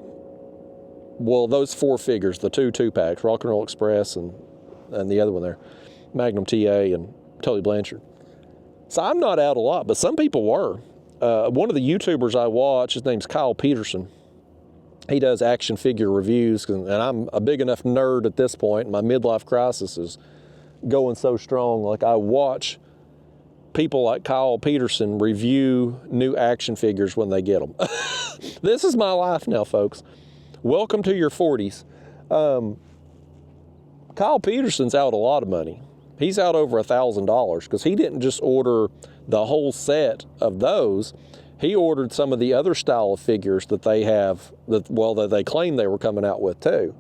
4 figures, the 2 packs, Rock and Roll Express and the other one there, Magnum TA and Tully Blanchard. So I'm not out a lot, but some people were. One of the YouTubers I watch, his name's Kyle Peterson. He does action figure reviews, and I'm a big enough nerd at this point. My midlife crisis is going so strong. Like, I watch people like Kyle Peterson review new action figures when they get them. This is my life now, folks. Welcome to your 40s. Kyle Peterson's out a lot of money. He's out over $1,000 because he didn't just order the whole set of those. He ordered some of the other style of figures that they have, that they claim they were coming out with too.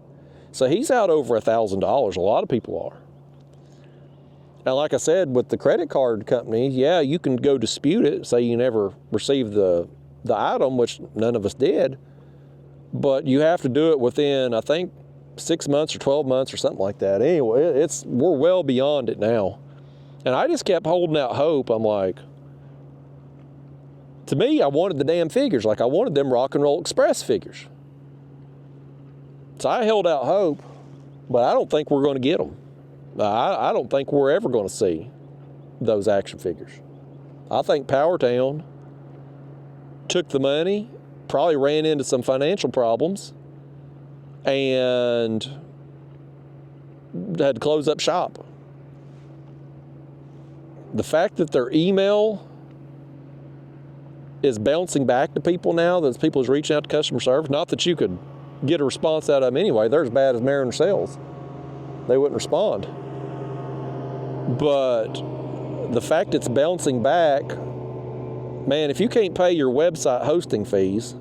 So he's out over $1,000. A lot of people are. Now, like I said, with the credit card company, yeah, you can go dispute it, say you never received the item, which none of us did, but you have to do it within, I think, 6 months or 12 months or something like that. Anyway, we're well beyond it now. And I just kept holding out hope. I'm like, to me, I wanted the damn figures. Like, I wanted them Rock and Roll Express figures. So I held out hope, but I don't think we're going to get them. I don't think we're ever going to see those action figures. I think Powertown took the money, probably ran into some financial problems, and had to close up shop. The fact that their email is bouncing back to people now, that people is reaching out to customer service, not that you could get a response out of them anyway. They're as bad as Mariner Sales. They wouldn't respond. But the fact it's bouncing back, man, if you can't pay your website hosting fees,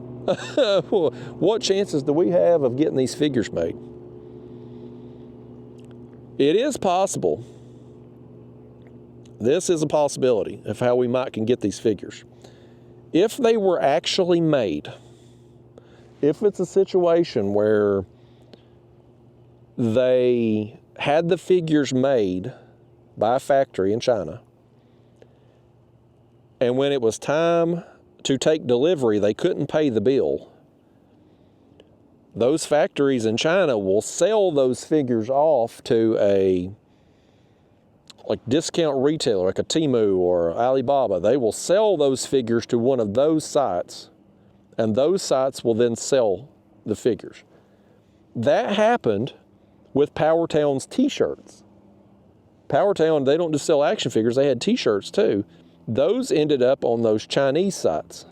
what chances do we have of getting these figures made? It is possible. This is a possibility of how we can get these figures. If they were actually made, if it's a situation where they had the figures made by a factory in China, and when it was time to take delivery, they couldn't pay the bill, those factories in China will sell those figures off to a discount retailer, like a Temu or Alibaba. They will sell those figures to one of those sites, and those sites will then sell the figures. That happened with Powertown's t-shirts. Powertown, they don't just sell action figures, they had t-shirts too. Those ended up on those Chinese sites.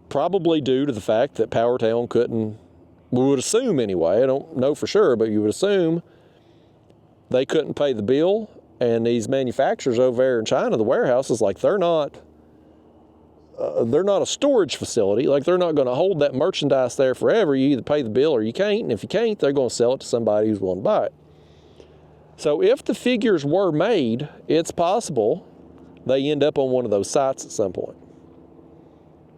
Probably due to the fact that Powertown couldn't, we would assume anyway, I don't know for sure, but you would assume they couldn't pay the bill, and these manufacturers over there in China, the warehouses, they're not a storage facility. Like, they're not going to hold that merchandise there forever. You either pay the bill or you can't, and if you can't, they're going to sell it to somebody who's willing to buy it. So if the figures were made, it's possible they end up on one of those sites at some point.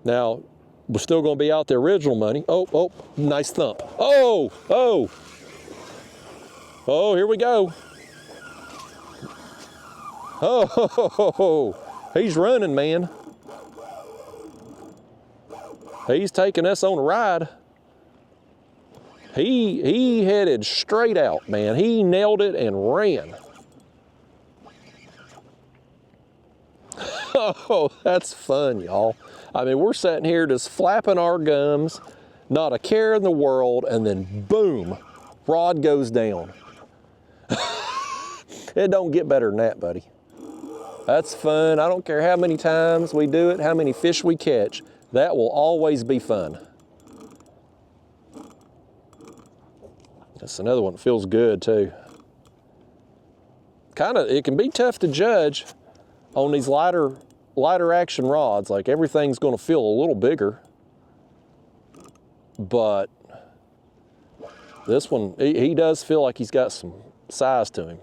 Now, we're still going to be out the original money. Oh, nice thump. Oh, here we go. Oh, he's running, man. He's taking us on a ride. He headed straight out, man. He nailed it and ran. Oh, that's fun, y'all. I mean, we're sitting here just flapping our gums, Not a care in the world, and then boom, rod goes down. It don't get better than that, buddy. That's fun. I don't care how many times we do it, how many fish we catch. That will always be fun. That's another one that feels good too. It can be tough to judge on these lighter action rods. Like everything's gonna feel a little bigger. But this one, he does feel like he's got some size to him.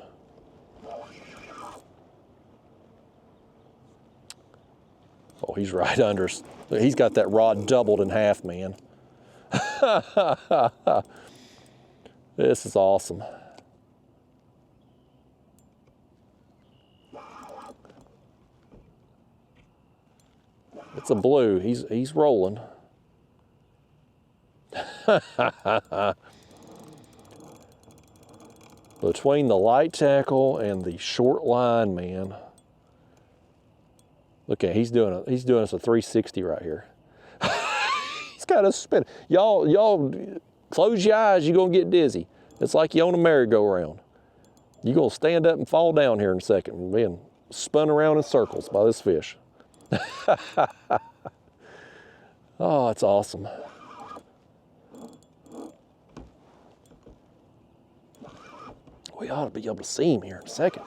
Oh, he's right under us. He's got that rod doubled in half, man. This is awesome. It's a blue. He's rolling. Between the light tackle and the short line, man. Look at, he's doing us a 360 right here. He's got us spinning. Y'all close your eyes, you're gonna get dizzy. It's like you on a merry-go-round. You're gonna stand up and fall down here in a second, being spun around in circles by this fish. Oh, it's awesome. We ought to be able to see him here in a second.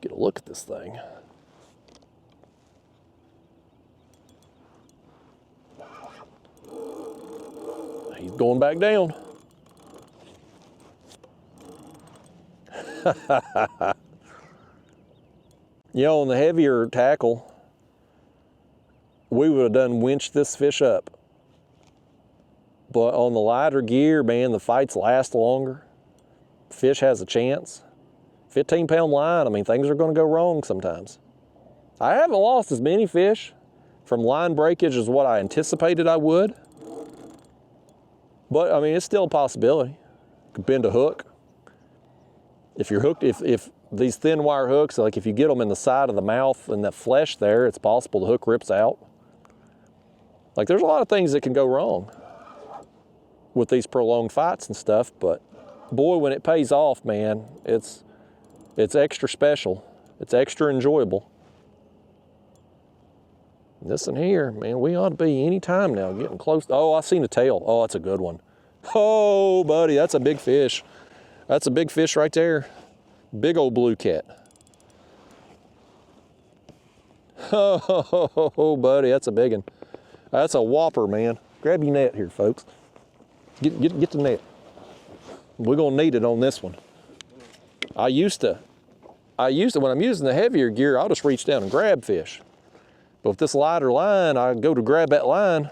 Get a look at this thing. He's going back down. You know, on the heavier tackle, we would have done winched this fish up. But on the lighter gear, man, the fights last longer. Fish has a chance. 15-pound line, I mean, things are going to go wrong sometimes. I haven't lost as many fish from line breakage as what I anticipated I would. But, I mean, it's still a possibility. Could bend a hook. If you're hooked, if these thin wire hooks, like if you get them in the side of the mouth and that flesh there, it's possible the hook rips out. Like, there's a lot of things that can go wrong with these prolonged fights and stuff, but boy, when it pays off, man, it's extra special. It's extra enjoyable. This one here, man, we ought to be any time now getting close. Oh, I seen a tail. Oh, that's a good one. Oh, buddy, that's a big fish. That's a big fish right there. Big old blue cat. Oh, buddy, that's a big one. That's a whopper, man. Grab your net here, folks. Get the net. We're gonna need it on this one. I used to, when I'm using the heavier gear, I'll just reach down and grab fish. But with this lighter line, I go to grab that line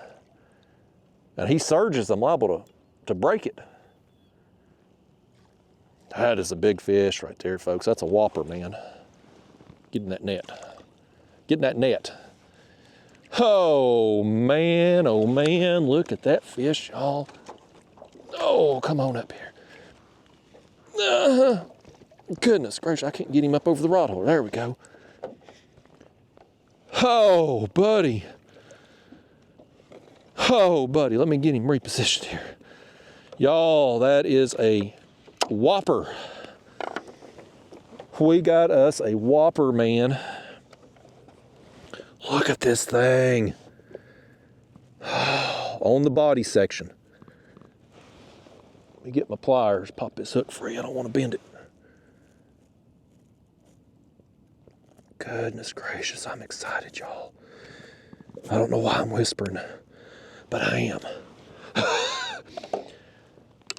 and he surges, I'm liable to break it. That is a big fish right there, folks. That's a whopper, man. Get in that net. Get in that net. Oh man, look at that fish, y'all. Oh, come on up here. Goodness gracious, I can't get him up over the rod holder. There we go. Oh, buddy. Oh, buddy, let me get him repositioned here. Y'all, that is a whopper. We got us a whopper, man. Look at this thing. On the body section. Let me get my pliers, pop this hook free. I don't want to bend it. Goodness gracious, I'm excited, y'all. I don't know why I'm whispering, but I am.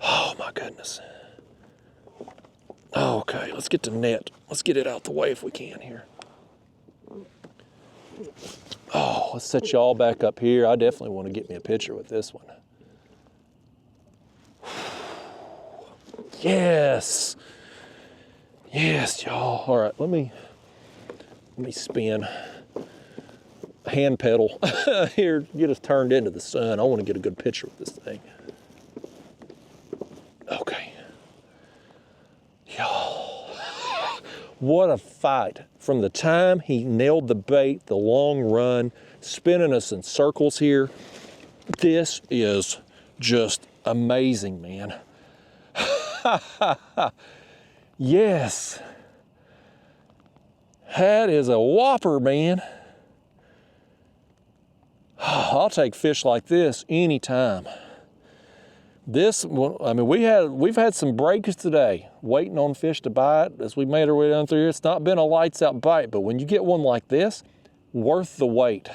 Oh my goodness. Okay, let's get the net. Let's get it out the way if we can here. Oh, let's set y'all back up here. I definitely want to get me a picture with this one. Yes. Yes, y'all. All right, let me spin. Hand pedal here, get us turned into the sun. I want to get a good picture with this thing. Okay. Y'all, what a fight. From the time he nailed the bait, the long run, spinning us in circles here, this is Just amazing, man. Yes. That is a whopper, man. I'll take fish like this anytime. This, I mean, we've had some breaks today, waiting on fish to bite as we made our way down through here. It's not been a lights out bite, but when you get one like this, worth the wait.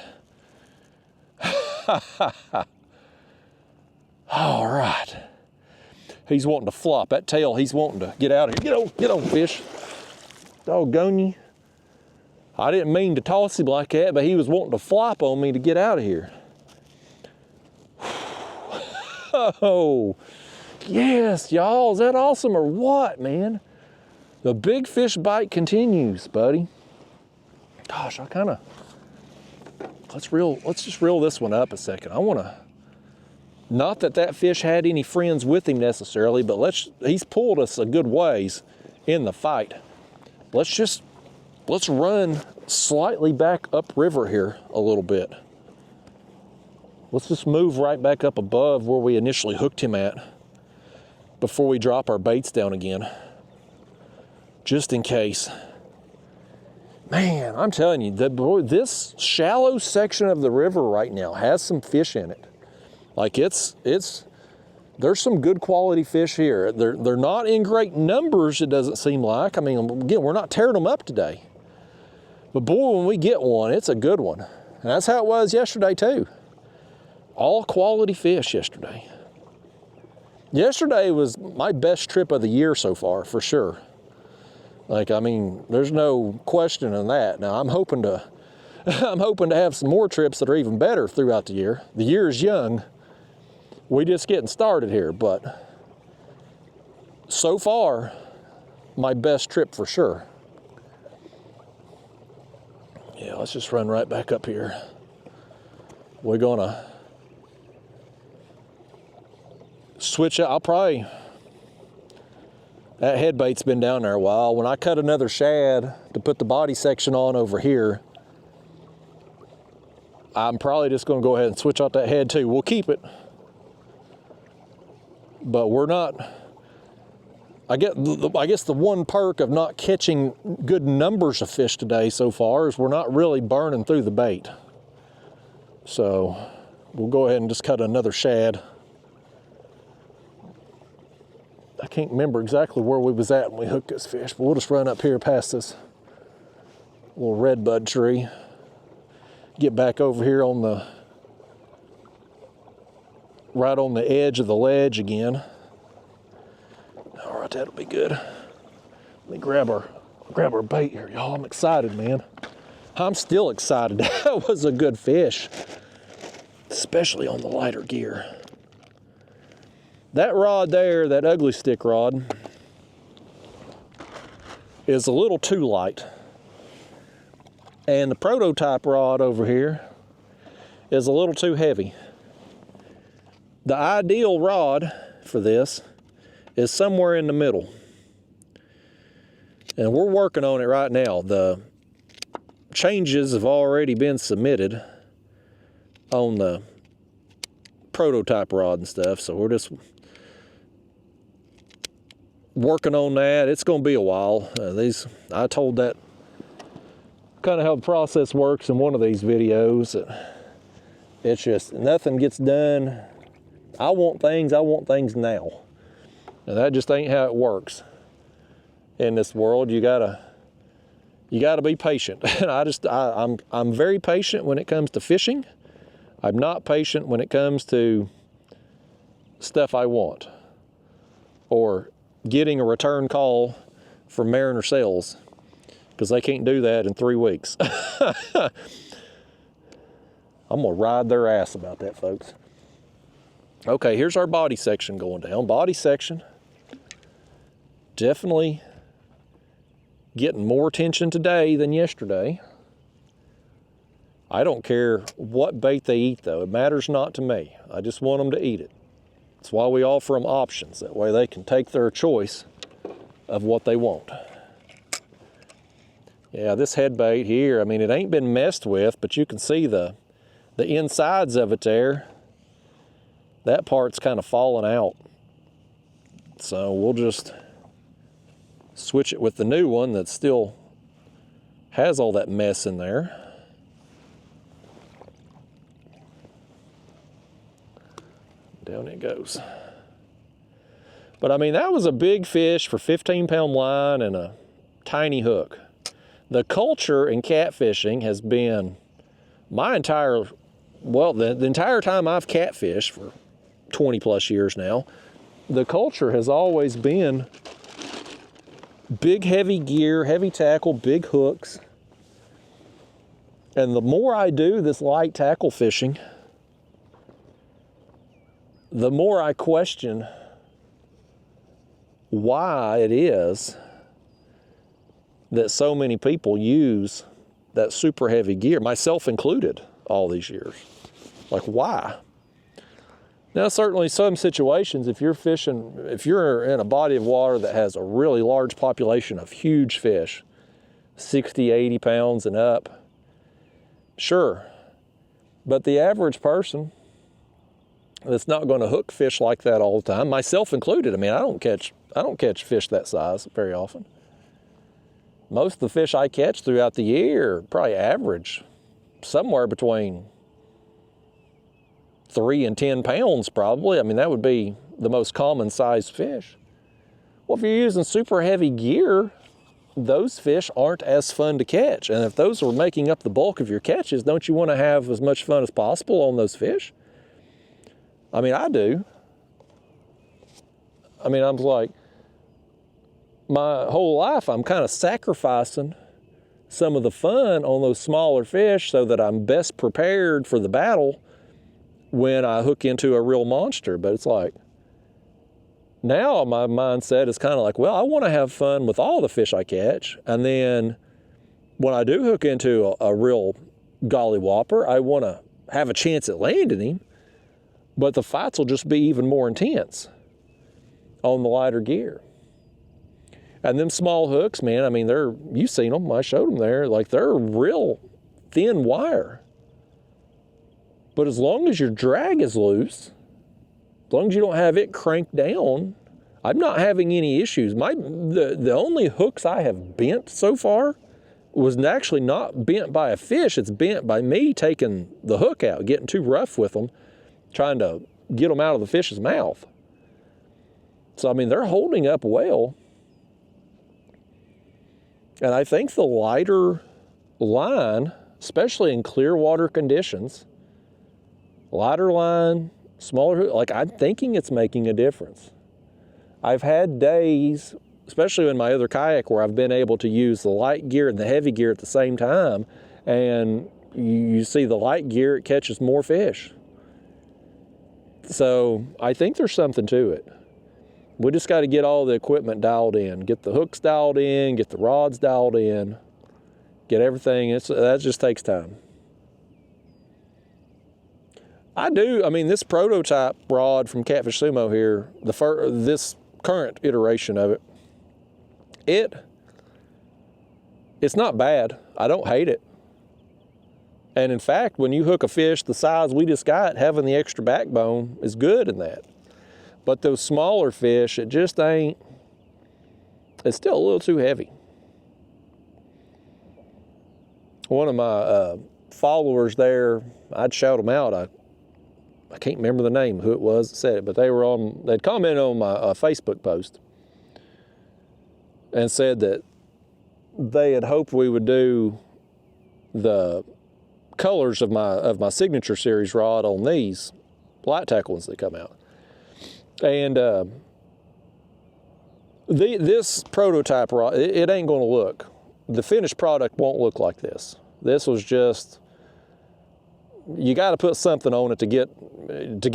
All right. He's wanting to flop. That tail, he's wanting to get out of here. Get on, fish. Doggone you. I didn't mean to toss him like that, but he was wanting to flop on me to get out of here. Oh, yes, y'all. Is that awesome or what, man? The big fish bite continues, buddy. Gosh, let's just reel this one up a second. I want to, not that fish had any friends with him necessarily, but he's pulled us a good ways in the fight. Let's run slightly back upriver here a little bit. Let's just move right back up above where we initially hooked him at before we drop our baits down again, just in case. Man, I'm telling you, this shallow section of the river right now has some fish in it. Like there's some good quality fish here. They're not in great numbers, it doesn't seem like. I mean, again, we're not tearing them up today. But boy, when we get one, it's a good one. And that's how it was yesterday too. All quality fish yesterday. Yesterday was my best trip of the year so far, for sure. Like, I mean, there's no question in that. Now, I'm hoping to have some more trips that are even better throughout the year. The year is young. We just getting started here, but so far, my best trip for sure. Yeah, let's just run right back up here. We're gonna switch out. That head bait's been down there a while. When I cut another shad to put the body section on over here, I'm probably just gonna go ahead and switch out that head too. We'll keep it, but we're not, I guess the one perk of not catching good numbers of fish today so far is we're not really burning through the bait. So we'll go ahead and just cut another shad. I can't remember exactly where we was at when we hooked this fish, but we'll just run up here past this little redbud tree. Get back over here right on the edge of the ledge again. All right, that'll be good. Let me grab our bait here, y'all. I'm excited, man. I'm still excited. That was a good fish, especially on the lighter gear. That rod there, that ugly stick rod, is a little too light. And the prototype rod over here is a little too heavy. The ideal rod for this is somewhere in the middle. And we're working on it right now. The changes have already been submitted on the prototype rod and stuff, so we're just working on that. It's going to be a while. I told that kind of how the process works in one of these videos. It's just nothing gets done. I want things now. And that just ain't how it works in this world. You gotta be patient. And I'm very patient when it comes to fishing. I'm not patient when it comes to stuff I want or getting a return call from Mariner Sales, because they can't do that in 3 weeks. I'm gonna ride their ass about that, folks. Okay, here's our body section going down. Body section, definitely getting more attention today than yesterday. I don't care what bait they eat though, it matters not to me. I just want them to eat it. That's why we offer them options. That way they can take their choice of what they want. Yeah, this head bait here, I mean, it ain't been messed with, but you can see the insides of it there. that part's kind of fallen out. So we'll just switch it with the new one that still has all that mess in there. Down it goes. But I mean, that was a big fish for 15-pound line and a tiny hook. The culture in catfishing has been my entire, well, the entire time I've catfished for 20 plus years now, the culture has always been big, heavy gear, heavy tackle, big hooks. And the more I do this light tackle fishing, the more I question why it is that so many people use that super heavy gear, myself included, all these years. Like, why? Now, certainly some situations, if you're fishing, if you're in a body of water that has a really large population of huge fish, 60, 80 pounds and up, sure. But the average person that's not going to hook fish like that all the time, myself included. I mean, I don't catch fish that size very often. Most of the fish I catch throughout the year probably average somewhere between 3 and 10 pounds probably. I mean, that would be the most common size fish. Well, if you're using super heavy gear, those fish aren't as fun to catch. And if those are making up the bulk of your catches, don't you want to have as much fun as possible on those fish? I mean, I do. I mean, I'm like, my whole life I'm kind of sacrificing some of the fun on those smaller fish so that I'm best prepared for the battle when I hook into a real monster. But it's like, now my mindset is kind of like, well, I want to have fun with all the fish I catch. And then when I do hook into a real golly whopper, I want to have a chance at landing him. But the fights will just be even more intense on the lighter gear. And them small hooks, man, I mean, you've seen them, I showed them there, like they're real thin wire. But as long as your drag is loose, as long as you don't have it cranked down, I'm not having any issues. The only hooks I have bent so far was actually not bent by a fish, it's bent by me taking the hook out, getting too rough with them, trying to get them out of the fish's mouth. So, I mean, they're holding up well. And I think the lighter line, especially in clear water conditions, lighter line, smaller hook, like I'm thinking it's making a difference. I've had days, especially in my other kayak, where I've been able to use the light gear and the heavy gear at the same time, and you see the light gear, it catches more fish. So I think there's something to it. We just got to get all the equipment dialed in, get the hooks dialed in, get the rods dialed in, get everything. That just takes time. I mean, this prototype rod from Catfish Sumo here, this current iteration of it, it's not bad. I don't hate it. And in fact, when you hook a fish the size we just got, having the extra backbone is good in that. But those smaller fish, it just ain't, it's still a little too heavy. One of my followers there, I'd shout them out. I can't remember the name, who it was that said it, but they'd commented on my Facebook post and said that they had hoped we would do the colors of my signature series rod on these light tackle ones that come out. And this prototype rod, it ain't gonna look, the finished product won't look like this. This was just, you got to put something on it to get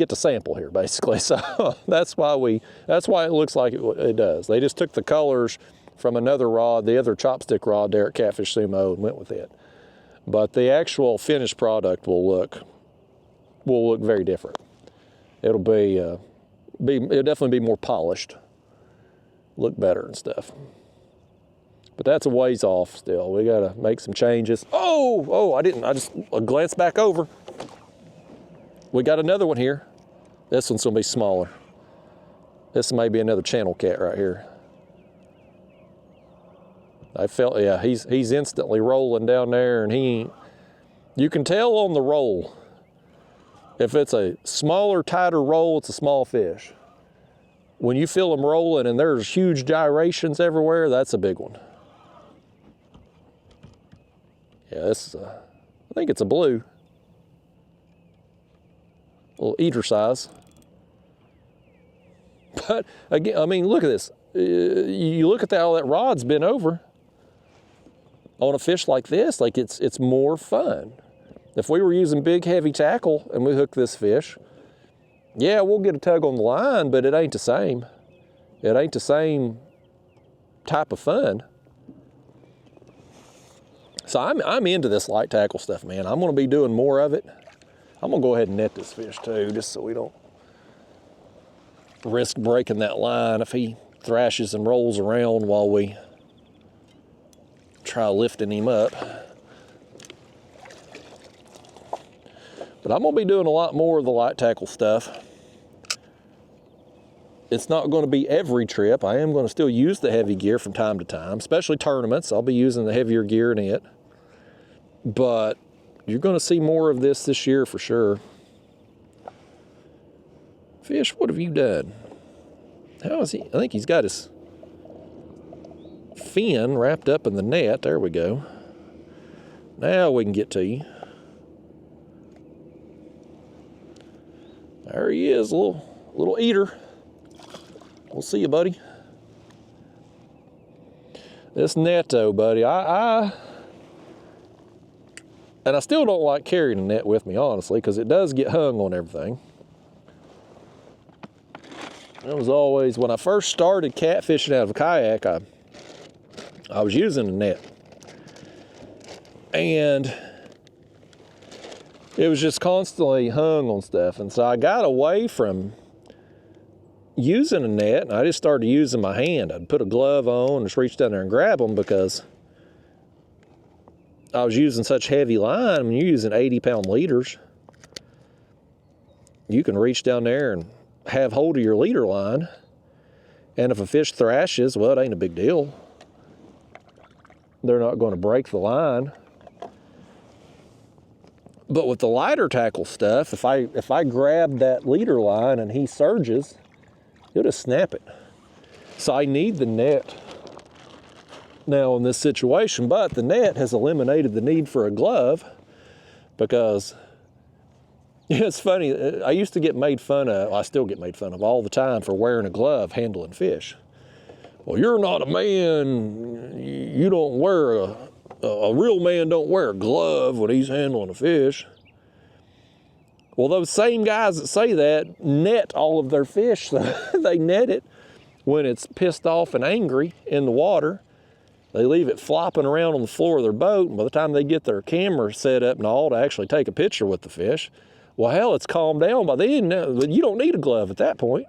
the sample here, basically. So that's why it looks like it does. They just took the colors from another rod, the other chopstick rod there at Catfish Sumo, and went with it. But the actual finished product will look very different. It'll definitely be more polished, look better and stuff. But that's a ways off still. We gotta make some changes. I just glanced back over. We got another one here. This one's gonna be smaller. This may be another channel cat right here. I felt, yeah, he's instantly rolling down there, and he ain't, you can tell on the roll. If it's a smaller, tighter roll, it's a small fish. When you feel them rolling and there's huge gyrations everywhere, that's a big one. Yeah, this is I think it's a blue. A little eater size. But again, I mean, look at this. You look at how that rod's been over. On a fish like this, like it's more fun. If we were using big heavy tackle and we hook this fish, yeah, we'll get a tug on the line, but it ain't the same. It ain't the same type of fun. So I'm into this light tackle stuff, man. I'm gonna be doing more of it. I'm gonna go ahead and net this fish too, just so we don't risk breaking that line if he thrashes and rolls around while we try lifting him up. But I'm gonna be doing a lot more of the light tackle stuff. It's not gonna be every trip. I am gonna still use the heavy gear from time to time, especially tournaments. I'll be using the heavier gear in it. But you're gonna see more of this year for sure. Fish, what have you done? How is he? I think he's got his fin wrapped up in the net. There we go. Now we can get to you. There he is, a little eater. We'll see you, buddy. This net though, buddy, and I still don't like carrying a net with me, honestly, because it does get hung on everything. It was always, when I first started catfishing out of a kayak, I was using a net. And it was just constantly hung on stuff. And so I got away from using a net, and I just started using my hand. I'd put a glove on and just reach down there and grab them, because I was using such heavy line. I mean, you're using 80-pound leaders. You can reach down there and have hold of your leader line. And if a fish thrashes, well, it ain't a big deal. They're not going to break the line. But with the lighter tackle stuff, if I grab that leader line and he surges, he'll just snap it. So I need the net now in this situation, but the net has eliminated the need for a glove, because it's funny, I used to get made fun of, I still get made fun of all the time for wearing a glove handling fish. Well, you're not a man, you don't wear a real man don't wear a glove when he's handling a fish. Well, those same guys that say that net all of their fish. They net it when it's pissed off and angry in the water. They leave it flopping around on the floor of their boat, and by the time they get their camera set up and all to actually take a picture with the fish, well, hell, it's calmed down by then. You don't need a glove at that point.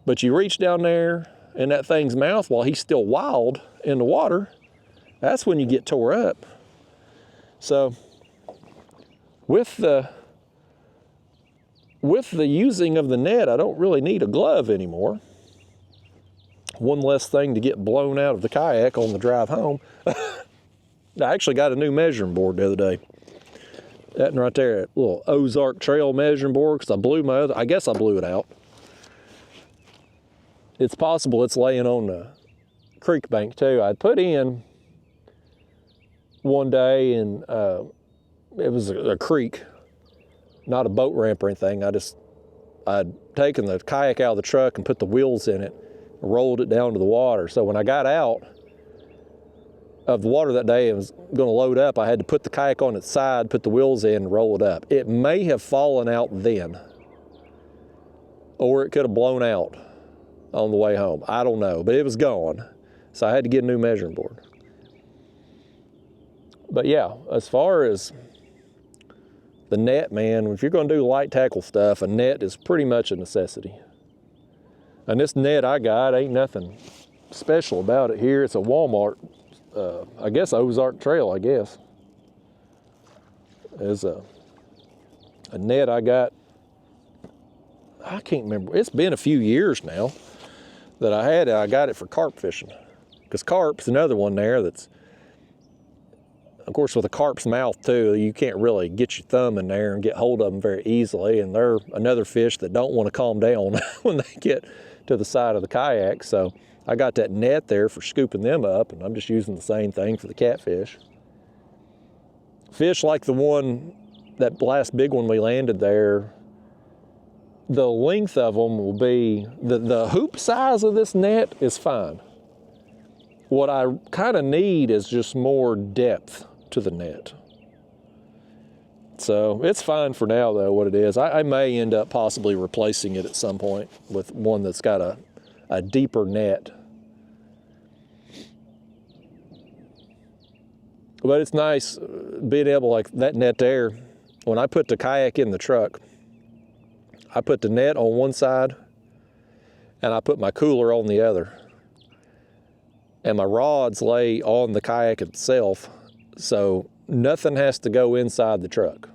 But you reach down there in that thing's mouth while he's still wild in the water, that's when you get tore up. So with the using of the net, I don't really need a glove anymore. One less thing to get blown out of the kayak on the drive home. I actually got a new measuring board the other day. That one right there, that little Ozark Trail measuring board, because I guess I blew it out. It's possible it's laying on the creek bank too. I'd put in one day, and it was a creek, not a boat ramp or anything. I'd taken the kayak out of the truck and put the wheels in it, and rolled it down to the water. So when I got out of the water that day and was going to load up, I had to put the kayak on its side, put the wheels in, and roll it up. It may have fallen out then, or it could have blown out on the way home. I don't know, but it was gone. So I had to get a new measuring board. But yeah, as far as the net, man, if you're going to do light tackle stuff, a net is pretty much a necessity. And this net I got, ain't nothing special about it here. It's a Walmart, I guess Ozark Trail, I guess. It's a net I got I can't remember. It's been a few years now that I had it. I got it for carp fishing. Because carp's another one there that's, of course, with a carp's mouth too, you can't really get your thumb in there and get hold of them very easily. And they're another fish that don't want to calm down when they get to the side of the kayak. So I got that net there for scooping them up, and I'm just using the same thing for the catfish. Fish like the one, that last big one we landed there, the length of them will be, the hoop size of this net is fine. What I kind of need is just more depth to the net. So it's fine for now though, what it is. I may end up possibly replacing it at some point with one that's got a deeper net. But it's nice being able, like that net there, when I put the kayak in the truck, I put the net on one side and I put my cooler on the other. And my rods lay on the kayak itself, so nothing has to go inside the truck.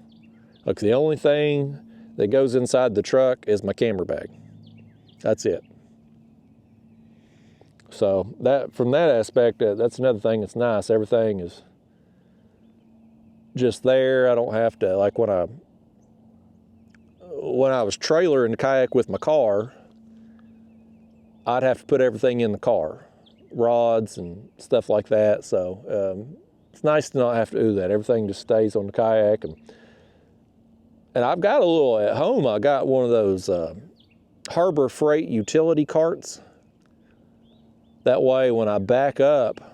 Like the only thing that goes inside the truck is my camera bag. That's it. So that, from that aspect, that's another thing that's nice. Everything is just there. I don't have to, like when I was trailering the kayak with my car, I'd have to put everything in the car, rods and stuff like that. So it's nice to not have to do that. Everything just stays on the kayak. And I've got a little at home. I got one of those Harbor Freight utility carts. That way, when I back up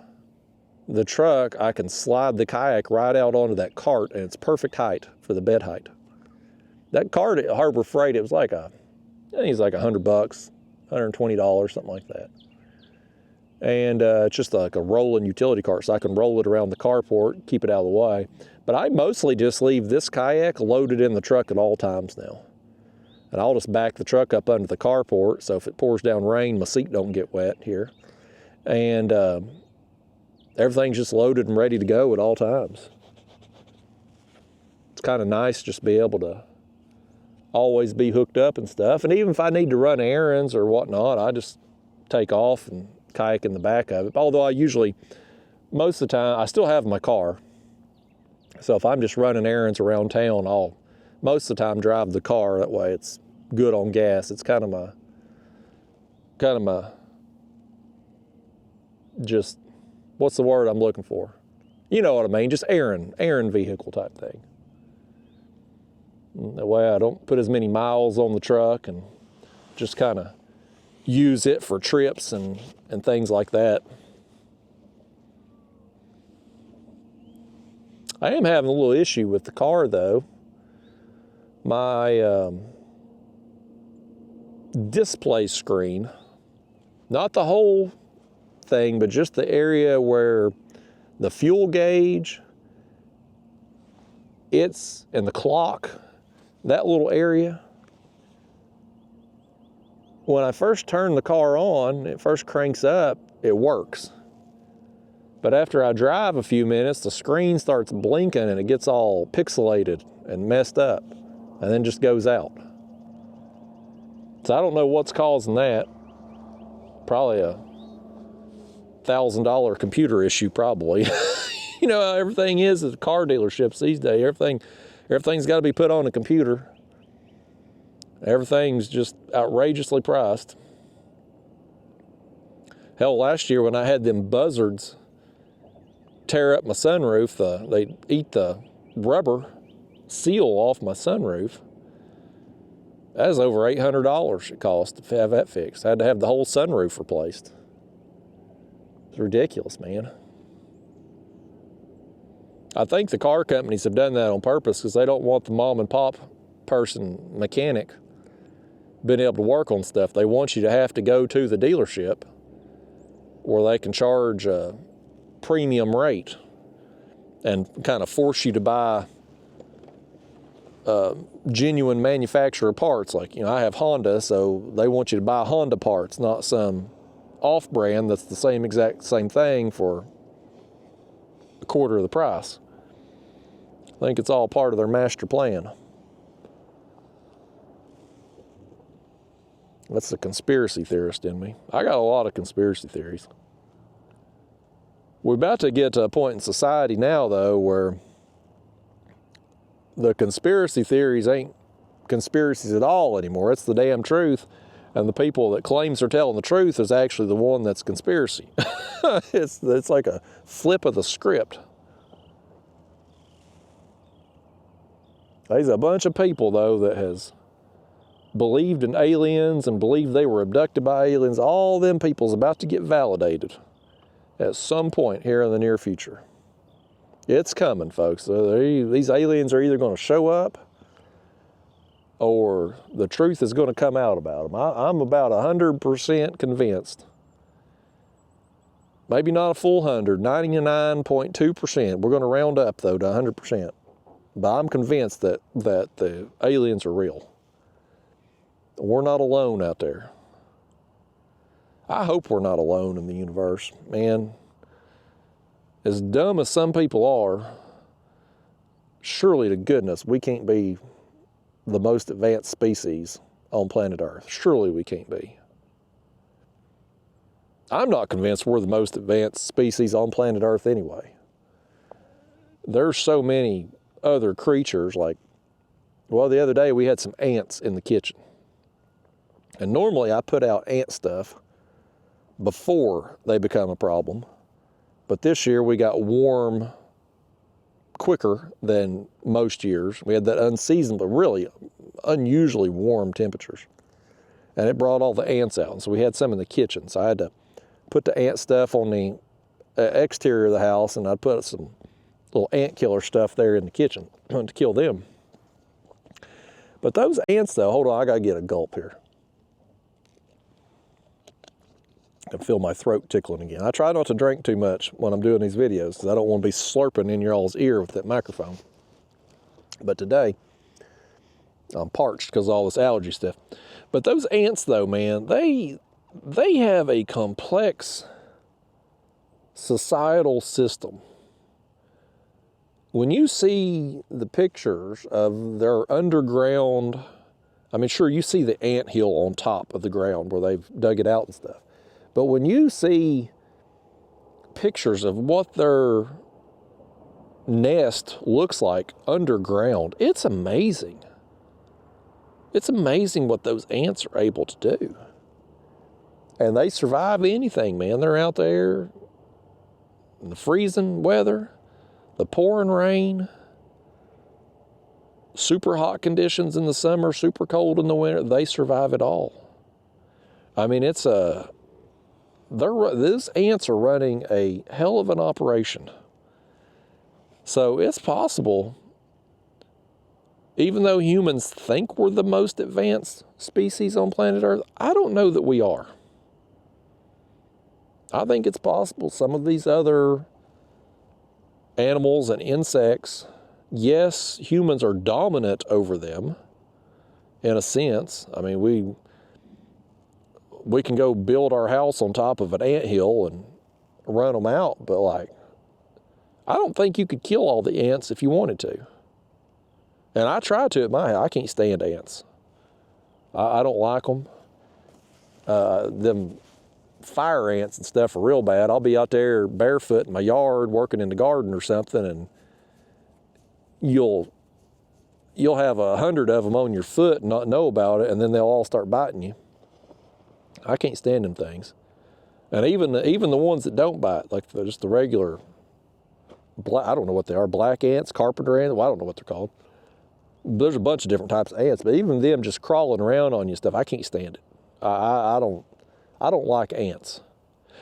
the truck, I can slide the kayak right out onto that cart, and it's perfect height for the bed height. That cart at Harbor Freight, it was like I think it's like $100, $120, something like that. And it's just like a rolling utility cart, so I can roll it around the carport, keep it out of the way. But I mostly just leave this kayak loaded in the truck at all times now. And I'll just back the truck up under the carport, so if it pours down rain, my seat don't get wet here. And everything's just loaded and ready to go at all times. It's kind of nice just to be able to always be hooked up and stuff. And even if I need to run errands or whatnot, I just take off and kayak in the back of it. Although I usually, most of the time, I still have my car. So if I'm just running errands around town, I'll most of the time drive the car. That way it's good on gas. It's kind of my just, what's the word I'm looking for? You know what I mean, just errand vehicle type thing. That way I don't put as many miles on the truck and just kind of use it for trips and things like that. I am having a little issue with the car though. My display screen, not the whole thing, but just the area where the fuel gauge, and the clock, that little area. When I first turn the car on, it first cranks up, it works. But after I drive a few minutes, the screen starts blinking and it gets all pixelated and messed up, and then just goes out. So I don't know what's causing that. Probably a $1,000 computer issue, probably. You know how everything is at car dealerships these days. Everything's got to be put on a computer. Everything's just outrageously priced. Hell, last year when I had them buzzards tear up my sunroof, they eat the rubber seal off my sunroof. That was over $800 it cost to have that fixed. I had to have the whole sunroof replaced. It's ridiculous, man. I think the car companies have done that on purpose because they don't want the mom and pop mechanic being able to work on stuff. They want you to have to go to the dealership where they can charge a premium rate and kind of force you to buy genuine manufacturer parts. Like, you know, I have Honda, so they want you to buy Honda parts, not some off-brand that's the exact same thing for a quarter of the price. I think it's all part of their master plan. That's the conspiracy theorist in me. I got a lot of conspiracy theories. We're about to get to a point in society now, though, where the conspiracy theories ain't conspiracies at all anymore. It's the damn truth. And the people that claims they're telling the truth is actually the one that's conspiracy. It's like a flip of the script. There's a bunch of people, though, that has believed in aliens and believed they were abducted by aliens. All them people's about to get validated at some point here in the near future. It's coming, folks. These aliens are either going to show up or the truth is going to come out about them. I'm about 100% convinced. Maybe not a full 100, 99.2%. We're going to round up, though, to 100%. But I'm convinced that the aliens are real. We're not alone out there. I hope we're not alone in the universe. Man, as dumb as some people are, surely to goodness we can't be the most advanced species on planet Earth. Surely we can't be. I'm not convinced we're the most advanced species on planet Earth anyway. There's so many other creatures, like, well, the other day we had some ants in the kitchen. And normally I put out ant stuff before they become a problem. But this year we got warm quicker than most years. We had that unseasonable, really unusually warm temperatures. And it brought all the ants out. And so we had some in the kitchen. So I had to put the ant stuff on the exterior of the house, and I'd put some little ant killer stuff there in the kitchen to kill them. But those ants, though, hold on, I gotta get a gulp here. I feel my throat tickling again. I try not to drink too much when I'm doing these videos because I don't want to be slurping in your all's ear with that microphone. But today, I'm parched because of all this allergy stuff. But those ants, though, man, they have a complex societal system. When you see the pictures of their underground, I mean, sure, you see the ant hill on top of the ground where they've dug it out and stuff. But when you see pictures of what their nest looks like underground, it's amazing. It's amazing what those ants are able to do. And they survive anything, man. They're out there in the freezing weather, the pouring rain, super hot conditions in the summer, super cold in the winter. They survive it all. I mean, these ants are running a hell of an operation. So it's possible, even though humans think we're the most advanced species on planet Earth, I don't know that we are. I think it's possible some of these other animals and insects, yes, humans are dominant over them in a sense. I mean, we can go build our house on top of an anthill and run them out, but like, I don't think you could kill all the ants if you wanted to. And I try to at my house. I can't stand ants. I don't like them. Them fire ants and stuff are real bad. I'll be out there barefoot in my yard working in the garden or something, and you'll have 100 of them on your foot and not know about it, and then they'll all start biting you. I can't stand them things. And even the ones that don't bite, like just the regular, I don't know what they are, black ants, carpenter ants, well, I don't know what they're called. There's a bunch of different types of ants, but even them just crawling around on you and stuff, I can't stand it. I don't like ants.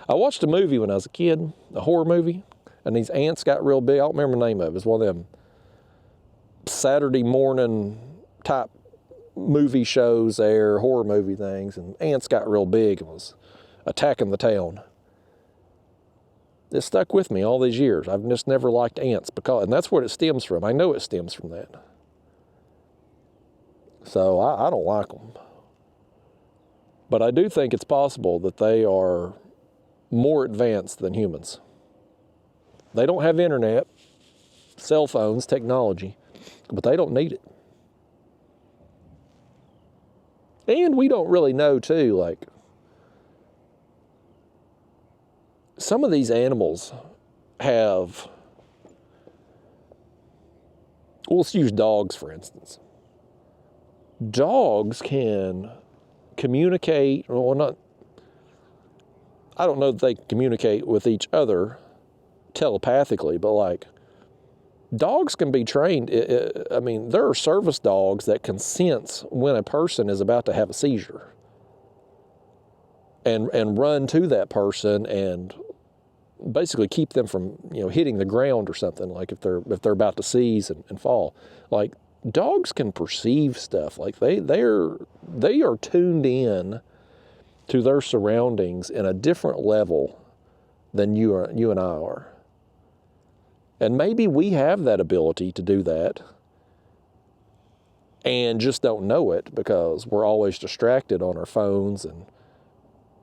I watched a movie when I was a kid, a horror movie, and these ants got real big. I don't remember the name of it. It's one of them Saturday morning type movie shows there, horror movie things, and ants got real big and was attacking the town. It stuck with me all these years. I've just never liked ants and that's what it stems from. I know it stems from that. So I don't like them. But I do think it's possible that they are more advanced than humans. They don't have internet, cell phones, technology, but they don't need it. And we don't really know too, like, some of these animals have, well, let's use dogs for instance. Dogs can communicate, well, not, I don't know that they communicate with each other telepathically, but like, dogs can be trained. I mean, there are service dogs that can sense when a person is about to have a seizure and run to that person and basically keep them from, you know, hitting the ground or something, like if they're about to seize and fall. Like, dogs can perceive stuff. Like, they are tuned in to their surroundings in a different level than you and I are. And maybe we have that ability to do that and just don't know it because we're always distracted on our phones and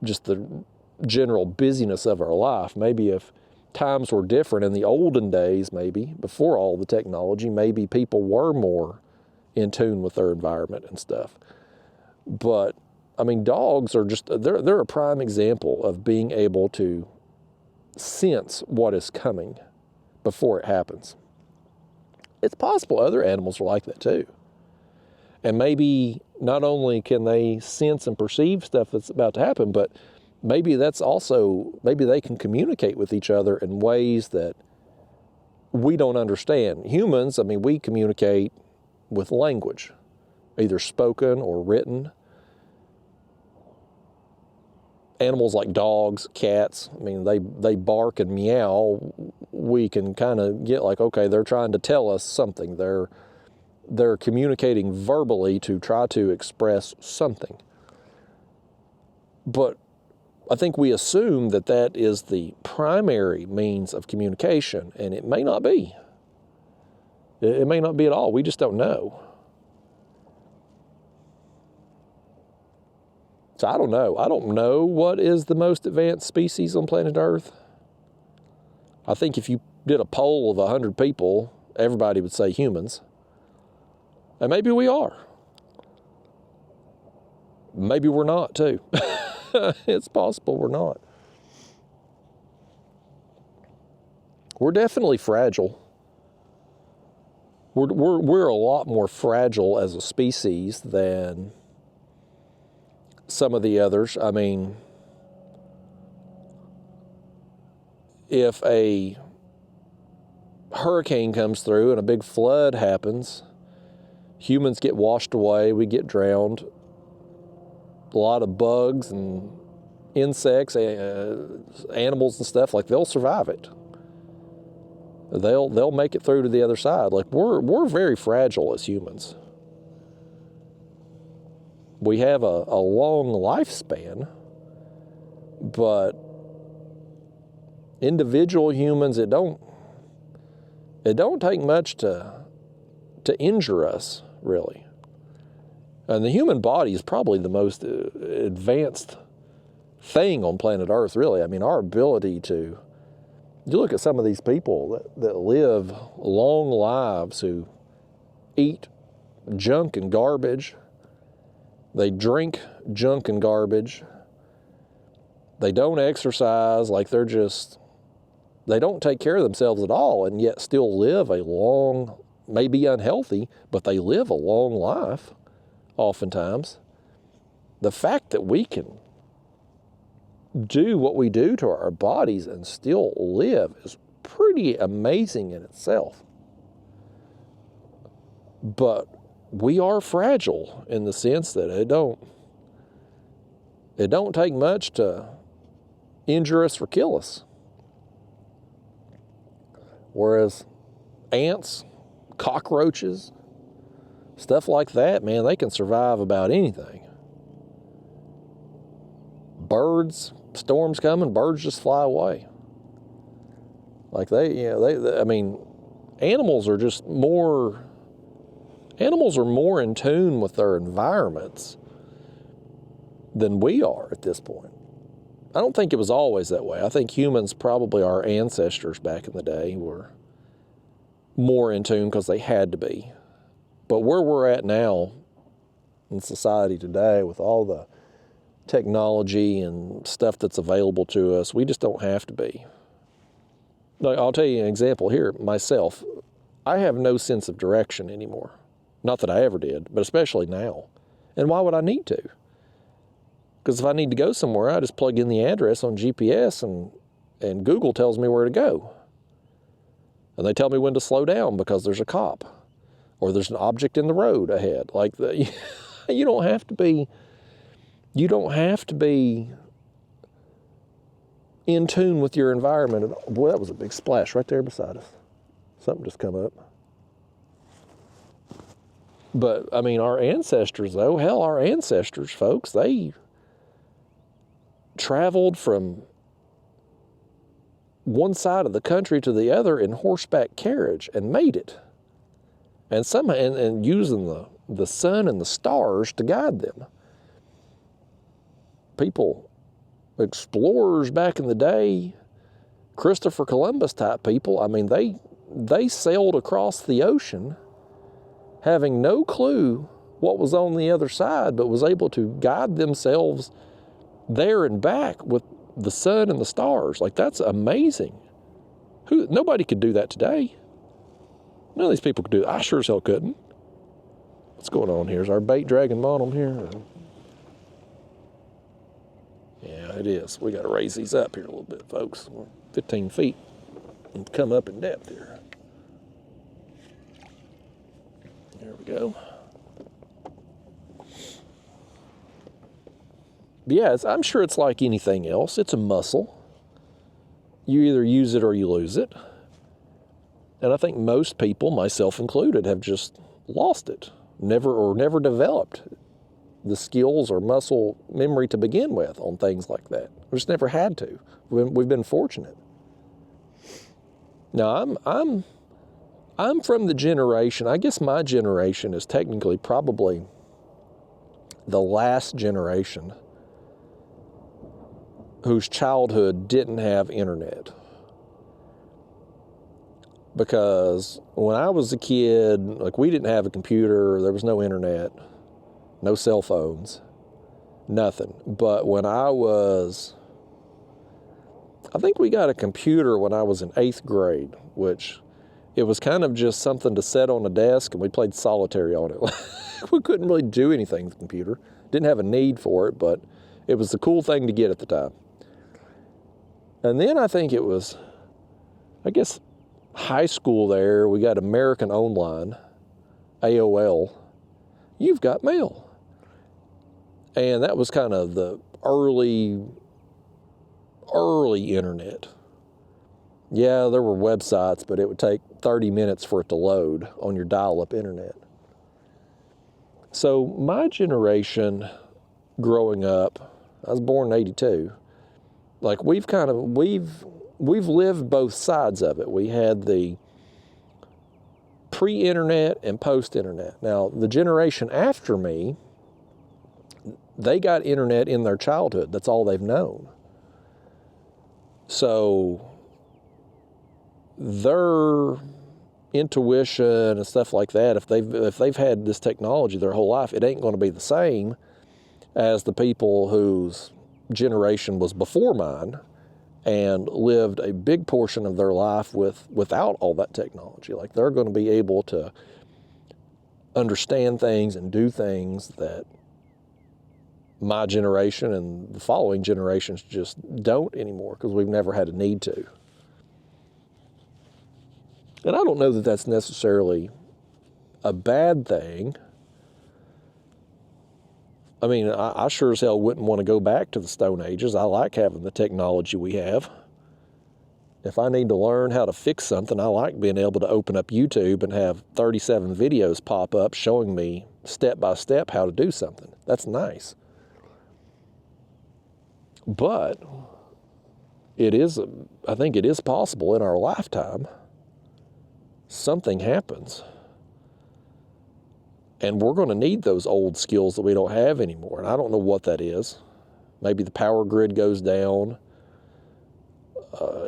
just the general busyness of our life. Maybe if times were different in the olden days, maybe before all the technology, maybe people were more in tune with their environment and stuff. But I mean, dogs are just, they're a prime example of being able to sense what is coming before it happens. It's possible other animals are like that too. And maybe not only can they sense and perceive stuff that's about to happen, but maybe that's also, maybe they can communicate with each other in ways that we don't understand. Humans, I mean, we communicate with language, either spoken or written. Animals like dogs, cats, I mean, they bark and meow. We can kind of get like, okay, they're trying to tell us something. They're communicating verbally to try to express something. But I think we assume that that is the primary means of communication, and it may not be. It may not be at all. We just don't know. So I don't know. I don't know what is the most advanced species on planet Earth. I think if you did a poll of 100 people, everybody would say humans. And maybe we are. Maybe we're not too. It's possible we're not. We're definitely fragile. We're a lot more fragile as a species than some of the others. I mean, if a hurricane comes through and a big flood happens, humans get washed away, we get drowned. A lot of bugs and insects, animals and stuff, like, they'll survive it. They'll make it through to the other side. Like, we're very fragile as humans. We have a long lifespan, but individual humans, it don't take much to injure us, really. And the human body is probably the most advanced thing on planet Earth, really. I mean, our ability to, you look at some of these people that live long lives, who eat junk and garbage. They drink junk and garbage. They don't exercise, like, they don't take care of themselves at all, and yet still live a long, maybe unhealthy, but they live a long life, oftentimes. The fact that we can do what we do to our bodies and still live is pretty amazing in itself. But we are fragile in the sense that it don't take much to injure us or kill us. Whereas ants, cockroaches, stuff like that, man, they can survive about anything. Birds, storms coming, birds just fly away. Like, I mean, animals are more in tune with their environments than we are at this point. I don't think it was always that way. I think humans, probably our ancestors back in the day, were more in tune because they had to be. But where we're at now, in society today with all the technology and stuff that's available to us. We just don't have to be. Like, I'll tell you an example here. Myself, I have no sense of direction anymore. Not that I ever did, but especially now. And why would I need to? Because if I need to go somewhere, I just plug in the address on GPS and Google tells me where to go. And they tell me when to slow down because there's a cop or there's an object in the road ahead. Like, you don't have to be in tune with your environment at all. Boy, that was a big splash right there beside us. Something just come up. But, I mean, our ancestors, though, hell, our ancestors, folks, they traveled from one side of the country to the other in horseback carriage and made it. And somehow, and using the sun and the stars to guide them. People, explorers back in the day, Christopher Columbus type people, I mean, they sailed across the ocean having no clue what was on the other side, but was able to guide themselves there and back with the sun and the stars. Like, that's amazing. Nobody could do that today. None of these people could do it. I sure as hell couldn't. What's going on here? Is our bait dragging bottom here? Or? Yeah, it is. We got to raise these up here a little bit, folks. We're 15 feet and come up in depth here. There we go. But yeah, I'm sure it's like anything else. It's a muscle. You either use it or you lose it. And I think most people, myself included, have just lost it. Never developed the skills or muscle memory to begin with on things like that. We just never had to. We've been fortunate. Now, I'm from the generation, I guess my generation is technically probably the last generation whose childhood didn't have internet. Because when I was a kid, like, we didn't have a computer, there was no internet, no cell phones, nothing. But when I think we got a computer when I was in 8th grade, which it was kind of just something to set on a desk, and we played solitary on it. We couldn't really do anything with the computer. Didn't have a need for it, but it was the cool thing to get at the time. And then I think it was, high school there, we got American Online, AOL. You've got mail. And that was kind of the early internet. Yeah, there were websites, but it would take 30 minutes for it to load on your dial-up internet. So my generation growing up, I was born in 82, like, we've lived both sides of it. We had the pre-internet and post-internet. Now, the generation after me, they got internet in their childhood. That's all they've known. So their intuition and stuff like that, if they've had this technology their whole life, it ain't going to be the same as the people whose generation was before mine and lived a big portion of their life without all that technology. Like, they're going to be able to understand things and do things that my generation and the following generations just don't anymore, because we've never had a need to. And I don't know that that's necessarily a bad thing. I mean, I sure as hell wouldn't want to go back to the Stone Ages. I like having the technology we have. If I need to learn how to fix something, I like being able to open up YouTube and have 37 videos pop up showing me step by step how to do something. That's nice. But I think it is possible in our lifetime, something happens. And we're going to need those old skills that we don't have anymore. And I don't know what that is. Maybe the power grid goes down.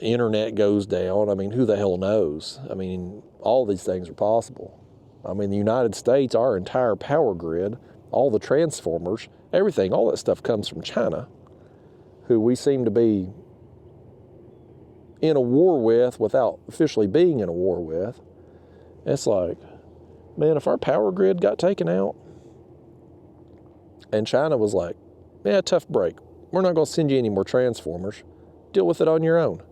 Internet goes down. I mean, who the hell knows? I mean, all these things are possible. I mean, the United States, our entire power grid all the transformers, everything, all that stuff comes from China, who we seem to be in a war with without officially being in a war with. It's like, man, if our power grid got taken out and China was like, yeah, tough break. We're not going to send you any more transformers. Deal with it on your own.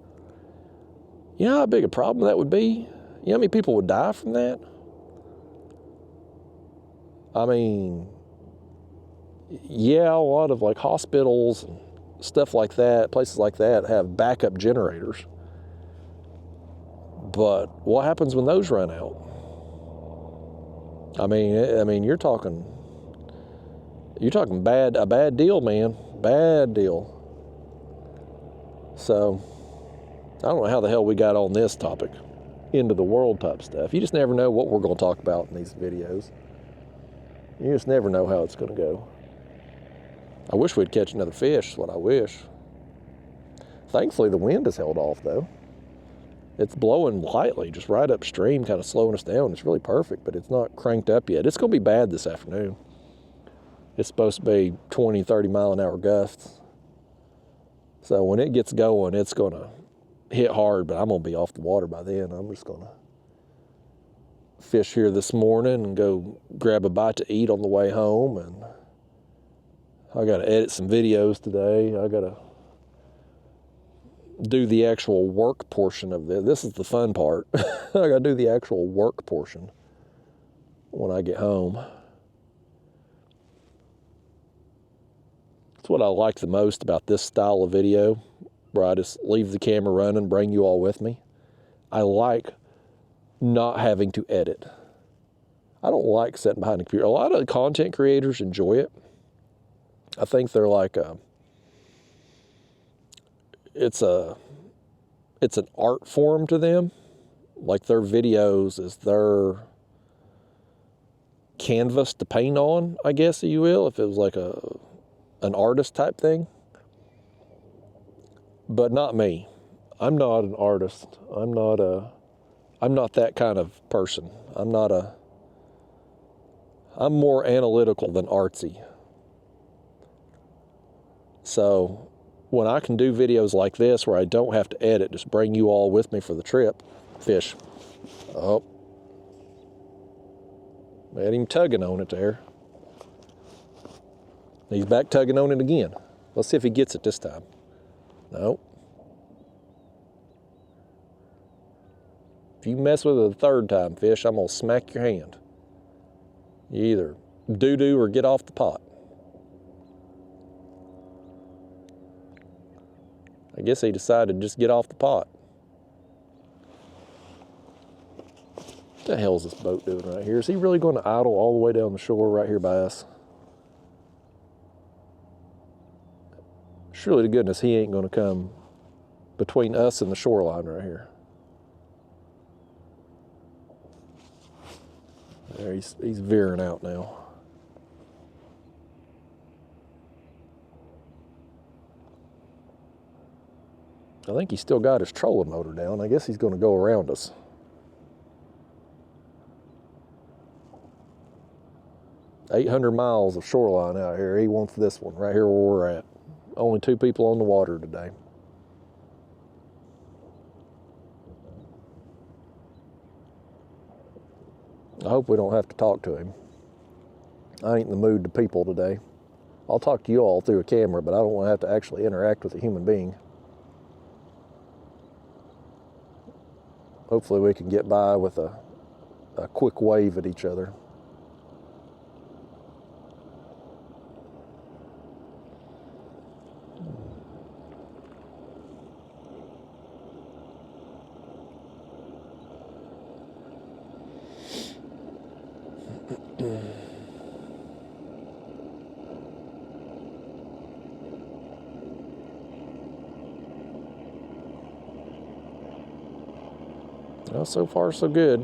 You know how big a problem that would be? You know how many people would die from that? I mean, yeah, a lot of like hospitals and stuff like that, places like that have backup generators. But what happens when those run out? I mean, you're talking a bad deal, man. Bad deal. So, I don't know how the hell we got on this topic, end of the world type stuff. You just never know what we're going to talk about in these videos. You just never know how it's going to go. I wish we'd catch another fish, is what I wish. Thankfully, the wind has held off, though. It's blowing lightly, just right upstream, kind of slowing us down. It's really perfect, but it's not cranked up yet. It's going to be bad this afternoon. It's supposed to be 20, 30 mile an hour gusts. So when it gets going, it's going to hit hard, but I'm going to be off the water by then. I'm just going to fish here this morning and go grab a bite to eat on the way home. And I got to edit some videos today. I got to do the actual work portion of this. This is the fun part. I got to do the actual work portion when I get home. That's what I like the most about this style of video, where I just leave the camera running, bring you all with me. I like not having to edit. I don't like sitting behind a computer. A lot of content creators enjoy it. I think they're like it's an art form to them. Like their videos is their canvas to paint on, I guess you will, if it was like an artist type thing. But not me. I'm not an artist. I'm not that kind of person. I'm more analytical than artsy. So when I can do videos like this where I don't have to edit, just bring you all with me for the trip, fish. Oh. Had him tugging on it there. He's back tugging on it again. Let's see if he gets it this time. No. If you mess with it a third time, fish, I'm going to smack your hand. You either do-do or get off the pot. I guess he decided to just get off the pot. What the hell is this boat doing right here? Is he really going to idle all the way down the shore right here by us? Surely to goodness he ain't going to come between us and the shoreline right here. There, he's veering out now. I think he's still got his trolling motor down. I guess he's going to go around us. "800 miles of shoreline out here. He wants this one right here where we're at. Only 2 people on the water today." I hope we don't have to talk to him. I ain't in the mood to people today. I'll talk to you all through a camera, but I don't want to have to actually interact with a human being. Hopefully we can get by with a quick wave at each other. Well, so far so good.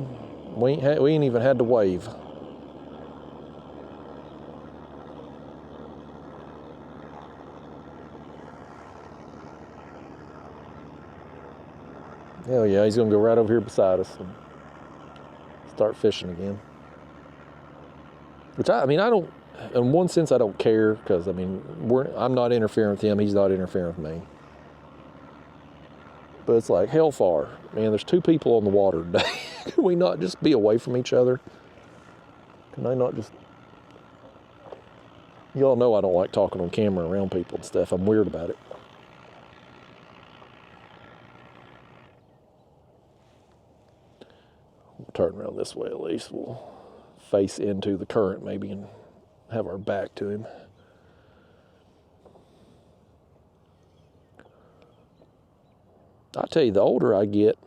We ain't even had to wave. Hell yeah, he's gonna go right over here beside us and start fishing again. Which I mean, I don't in one sense, I don't care because, I mean, I'm not interfering with him. He's not interfering with me. But it's like, hellfire. Man, there's 2 people on the water today. Can we not just be away from each other? Can I not just... Y'all know I don't like talking on camera around people and stuff. I'm weird about it. We'll turn around this way at least. We'll face into the current maybe and have our back to him. I tell you, the older I get,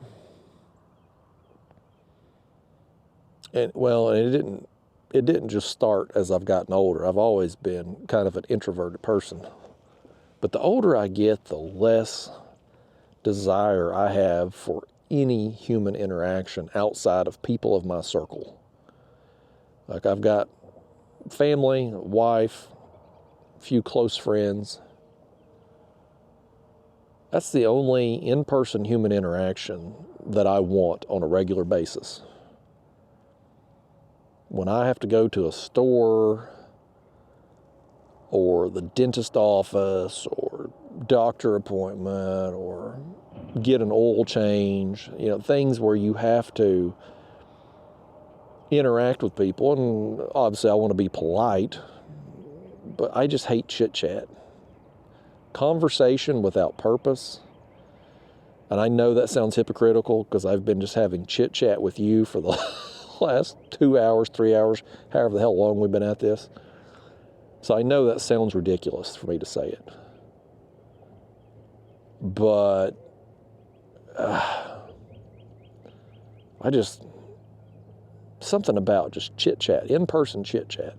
and well, it didn't just start as I've gotten older. I've always been kind of an introverted person. But the older I get, the less desire I have for any human interaction outside of people of my circle. Like, I've got family, wife, a few close friends. That's the only in-person human interaction that I want on a regular basis. When I have to go to a store or the dentist office or doctor appointment or get an oil change, you know, things where you have to interact with people, and obviously I want to be polite, but I just hate chit-chat. Conversation without purpose, and I know that sounds hypocritical because I've been just having chit-chat with you for the last 2 hours, 3 hours, however the hell long we've been at this. So I know that sounds ridiculous for me to say it. But something about just chit-chat, in-person chit-chat,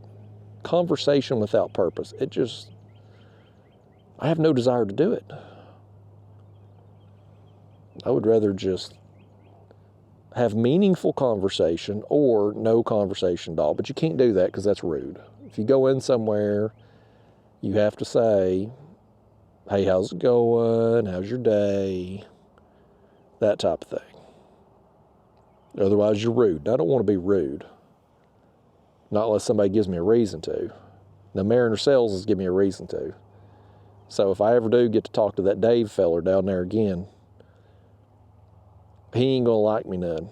conversation without purpose, I have no desire to do it. I would rather just have meaningful conversation or no conversation at all. But you can't do that because that's rude. If you go in somewhere, you have to say, hey, how's it going? How's your day? That type of thing. Otherwise, you're rude. I don't want to be rude. Not unless somebody gives me a reason to. Now, Mariner Sales has given me a reason to. So if I ever do get to talk to that Dave feller down there again, he ain't going to like me none.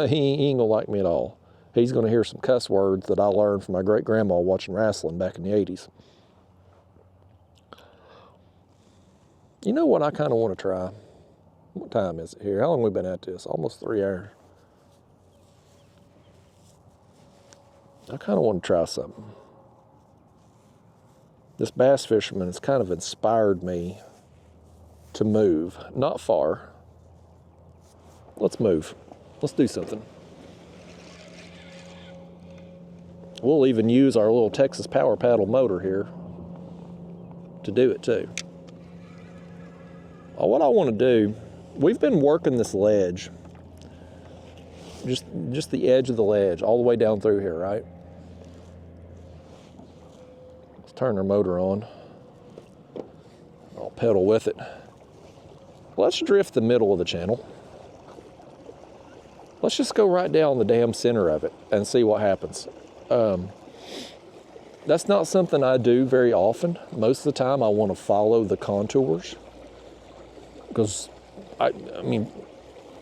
He ain't going to like me at all. He's going to hear some cuss words that I learned from my great-grandma watching wrestling back in the 80s. You know what I kind of want to try? What time is it here? How long have we been at this? Almost 3 hours. I kind of want to try something. This bass fisherman has kind of inspired me to move. Not far. Let's move. Let's do something. We'll even use our little Texas power paddle motor here to do it too. What I want to do, we've been working this ledge, just the edge of the ledge, all the way down through here, right? Let's turn our motor on. I'll pedal with it. Let's drift the middle of the channel. Let's just go right down the damn center of it and see what happens. That's not something I do very often. Most of the time I want to follow the contours because I mean,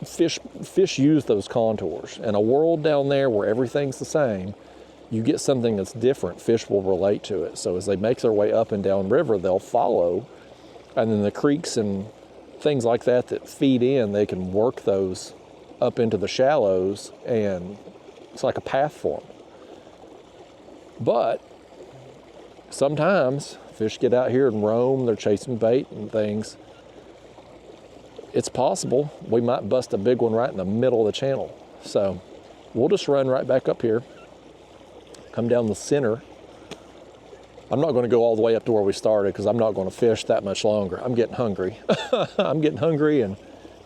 fish use those contours. In a world down there where everything's the same, you get something that's different, fish will relate to it. So as they make their way up and down river, they'll follow, and then the creeks and things like that feed in, they can work those up into the shallows, and it's like a path for them. But sometimes fish get out here and roam, they're chasing bait and things. It's possible we might bust a big one right in the middle of the channel. So we'll just run right back up here, come down the center. I'm not going to go all the way up to where we started because I'm not going to fish that much longer. I'm getting hungry. I'm getting hungry, and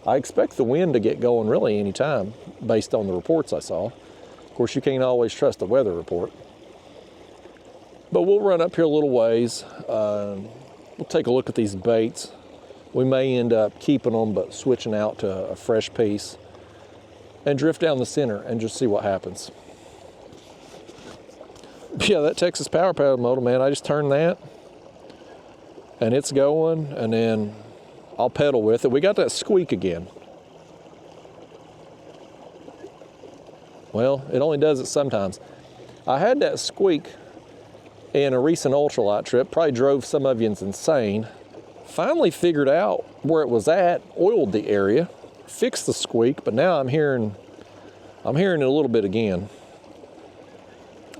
I expect the wind to get going really any time based on the reports I saw. Of course, you can't always trust the weather report. But we'll run up here a little ways. We'll take a look at these baits. We may end up keeping them, but switching out to a fresh piece and drift down the center and just see what happens. Yeah, that Texas power paddle motor, man, I just turn that and it's going, and then I'll pedal with it. We got that squeak again. Well, it only does it sometimes. I had that squeak in a recent ultralight trip, probably drove some of you insane. Finally figured out where it was at, oiled the area, fixed the squeak, but now I'm hearing it a little bit again.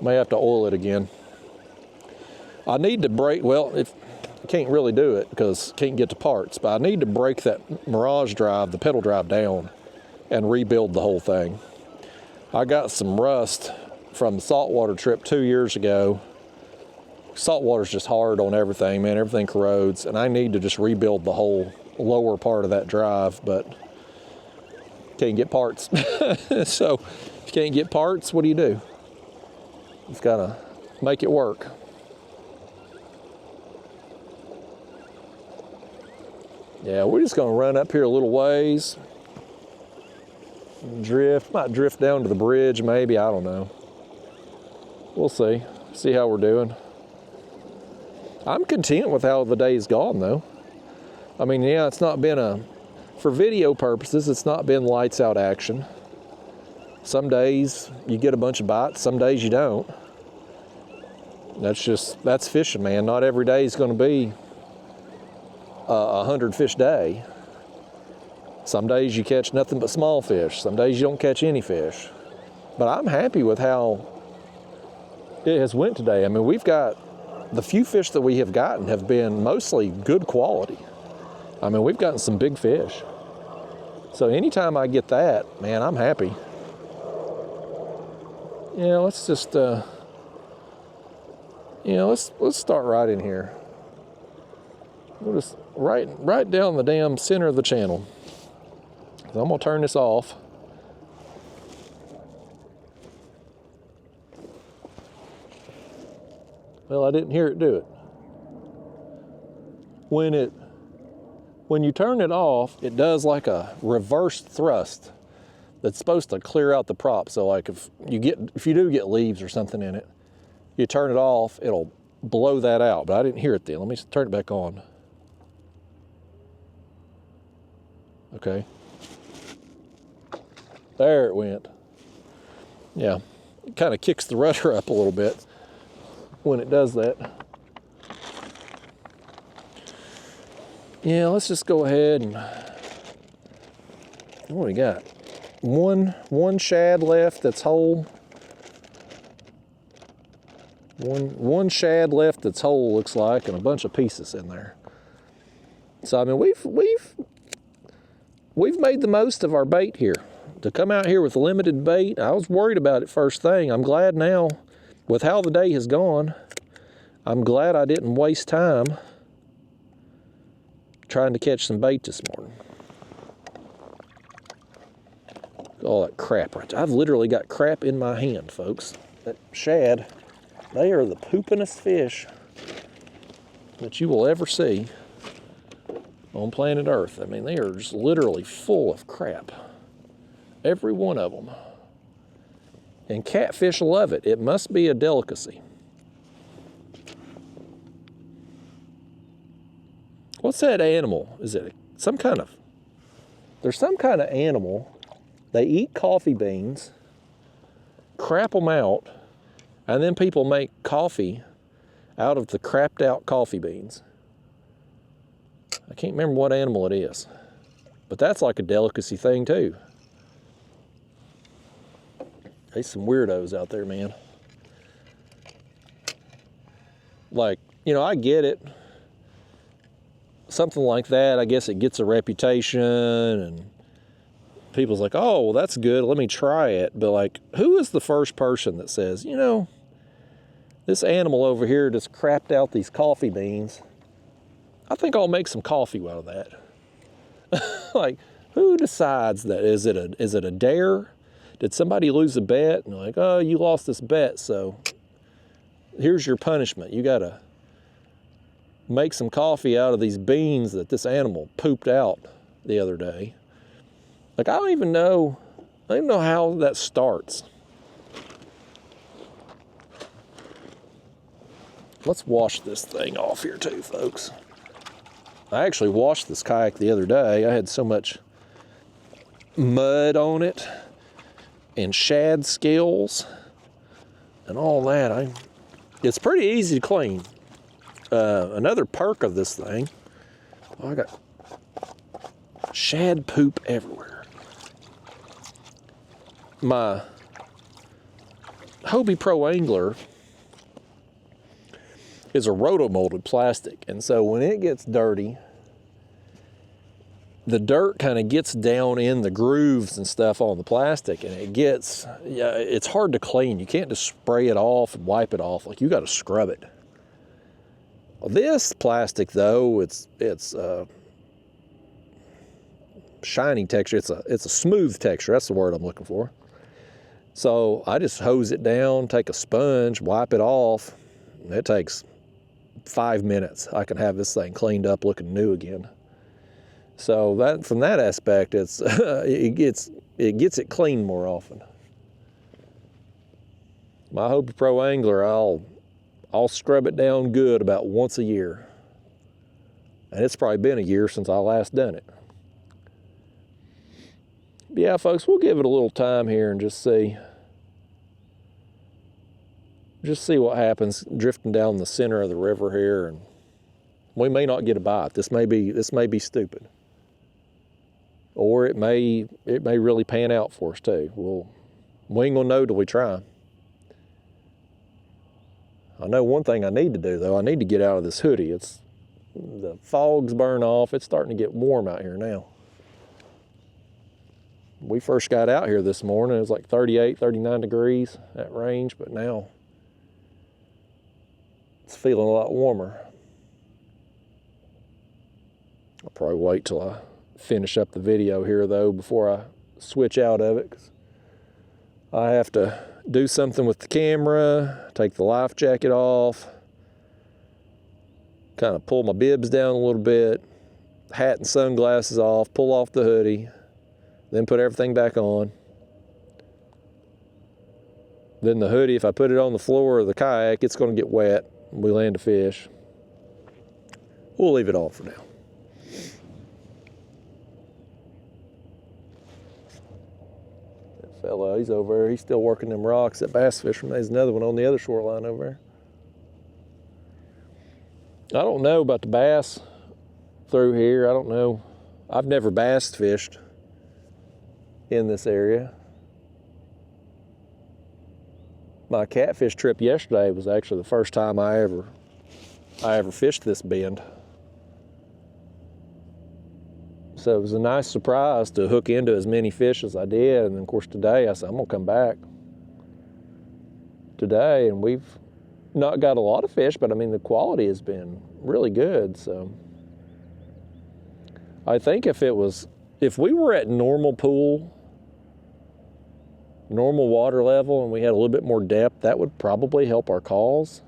May have to oil it again. I need to break, well, if I can't really do it because I can't get to parts, but I need to break that Mirage drive, the pedal drive down, and rebuild the whole thing. I got some rust from the saltwater trip 2 years ago. Saltwater's just hard on everything, man. Everything corrodes, and I need to just rebuild the whole lower part of that drive, but can't get parts. So if you can't get parts, what do? You've got to make it work. Yeah, we're just going to run up here a little ways. Might drift down to the bridge, maybe, I don't know. We'll see how we're doing. I'm content with how the day's gone, though. I mean, yeah, it's not been for video purposes, it's not been lights out action. Some days you get a bunch of bites, some days you don't. That's fishing, man. Not every day is going to be a 100 fish day. Some days you catch nothing but small fish. Some days you don't catch any fish. But I'm happy with how it has went today. I mean, we've got, the few fish that we have gotten have been mostly good quality. I mean, we've gotten some big fish. So anytime I get that, man, I'm happy. Yeah, let's just, let's start right in here. We'll just right down the damn center of the channel. So I'm gonna turn this off. Well, I didn't hear it do it. When you turn it off, it does like a reverse thrust that's supposed to clear out the prop. So like if you do get leaves or something in it, you turn it off, it'll blow that out. But I didn't hear it then. Let me turn it back on. Okay. There it went. Yeah, it kind of kicks the rudder up a little bit when it does that. Yeah, let's just go ahead and, what do we got? One shad left that's whole. One shad left that's whole, looks like, and a bunch of pieces in there. So I mean, we've made the most of our bait here. To come out here with limited bait, I was worried about it first thing. I'm glad now, with how the day has gone, I'm glad I didn't waste time trying to catch some bait this morning. All that crap right there. I've literally got crap in my hand, folks. That shad, they are the poopinest fish that you will ever see on planet Earth. I mean, they are just literally full of crap. Every one of them. And catfish love it. It must be a delicacy. What's that animal? Is it some kind of, there's some kind of animal. They eat coffee beans, crap them out, and then people make coffee out of the crapped out coffee beans. I can't remember what animal it is, but that's like a delicacy thing too. There's some weirdos out there, man. Like, you know, I get it. Something like that, I guess it gets a reputation and people's like, oh, well, that's good, let me try it. But like, who is the first person that says, you know, this animal over here just crapped out these coffee beans. I think I'll make some coffee out of that. Like, who decides that? Is it a dare? Did somebody lose a bet? And like, oh, you lost this bet, so here's your punishment. You gotta make some coffee out of these beans that this animal pooped out the other day. Like, I don't even know how that starts. let's wash this thing off here too, folks. I actually washed this kayak the other day. I had so much mud on it and shad scales and all that. It's pretty easy to clean. Another perk of this thing, I got shad poop everywhere. My Hobie Pro Angler is a roto-molded plastic, and so when it gets dirty, the dirt kind of gets down in the grooves and stuff on the plastic, and it's hard to clean. You can't just spray it off and wipe it off. Like, you got to scrub it. This plastic, though, it's shiny texture. It's a smooth texture. That's the word I'm looking for. So I just hose it down, take a sponge, wipe it off. It takes 5 minutes. I can have this thing cleaned up, looking new again. So that, from that aspect, it gets it clean more often. My Hobie Pro Angler, I'll scrub it down good about once a year. And it's probably been a year since I last done it. But yeah, folks, we'll give it a little time here and just see what happens drifting down the center of the river here, and we may not get a bite. This may be stupid. Or it may really pan out for us too. We ain't gonna know till we try. I know one thing I need to do though. I need to get out of this hoodie. The fog's burn off. It's starting to get warm out here now. We first got out here this morning, it was like 38, 39 degrees at range, but now it's feeling a lot warmer. I'll probably wait till I finish up the video here though before I switch out of it, 'cause I have to do something with the camera, take the life jacket off, kind of pull my bibs down a little bit, hat and sunglasses off, pull off the hoodie, then put everything back on. Then the hoodie, if I put it on the floor of the kayak, it's going to get wet when we land a fish. We'll leave it on for now. That fella, he's over there. He's still working them rocks. That bass fisherman, there's another one on the other shoreline over there. I don't know about the bass through here. I don't know. I've never bass fished in this area. My catfish trip yesterday was actually the first time I ever fished this bend. So it was a nice surprise to hook into as many fish as I did. And then of course today I said, I'm gonna come back today, and we've not got a lot of fish, but I mean the quality has been really good. So I think if we were at normal pool, normal water level, and we had a little bit more depth, that would probably help our calls.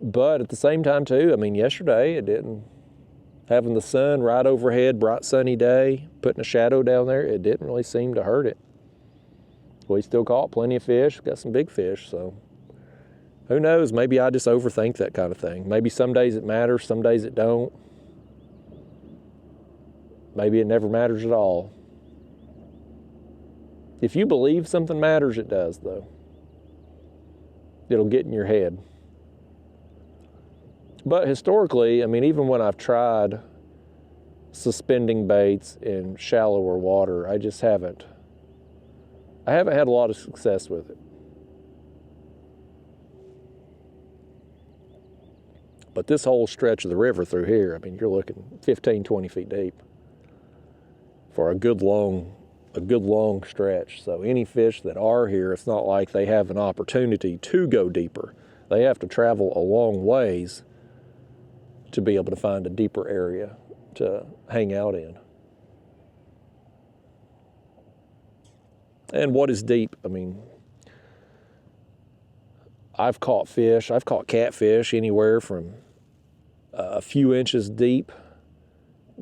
But at the same time too, I mean yesterday having the sun right overhead, bright sunny day, putting a shadow down there, it didn't really seem to hurt it. We still caught plenty of fish, got some big fish, so who knows, maybe I just overthink that kind of thing. Maybe some days it matters, some days it don't. Maybe it never matters at all. If you believe something matters, it does though. It'll get in your head. But historically, I mean, even when I've tried suspending baits in shallower water, I haven't had a lot of success with it. But this whole stretch of the river through here, I mean, you're looking 15, 20 feet deep for a good long stretch. So any fish that are here, it's not like they have an opportunity to go deeper. They have to travel a long ways to be able to find a deeper area to hang out in. And what is deep? I mean, I've caught catfish anywhere from a few inches deep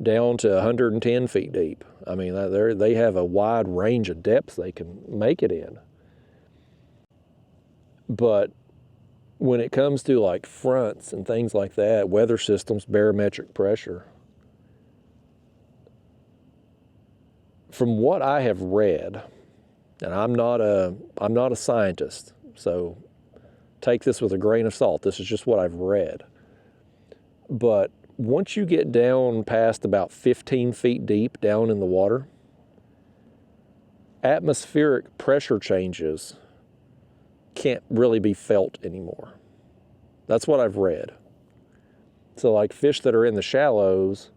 down to 110 feet deep. I mean, they have a wide range of depths they can make it in. But when it comes to like fronts and things like that, weather systems, barometric pressure, from what I have read, and I'm not a scientist, so take this with a grain of salt. This is just what I've read. But once you get down past about 15 feet deep down in the water, atmospheric pressure changes can't really be felt anymore. That's what I've read. So like fish that are in the shallows,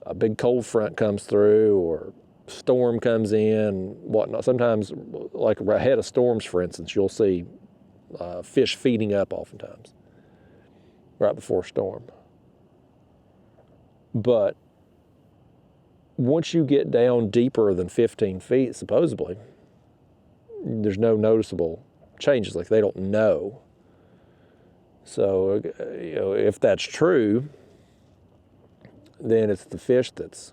a big cold front comes through or storm comes in, whatnot. Sometimes, like ahead of storms, for instance, you'll see fish feeding up oftentimes right before a storm. But once you get down deeper than 15 feet, supposedly, there's no noticeable changes. Like they don't know. So, if that's true, then it's the fish that's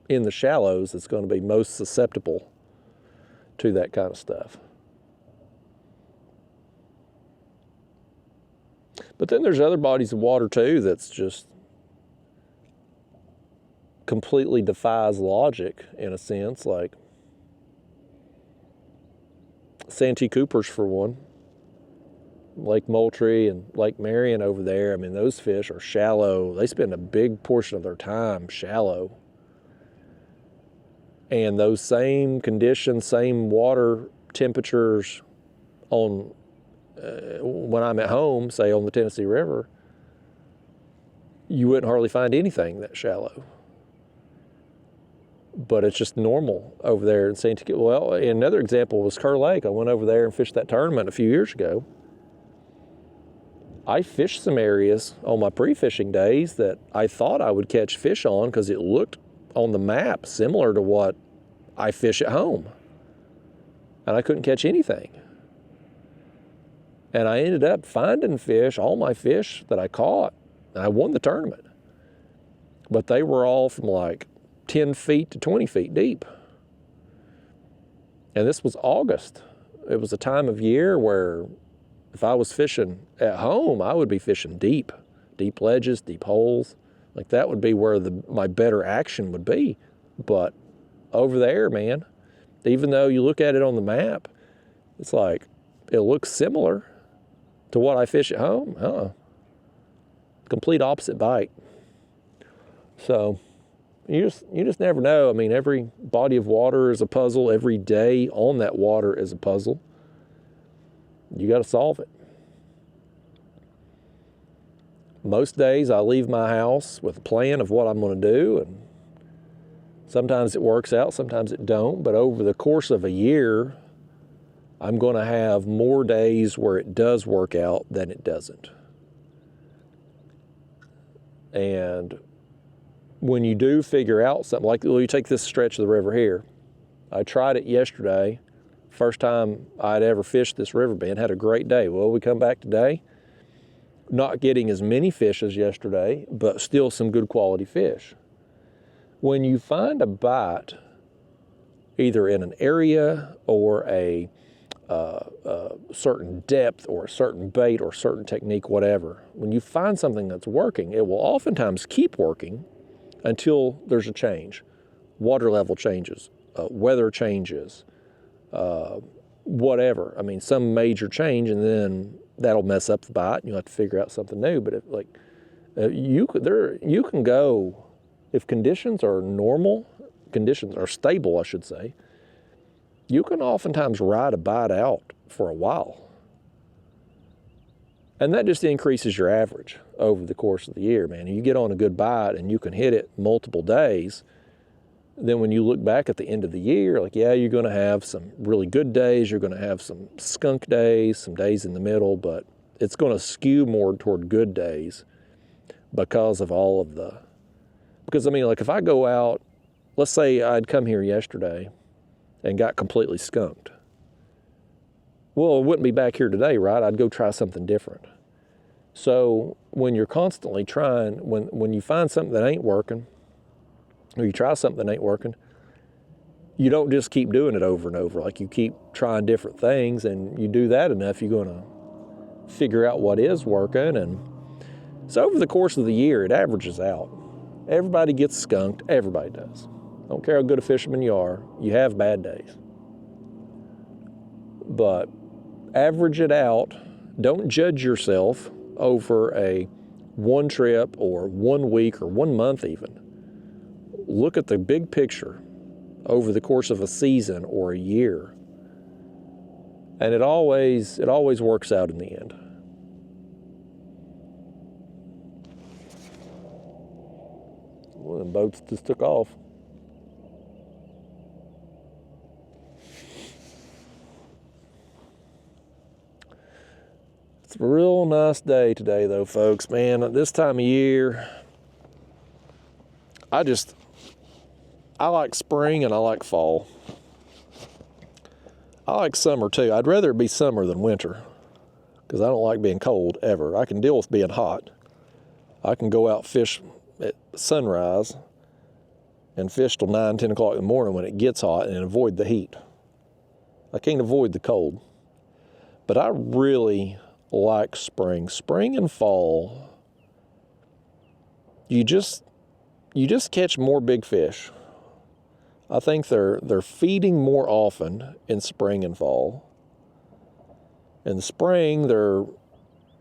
in the shallows that's going to be most susceptible to that kind of stuff. But then there's other bodies of water too that's just completely defies logic in a sense, like Santee Coopers for one, Lake Moultrie and Lake Marion over there. I mean, those fish are shallow. They spend a big portion of their time shallow. And those same conditions, same water temperatures on when I'm at home, say on the Tennessee River, you wouldn't hardly find anything that shallow. But it's just normal over there in Santee. Well, another example was Kerr Lake. I went over there and fished that tournament a few years ago. I fished some areas on my pre-fishing days that I thought I would catch fish on because it looked on the map similar to what I fish at home. And I couldn't catch anything. And I ended up finding fish, all my fish that I caught, and I won the tournament. But they were all from like 10 feet to 20 feet deep. And this was August. It was a time of year where if I was fishing at home, I would be fishing deep ledges, deep holes. Like that would be where my better action would be. But over there, man, even though you look at it on the map, it's like, it looks similar to what I fish at home. Complete opposite bite. So you just never know. I mean, every body of water is a puzzle. Every day on that water is a puzzle. You got to solve it. Most days I leave my house with a plan of what I'm going to do, and sometimes it works out, sometimes it don't, but over the course of a year, I'm going to have more days where it does work out than it doesn't. And when you do figure out something, like you take this stretch of the river here. I tried it yesterday, first time I'd ever fished this riverbed, had a great day. Well, we come back today, not getting as many fish as yesterday, but still some good quality fish. When you find a bite, either in an area or a certain depth or a certain bait or certain technique, whatever, when you find something that's working, it will oftentimes keep working until there's a change. Water level changes, weather changes, whatever. I mean, some major change, and then that'll mess up the bite and you'll have to figure out something new. But you can go, if conditions are normal, conditions are stable, I should say, you can oftentimes ride a bite out for a while. And that just increases your average over the course of the year, man. You get on a good bite and you can hit it multiple days. Then when you look back at the end of the year, like, yeah, you're going to have some really good days. You're going to have some skunk days, some days in the middle, but it's going to skew more toward good days because of all of because I mean, like if I go out, let's say I'd come here yesterday and got completely skunked. Well, I wouldn't be back here today, right? I'd go try something different. So when you're constantly trying, when you find something that ain't working, or you try something that ain't working, you don't just keep doing it over and over. Like you keep trying different things, and you do that enough, you're gonna figure out what is working. And so over the course of the year, it averages out. Everybody gets skunked. Everybody does. Don't care how good a fisherman you are. You have bad days. But average it out. Don't judge yourself over a one trip or 1 week or 1 month even. Look at the big picture over the course of a season or a year. And it always works out in the end. Well, the boats just took off. It's a real nice day today, though, folks. Man, at this time of year, I like spring and I like fall. I like summer, too. I'd rather it be summer than winter because I don't like being cold, ever. I can deal with being hot. I can go out fish at sunrise and fish till 9, 10 o'clock in the morning when it gets hot and avoid the heat. I can't avoid the cold. But I really like spring. Spring and fall, you just catch more big fish. I think they're feeding more often in spring and fall. In the spring, they're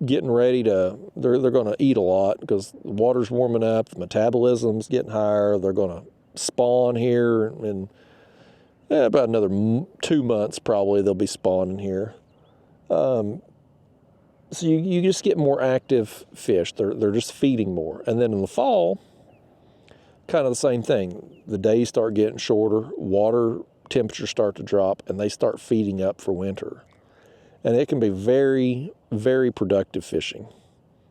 getting ready to, they're going to eat a lot because the water's warming up, the metabolism's getting higher. They're going to spawn here in about another 2 months probably they'll be spawning here. So you just get more active fish. They're just feeding more. And then in the fall, kind of the same thing. The days start getting shorter, water temperatures start to drop, and they start feeding up for winter. And it can be very, very productive fishing,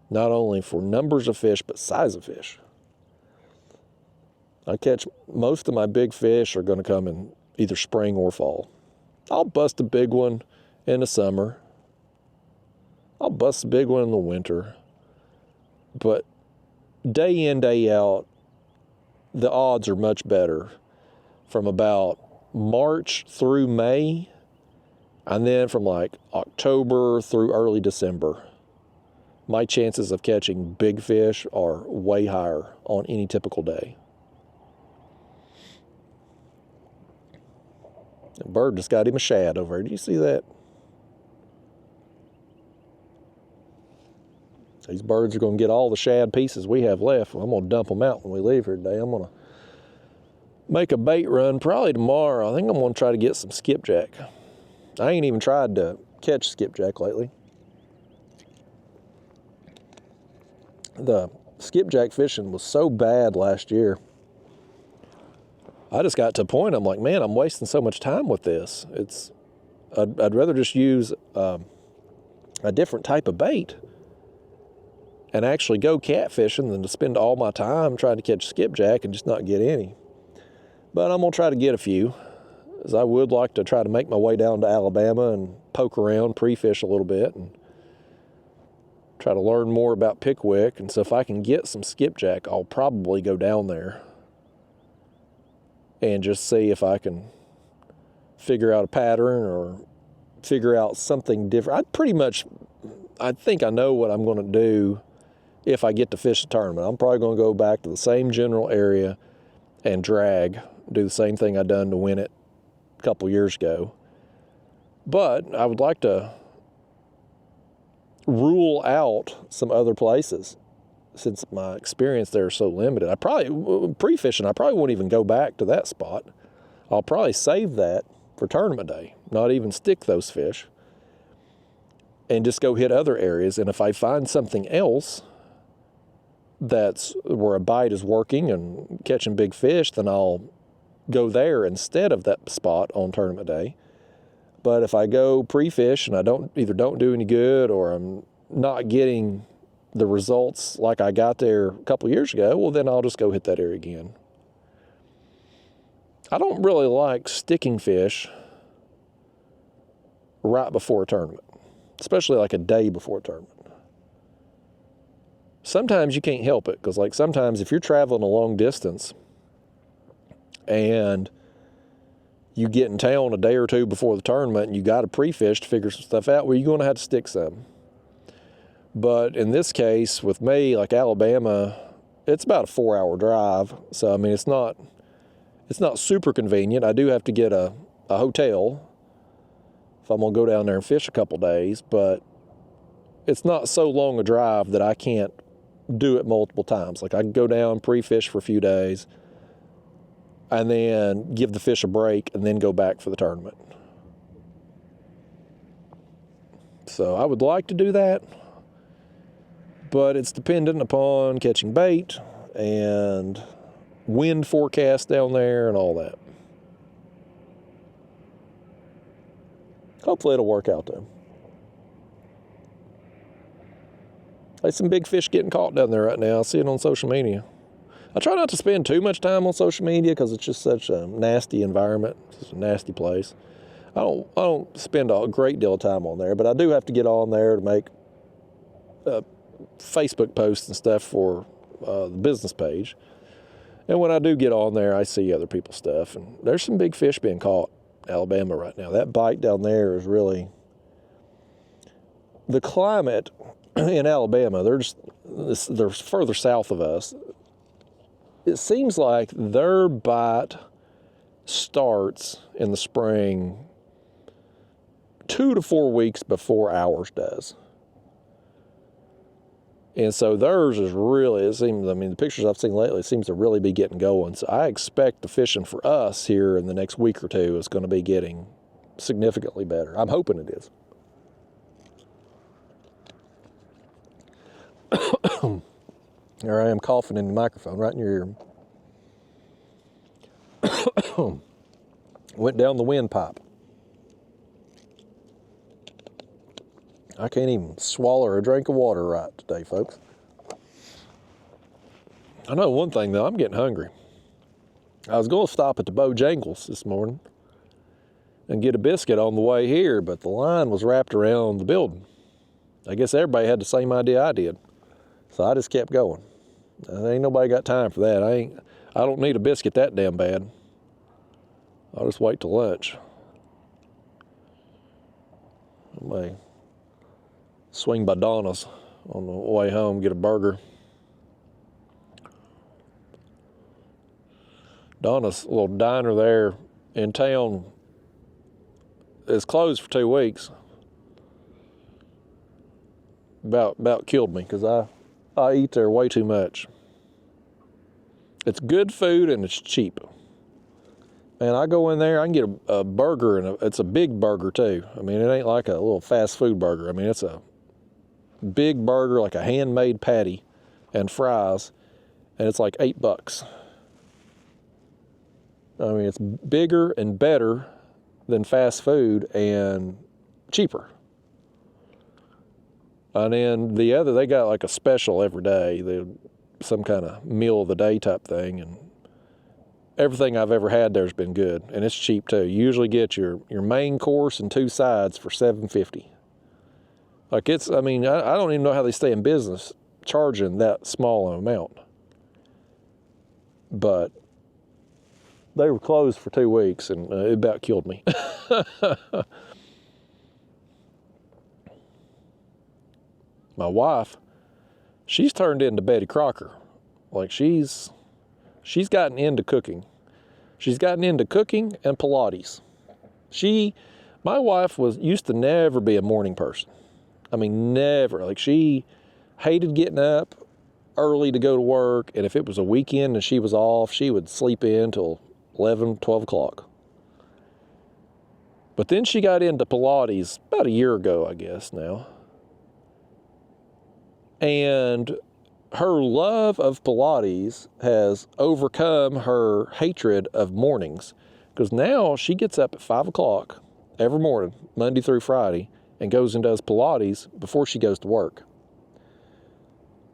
not only for numbers of fish, but size of fish. I catch most of my big fish are going to come in either spring or fall. I'll bust a big one in the summer. I'll bust a big one in the winter. But day in, day out, the odds are much better from about March through May, and then from like October through early December. My chances of catching big fish are way higher on any typical day. The bird just got him a shad over there. Do you see that? These birds are going to get all the shad pieces we have left. I'm going to dump them out when we leave here today. I'm going to make a bait run probably tomorrow. I think I'm going to try to get some skipjack. I ain't even tried to catch skipjack lately. The skipjack fishing was so bad last year. I just got to a point, I'm like, man, I'm wasting so much time with this. I'd rather just use a different type of bait and actually go catfishing than to spend all my time trying to catch skipjack and just not get any. But I'm going to try to get a few, as I would like to try to make my way down to Alabama and poke around, pre-fish a little bit, and try to learn more about Pickwick. And so if I can get some skipjack, I'll probably go down there and just see if I can figure out a pattern or figure out something different. I think I know what I'm going to do if I get to fish the tournament. I'm probably going to go back to the same general area and drag, do the same thing I done to win it a couple years ago. But I would like to rule out some other places since my experience there is so limited. Pre-fishing, I probably won't even go back to that spot. I'll probably save that for tournament day, not even stick those fish, and just go hit other areas. And if I find something else that's where a bite is working and catching big fish, then I'll go there instead of that spot on tournament day. But if I go pre-fish and I don't do any good, or I'm not getting the results like I got there a couple years ago, well, then I'll just go hit that area again. I don't really like sticking fish right before a tournament, especially like a day before a tournament. Sometimes you can't help it, because like sometimes if you're traveling a long distance and you get in town a day or two before the tournament and you got to pre-fish to figure some stuff out, well, you're going to have to stick some. But in this case, with me, like Alabama, it's about a 4-hour drive. So, I mean, it's not super convenient. I do have to get a hotel if I'm going to go down there and fish a couple days, but it's not so long a drive that I can't do it multiple times. Like I can go down, pre-fish for a few days, and then give the fish a break and then go back for the tournament. So I would like to do that, but it's dependent upon catching bait and wind forecast down there and all that. Hopefully it'll work out though. There's some big fish getting caught down there right now. I see it on social media. I try not to spend too much time on social media because it's just such a nasty environment. It's just a nasty place. I don't spend a great deal of time on there, but I do have to get on there to make Facebook posts and stuff for the business page. And when I do get on there, I see other people's stuff. And there's some big fish being caught in Alabama right now. That bite down there is really... The climate in Alabama, they're further south of us. It seems like their bite starts in the spring 2 to 4 weeks before ours does. And so theirs is really, it seems, I mean, the pictures I've seen lately, it seems to really be getting going. So I expect the fishing for us here in the next week or two is going to be getting significantly better. I'm hoping it is. There I am coughing in the microphone right in your ear. Went down the windpipe. I can't even swallow a drink of water right today, folks. I know one thing though, I'm getting hungry. I was going to stop at the Bojangles this morning and get a biscuit on the way here, but the line was wrapped around the building. I guess everybody had the same idea I did. So I just kept going. Ain't nobody got time for that. I don't need a biscuit that damn bad. I'll just wait till lunch. I may swing by Donna's on the way home, get a burger. Donna's little diner there in town is closed for 2 weeks. About killed me because I eat there way too much. It's good food and it's cheap. And I go in there, I can get a burger, and it's a big burger too. I mean, it ain't like a little fast food burger. I mean, it's a big burger, like a handmade patty and fries, and it's like $8. I mean, it's bigger and better than fast food and cheaper. And then the other, they got like a special every day. Some kind of meal of the day type thing, and everything I've ever had there's been good, and it's cheap too. You usually get your main course and 2 sides for $7.50. Like it's, I mean, I don't even know how they stay in business charging that small an amount. But they were closed for 2 weeks, and it about killed me. My wife, she's turned into Betty Crocker. Like she's gotten into cooking. She's gotten into cooking and Pilates. My wife used to never be a morning person. I mean, never. Like she hated getting up early to go to work. And if it was a weekend and she was off, she would sleep in till 11, 12 o'clock. But then she got into Pilates about a year ago, I guess now. And her love of Pilates has overcome her hatred of mornings, because now she gets up at 5 o'clock every morning, Monday through Friday, and goes and does Pilates before she goes to work.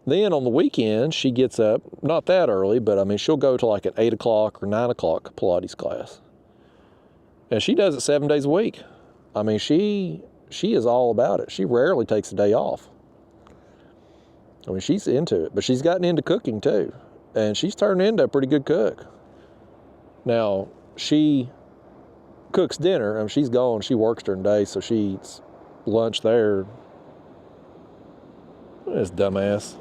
Then on the weekend, she gets up, not that early, but I mean, she'll go to like an 8 o'clock or 9 o'clock Pilates class. And she does it 7 days a week. I mean, she is all about it. She rarely takes a day off. I mean, she's into it, but she's gotten into cooking too. And she's turned into a pretty good cook. Now, she cooks dinner. I mean, she's gone. She works during the day, so she eats lunch there. This dumbass.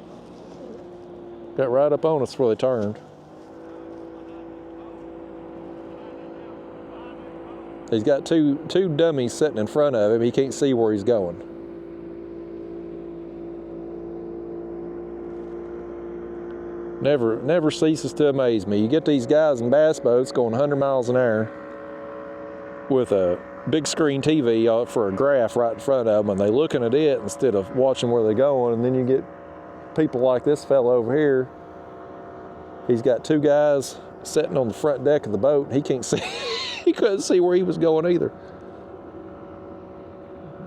Got right up on us before they turned. He's got two dummies sitting in front of him. He can't see where he's going. Never ceases to amaze me. You get these guys in bass boats going 100 miles an hour with a big screen TV for a graph right in front of them, and they're looking at it instead of watching where they're going. And then you get people like this fella over here. He's got two guys sitting on the front deck of the boat. He can't see. He couldn't see where he was going either.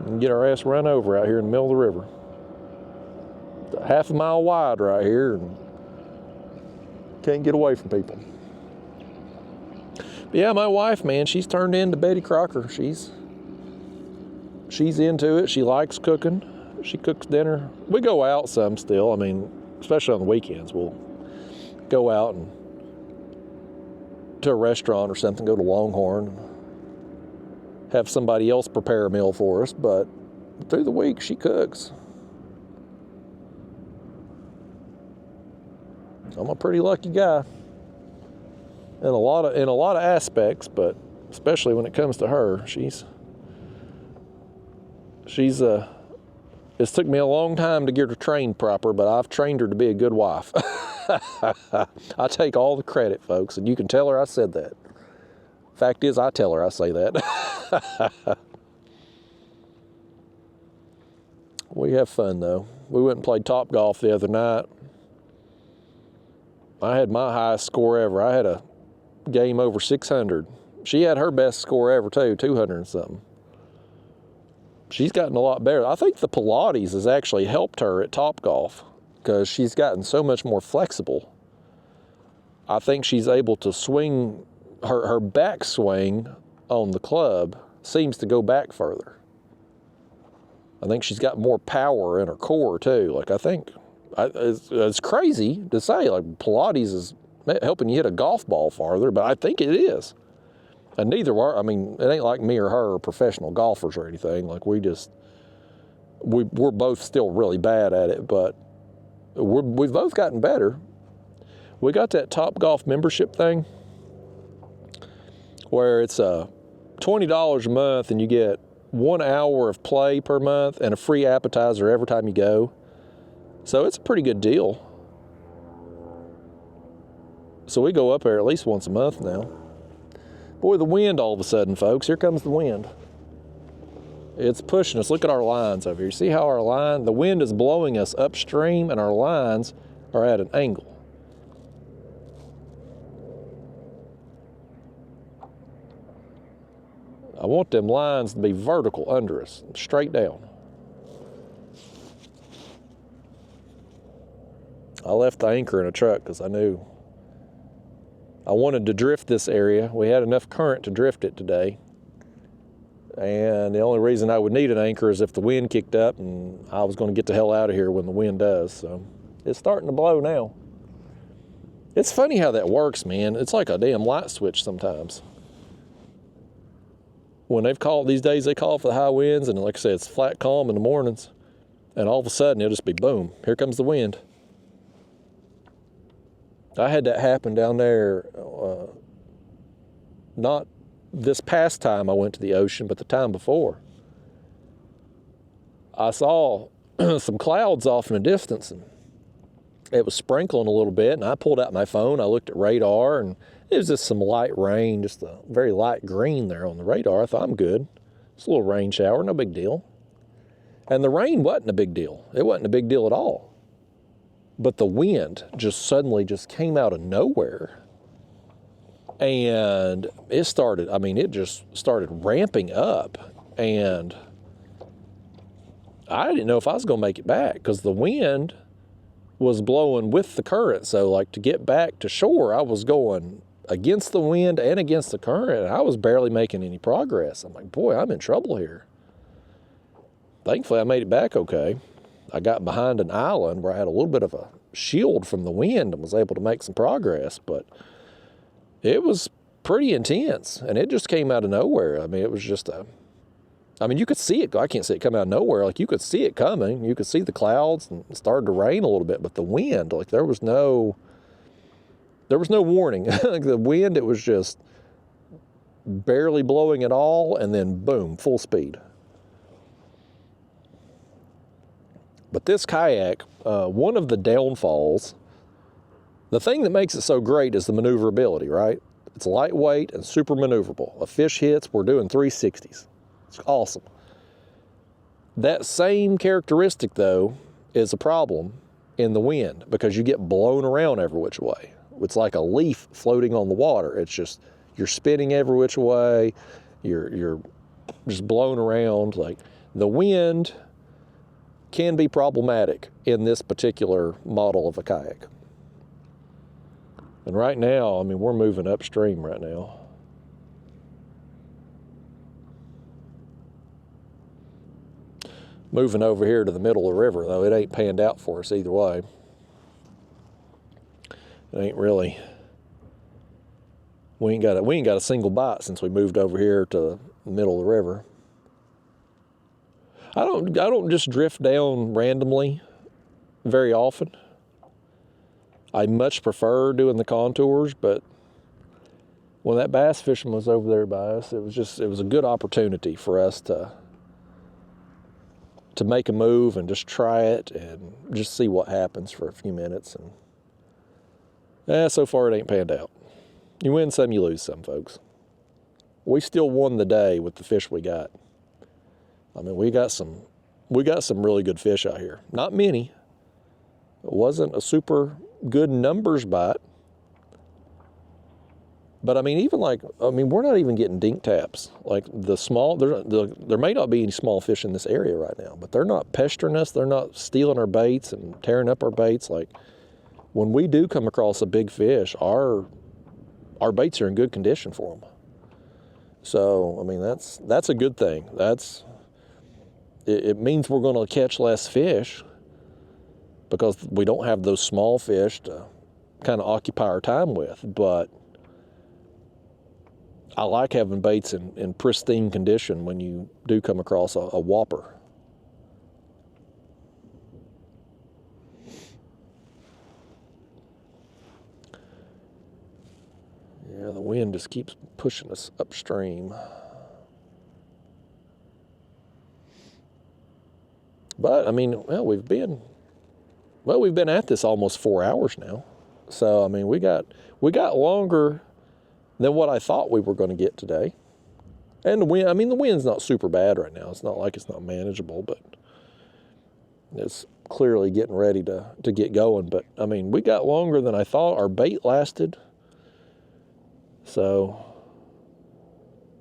And get our ass run over out here in the middle of the river. It's half a mile wide right here, and can't get away from people. But yeah, my wife, man, she's turned into Betty Crocker. She's into it. She likes cooking. She cooks dinner. We go out some still. I mean, especially on the weekends, we'll go out and to a restaurant or something, go to Longhorn, have somebody else prepare a meal for us, but through the week she cooks. So I'm a pretty lucky guy in a lot of aspects, but especially when it comes to her, she's it's took me a long time to get her trained proper, but I've trained her to be a good wife. I take all the credit, folks, and you can tell her I said that. Fact is, I tell her I say that. We have fun, though. We went and played Top Golf the other night. I had my highest score ever. I had a game over 600. She had her best score ever, too, 200 and something. She's gotten a lot better. I think the Pilates has actually helped her at Top Golf because she's gotten so much more flexible. I think she's able to swing, her back swing on the club seems to go back further. I think she's got more power in her core too. Like, I think, it's crazy to say, like, Pilates is helping you hit a golf ball farther, but I think it is. And neither are, I mean, it ain't like me or her are professional golfers or anything. Like, we're both still really bad at it, but we've both gotten better. We got that Top Golf membership thing where it's $20 a month and you get 1 hour of play per month and a free appetizer every time you go. So it's a pretty good deal. So we go up there at least once a month now. Boy, the wind all of a sudden, folks. Here comes the wind. It's pushing us. Look at our lines over here. You see how the wind is blowing us upstream and our lines are at an angle. I want them lines to be vertical under us, straight down. I left the anchor in a truck because I knew I wanted to drift this area. We had enough current to drift it today. And the only reason I would need an anchor is if the wind kicked up and I was going to get the hell out of here when the wind does. So it's starting to blow now. It's funny how that works, man. It's like a damn light switch sometimes. When these days they call for the high winds, and like I said, it's flat calm in the mornings, and all of a sudden it'll just be boom, here comes the wind. I had that happen down there, not this past time I went to the ocean, but the time before. I saw some clouds off in the distance, and it was sprinkling a little bit, and I pulled out my phone. I looked at radar, and it was just some light rain, just a very light green there on the radar. I thought, I'm good. It's a little rain shower, no big deal. And the rain wasn't a big deal. It wasn't a big deal at all. But the wind just suddenly just came out of nowhere. And it just started ramping up. And I didn't know if I was going to make it back because the wind was blowing with the current. So, like, to get back to shore, I was going against the wind and against the current, and I was barely making any progress. I'm like, boy, I'm in trouble here. Thankfully, I made it back okay. I got behind an island where I had a little bit of a shield from the wind and was able to make some progress, but it was pretty intense, and it just came out of nowhere. I mean, it was just I mean, you could see it. I can't see it come out of nowhere. Like, you could see it coming. You could see the clouds, and it started to rain a little bit. But the wind, like, there was no warning. Like, the wind, it was just barely blowing at all, and then boom, full speed. But this kayak, one of the downfalls, the thing that makes it so great is the maneuverability, right? It's lightweight and super maneuverable. A fish hits, we're doing 360s. It's awesome. That same characteristic, though, is a problem in the wind because you get blown around every which way. It's like a leaf floating on the water. It's just, you're spinning every which way. You're just blown around. Like, the wind can be problematic in this particular model of a kayak. And right now, I mean, we're moving upstream right now. Moving over here to the middle of the river, though, it ain't panned out for us either way. It ain't really. We ain't got a single bite since we moved over here to the middle of the river. I don't just drift down randomly very often. I much prefer doing the contours, but when that bass fishing was over there by us, it was a good opportunity for us to make a move and just try it and just see what happens for a few minutes. And so far it ain't panned out. You win some, you lose some, folks. We still won the day with the fish we got. I mean, we got some really good fish out here. Not many. It wasn't a super good numbers bite. But I mean, we're not even getting dink taps. Like, there may not be any small fish in this area right now, but they're not pestering us. They're not stealing our baits and tearing up our baits. Like, when we do come across a big fish, our baits are in good condition for them. So, I mean, that's a good thing. It means we're going to catch less fish because we don't have those small fish to kind of occupy our time with. But I like having baits in pristine condition when you do come across a whopper. Yeah, the wind just keeps pushing us upstream. But I mean, we've been at this almost 4 hours now. So I mean, we got longer than what I thought we were going to get today. And the wind's not super bad right now. It's not like it's not manageable, but it's clearly getting ready to get going. But I mean, we got longer than I thought. Our bait lasted. So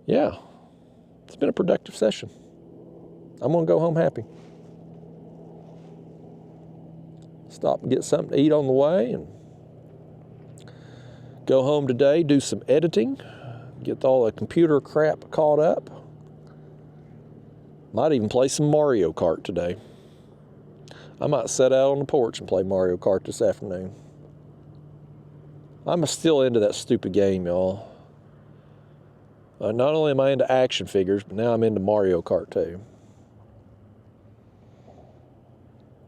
yeah, it's been a productive session. I'm going to go home happy. Stop and get something to eat on the way and go home today, do some editing, get all the computer crap caught up. Might even play some Mario Kart today. I might sit out on the porch and play Mario Kart this afternoon. I'm still into that stupid game, y'all. Not only am I into action figures, but now I'm into Mario Kart too.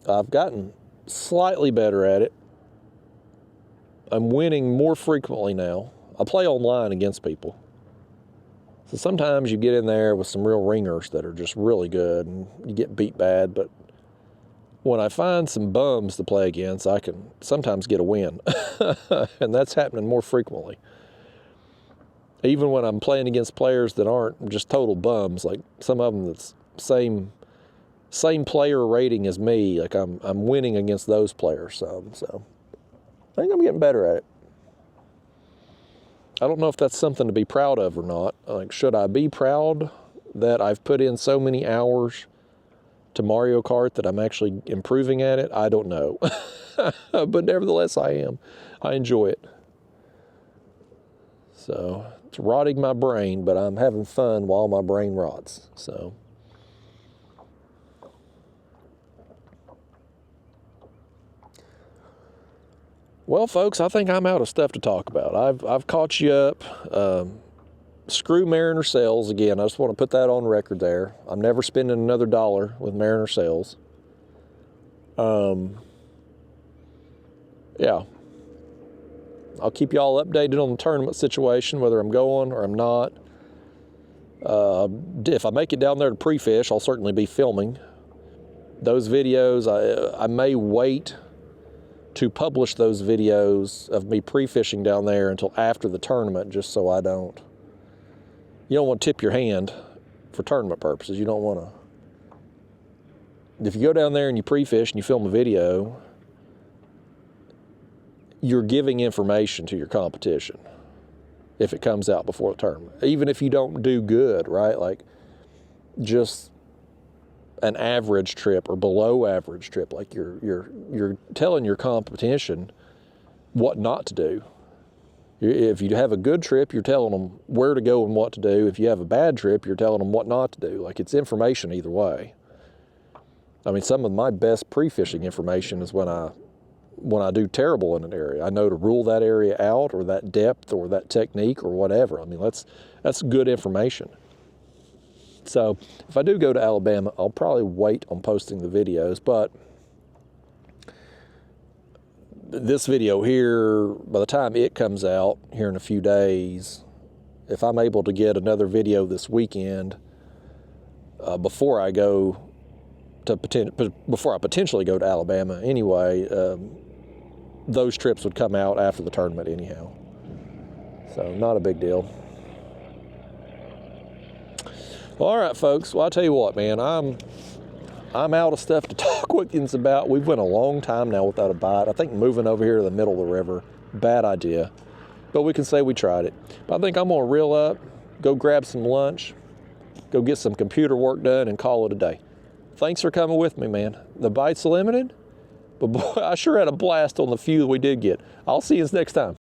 I've gotten slightly better at it. I'm winning more frequently now. I play online against people. So sometimes you get in there with some real ringers that are just really good and you get beat bad, but when I find some bums to play against, I can sometimes get a win. And that's happening more frequently. Even when I'm playing against players that aren't just total bums, like some of them that's same player rating as me, like I'm winning against those players some. So I think I'm getting better at it. I don't know if that's something to be proud of or not. Like, should I be proud that I've put in so many hours to Mario Kart that I'm actually improving at it? I don't know. But nevertheless, I am. I enjoy it. So it's rotting my brain, but I'm having fun while my brain rots. So well, folks, I think I'm out of stuff to talk about. I've caught you up. screw Mariner Sales again. I just want to put that on record there. I'm never spending another dollar with Mariner Sales. Yeah. I'll keep y'all updated on the tournament situation, whether I'm going or I'm not. If I make it down there to pre-fish, I'll certainly be filming those videos. I may wait to publish those videos of me pre-fishing down there until after the tournament, just so you don't want to tip your hand for tournament purposes. You don't want to. If you go down there and you pre-fish and you film a video, you're giving information to your competition if it comes out before the tournament. Even if you don't do good, right? Like just an average trip or below average trip, like you're telling your competition what not to do. If you have a good trip, you're telling them where to go and what to do. If you have a bad trip, you're telling them what not to do. Like, it's information either way. I mean, some of my best pre-fishing information is when I do terrible in an area. I know to rule that area out, or that depth, or that technique, or whatever. I mean, that's good information. So if I do go to Alabama, I'll probably wait on posting the videos, but this video here, by the time it comes out here in a few days, if I'm able to get another video this weekend before I potentially go to Alabama anyway, those trips would come out after the tournament anyhow. So not a big deal. Well, all right, folks. Well, I'll tell you what, man, I'm out of stuff to talk with you about. We've went a long time now without a bite. I think moving over here to the middle of the river, bad idea. But we can say we tried it. But I think I'm gonna reel up, go grab some lunch, go get some computer work done, and call it a day. Thanks for coming with me, man. The bite's limited, but boy, I sure had a blast on the few that we did get. I'll see you next time.